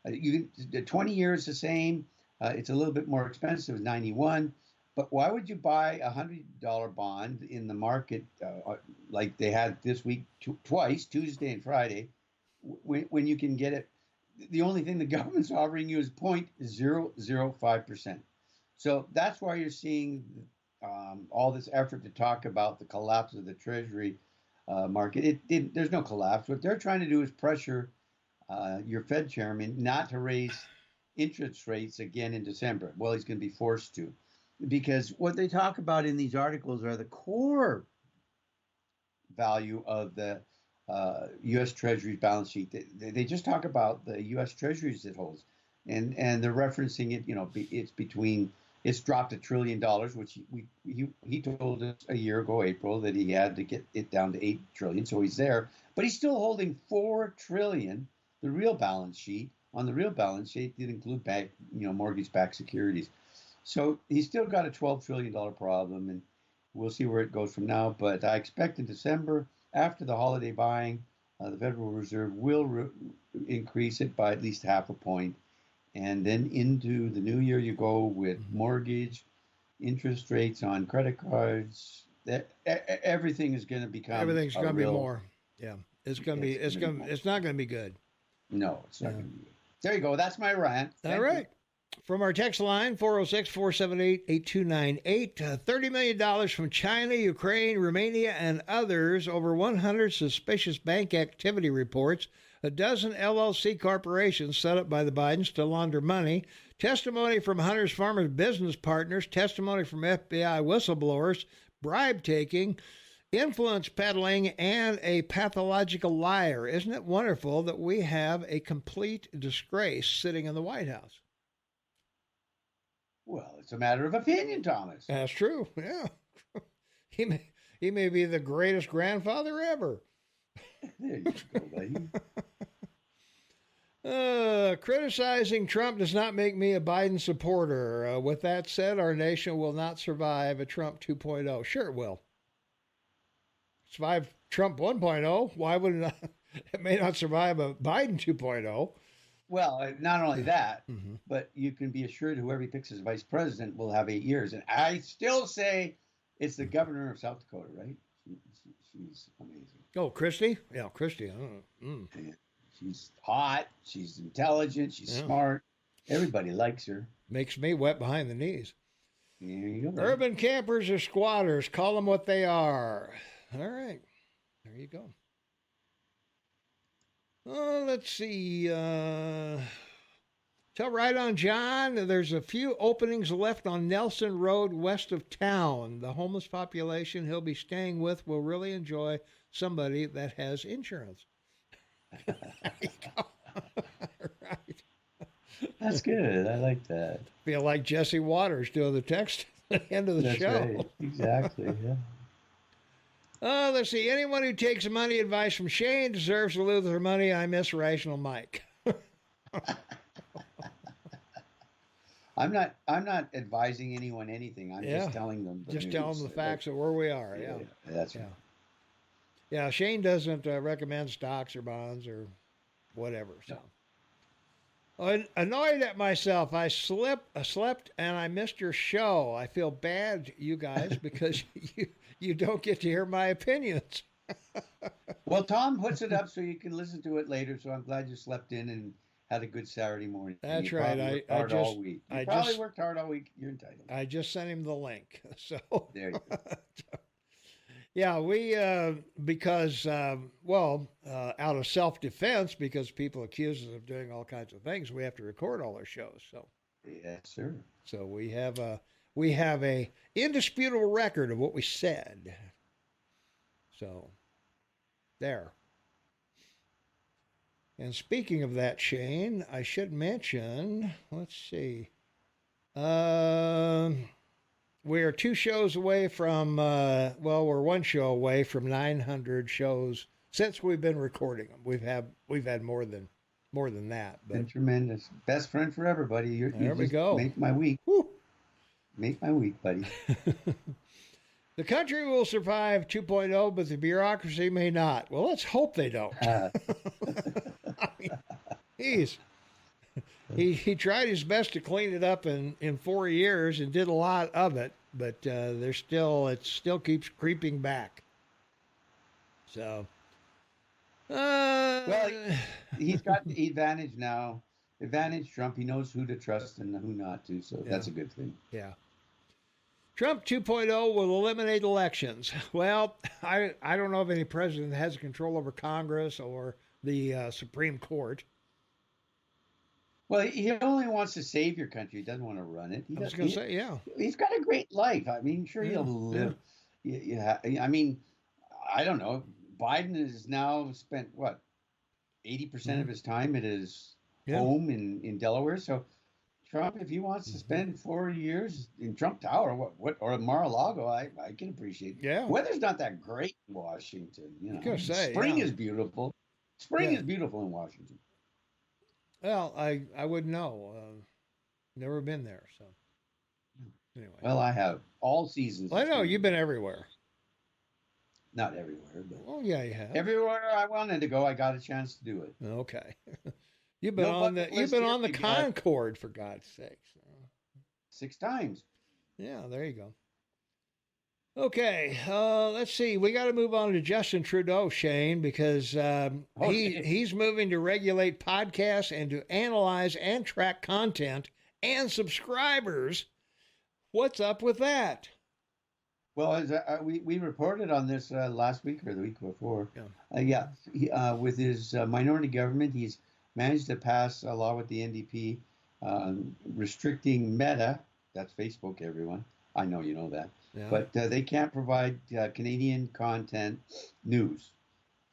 it. 20 years the same. It's a little bit more expensive, 91. But why would you buy a $100 bond in the market like they had this week twice, Tuesday and Friday, when you can get it? The only thing the government's offering you is 0.005%. So that's why you're seeing all this effort to talk about the collapse of the Treasury market. There's no collapse. What they're trying to do is pressure your Fed chairman not to raise interest rates again in December. Well, he's going to be forced to. because what they talk about in these articles are the core value of the U.S. Treasury's balance sheet. They just talk about the U.S. Treasuries it holds, and they're referencing it. It's dropped $1 trillion, which he told us a year ago, April, that he had to get it down to $8 trillion. So he's there, but he's still holding $4 trillion. The real balance sheet. On the real balance sheet, it include mortgage-backed securities. So he's still got a $12 trillion problem, and we'll see where it goes from now. But I expect in December, after the holiday buying, the Federal Reserve will increase it by at least half a point. And then into the new year, you go with mortgage, interest rates on credit cards. Everything is going to become everything's going to be more. Yeah, it's going to be. It's not going to be good. No, it's not going to be good. There you go. That's my rant. All right. From our text line, 406-478-8298, $30 million from China, Ukraine, Romania, and others, over 100 suspicious bank activity reports, a dozen LLC corporations set up by the Bidens to launder money, testimony from Hunter's Farmers business partners, testimony from FBI whistleblowers, bribe-taking, influence peddling, and a pathological liar. Isn't it wonderful that we have a complete disgrace sitting in the White House? Well, it's a matter of opinion, Thomas. That's true. Yeah. He may be the greatest grandfather ever. There you go, buddy. Criticizing Trump does not make me a Biden supporter. With that said, our nation will not survive a Trump 2.0. Sure it will. Survive Trump 1.0. Why would it not? It may not survive a Biden 2.0. Well, not only that, but you can be assured whoever he picks as vice president will have 8 years. And I still say it's the governor of South Dakota, right? She's amazing. Oh, Christie? Yeah, Christie. Yeah, she's hot. She's intelligent. She's smart. Everybody likes her. Makes me wet behind the knees. There you go. Urban campers or squatters, call them what they are. All right. There you go. Let's see. Tell Right On John, there's a few openings left on Nelson Road west of town. The homeless population he'll be staying with will really enjoy somebody that has insurance. There you go. Right. That's good. I like that. Feel like Jesse Waters doing the text at the end of the show. Right. Exactly, yeah. Let's see. Anyone who takes money advice from Shane deserves to lose their money. I miss Rational Mike. I'm not advising anyone anything. I'm just telling them the news. Telling them the facts of where we are. Yeah. That's right. Yeah, Shane doesn't recommend stocks or bonds or whatever. So. Annoyed at myself. I slept and I missed your show. I feel bad, you guys, because you don't get to hear my opinions. Well, Tom puts it up so you can listen to it later. So I'm glad you slept in and had a good Saturday morning. That's right. I just all week. You probably worked hard all week. You're entitled. I just sent him the link. So there you go. Yeah, we because out of self-defense, because people accuse us of doing all kinds of things, we have to record all our shows. So yes, sir. So we have a indisputable record of what we said. So there. And speaking of that, Shane, I should mention. Let's see. We are 2 shows away from, we're 1 show away from 900 shows since we've been recording them. We've had more than that. But been tremendous. Best friend for everybody. There we go. Make my week. Woo. Make my week, buddy. The country will survive 2.0, but the bureaucracy may not. Well, let's hope they don't. I mean, He tried his best to clean it up in 4 years and did a lot of it, but it still keeps creeping back. So, well, he's got the advantage now. Advantage Trump. He knows who to trust and who not to. So that's a good thing. Yeah. Trump 2.0 will eliminate elections. Well, I don't know of any president that has control over Congress or the Supreme Court. Well, he only wants to save your country. He doesn't want to run it. I was going to say, yeah. He's got a great life. I mean, sure, Yeah, he'll live. Yeah. I mean, I don't know. Biden has now spent, what, 80% of his time at his home in Delaware. So Trump, if he wants to spend 4 years in Trump Tower, what or Mar-a-Lago, I can appreciate. Yeah. Weather's not that great in Washington. You know, gonna say, spring is beautiful. Spring is beautiful in Washington. Well, I wouldn't know. Never been there, so anyway. Well, I have all seasons. Well, I know you've been everywhere. Not everywhere, but yeah, you have. Everywhere I wanted to go, I got a chance to do it. Okay. You've been on the Concorde, for God's sake. 6 times. Yeah, there you go. Okay, let's see. We got to move on to Justin Trudeau, Shane, because he's moving to regulate podcasts and to analyze and track content and subscribers. What's up with that? Well, as we reported on this last week or the week before. With his minority government, he's managed to pass a law with the NDP restricting Meta, that's Facebook, everyone. I know you know that. Yeah. But they can't provide Canadian content news.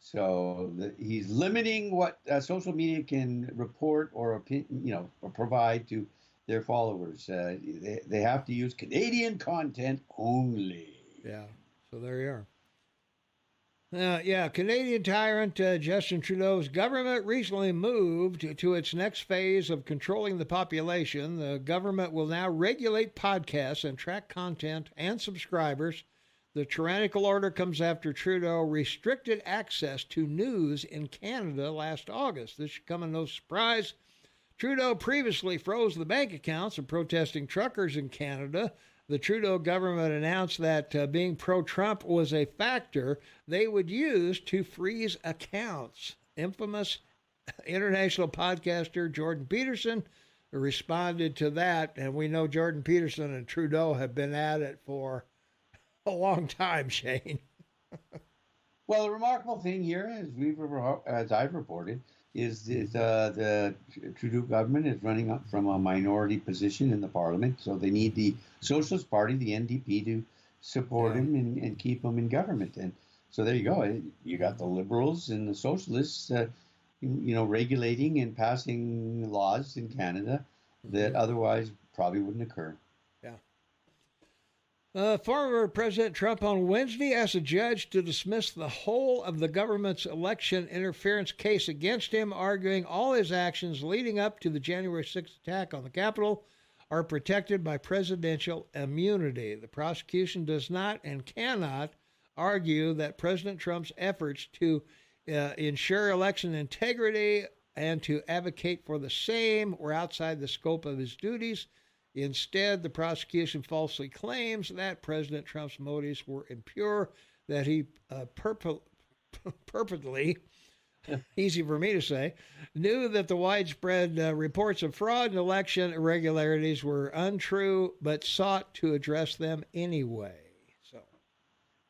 So he's limiting what social media can report or or provide to their followers. They have to use Canadian content only. Yeah, so there you are. Canadian tyrant Justin Trudeau's government recently moved to its next phase of controlling the population. The government will now regulate podcasts and track content and subscribers. The tyrannical order comes after Trudeau restricted access to news in Canada last August. This should come as no surprise. Trudeau previously froze the bank accounts of protesting truckers in Canada. The Trudeau government announced that being pro-Trump was a factor they would use to freeze accounts. Infamous international podcaster Jordan Peterson responded to that, and we know Jordan Peterson and Trudeau have been at it for a long time, Shane. Well, the remarkable thing here, as I've reported, is the Trudeau government is running up from a minority position in the parliament, so they need the Socialist Party, the NDP, to support him and keep him in government. And so there you go. You got the Liberals and the Socialists, regulating and passing laws in Canada that otherwise probably wouldn't occur. Former President Trump on Wednesday asked a judge to dismiss the whole of the government's election interference case against him, arguing all his actions leading up to the January 6th attack on the Capitol are protected by presidential immunity. The prosecution does not and cannot argue that President Trump's efforts to ensure election integrity and to advocate for the same were outside the scope of his duties. Instead, the prosecution falsely claims that President Trump's motives were impure, that he purposely, easy for me to say, knew that the widespread reports of fraud and election irregularities were untrue, but sought to address them anyway.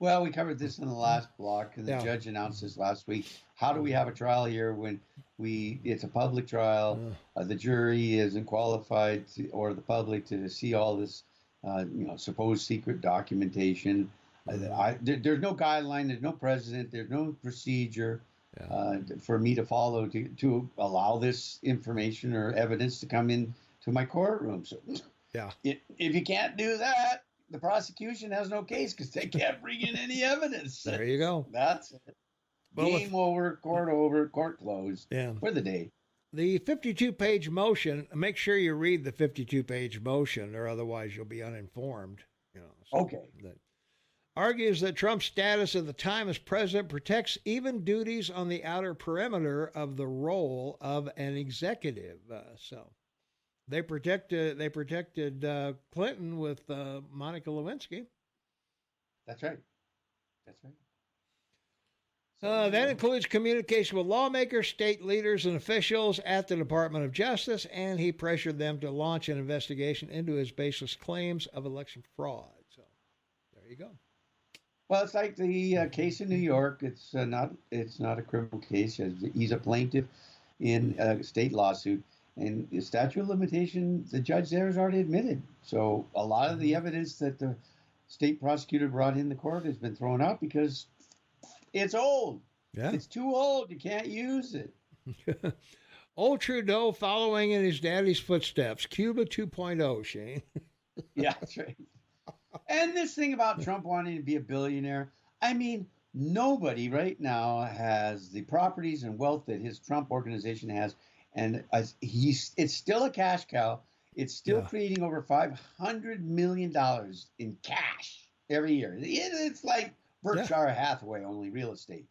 Well, we covered this in the last block, and the judge announced this last week. How do we have a trial here when it's a public trial? The jury isn't qualified or the public to see all this, supposed secret documentation. There's no guideline, there's no precedent, there's no procedure for me to follow to allow this information or evidence to come in to my courtroom. So, if you can't do that, the prosecution has no case because they can't bring in any evidence. There you go. That's it. Game over, court closed for the day. The 52-page motion, make sure you read the 52-page motion or otherwise you'll be uninformed. Okay. That argues that Trump's status at the time as president protects even duties on the outer perimeter of the role of an executive. They protected Clinton with Monica Lewinsky. That's right. That includes communication with lawmakers, state leaders, and officials at the Department of Justice, and he pressured them to launch an investigation into his baseless claims of election fraud. So, there you go. Well, it's like the case in New York. It's not a criminal case. He's a plaintiff in a state lawsuit. And the statute of limitation, the judge there has already admitted. So a lot of the evidence that the state prosecutor brought in the court has been thrown out because it's old. Yeah. It's too old. You can't use it. Old Trudeau following in his daddy's footsteps. Cuba 2.0, Shane. Yeah, that's right. And this thing about Trump wanting to be a billionaire, I mean, nobody right now has the properties and wealth that his Trump organization has. And it's still a cash cow. It's still creating over $500 million in cash every year. It's like Berkshire Hathaway, only real estate.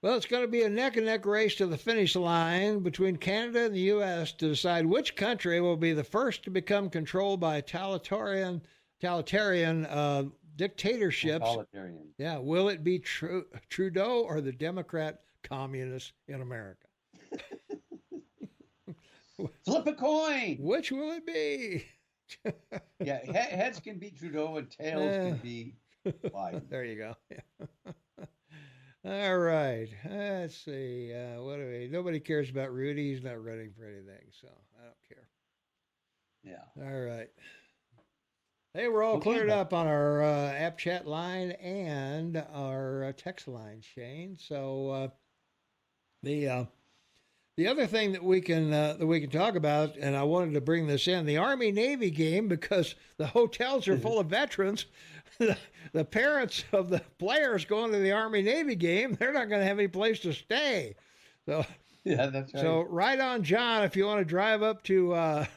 Well, it's going to be a neck-and-neck race to the finish line between Canada and the U.S. to decide which country will be the first to become controlled by totalitarian dictatorships. Yeah, will it be Trudeau or the Democrat communists in America? Flip a coin. Which will it be? Yeah, heads can be Trudeau and tails can be Biden. There you go. Yeah. All right. Let's see. What do we? Nobody cares about Rudy. He's not running for anything, so I don't care. Yeah. All right. Hey, we're all cleared up on our app chat line and our text line, Shane. So the other thing that we can talk about, and I wanted to bring this in, the Army-Navy game, because the hotels are full of veterans. The parents of the players going to the Army-Navy game, they're not going to have any place to stay. So yeah, that's right. So right on, John, if you want to drive up to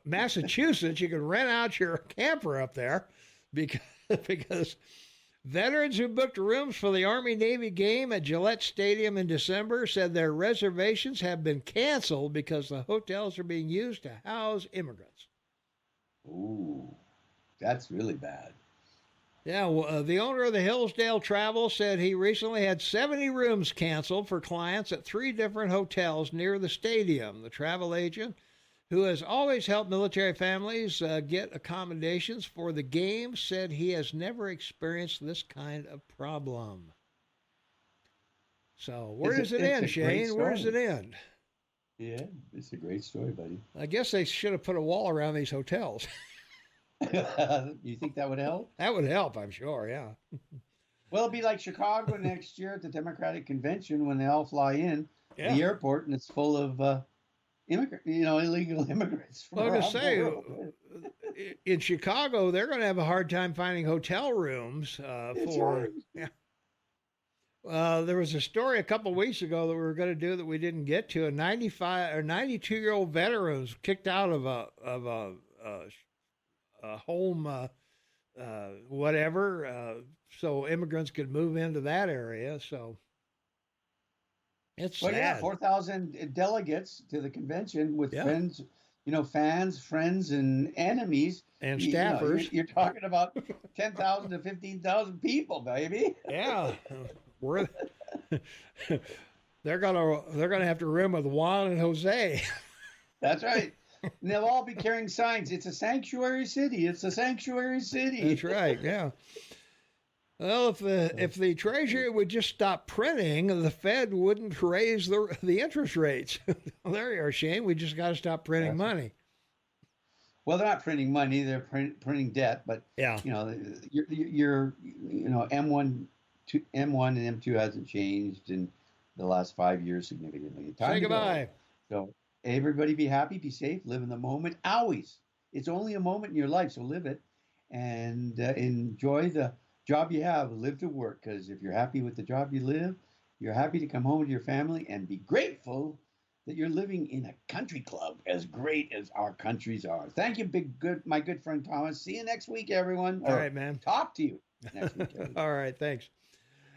Massachusetts, you can rent out your camper up there because veterans who booked rooms for the Army-Navy game at Gillette Stadium in December said their reservations have been canceled because the hotels are being used to house immigrants. Ooh, that's really bad. Yeah, well, the owner of the Hillsdale Travel said he recently had 70 rooms canceled for clients at 3 different hotels near the stadium. The travel agent, who has always helped military families get accommodations for the game, said he has never experienced this kind of problem. So where does it end, Shane? Where does it end? Yeah, it's a great story, buddy. I guess they should have put a wall around these hotels. You think that would help? That would help, I'm sure, yeah. Well, it'll be like Chicago next year at the Democratic Convention when they all fly in the airport and it's full of illegal immigrants. Well, I was going to say, in Chicago, they're going to have a hard time finding hotel rooms for. Right. Yeah. There was a story a couple of weeks ago that we were going to do that we didn't get to. A 95 or 92-year-old veteran was kicked out of a home, so immigrants could move into that area. So it's sad. Yeah, 4,000 delegates to the convention with friends, fans, friends, and enemies. And staffers. You're talking about 10,000 to 15,000 people, baby. Yeah. They're gonna have to room with Juan and Jose. That's right. And they'll all be carrying signs. It's a sanctuary city. It's a sanctuary city. That's right. Yeah. Well, if the Treasury would just stop printing, the Fed wouldn't raise the interest rates. There you are, Shane. We just got to stop printing money. Well, they're not printing money; they're printing debt. But your M1 and M2 hasn't changed in the last 5 years significantly. Say goodbye. So everybody, be happy, be safe, live in the moment. Always, it's only a moment in your life, so live it and enjoy the job you have. Live to work, because if you're happy with the job you live, you're happy to come home to your family and be grateful that you're living in a country club as great as our countries are. Thank you, my good friend Thomas. See you next week, everyone. All right, man. Talk to you next week. All right, thanks.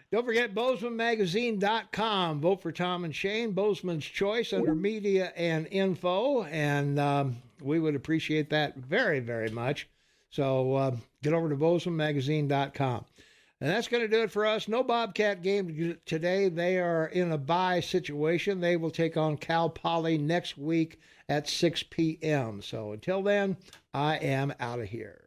Don't forget BozemanMagazine.com. Vote for Tom and Shane, Bozeman's Choice, under Media and Info. And we would appreciate that very, very much. So get over to BozemanMagazine.com. And that's going to do it for us. No Bobcat game today. They are in a bye situation. They will take on Cal Poly next week at 6 p.m. So until then, I am out of here.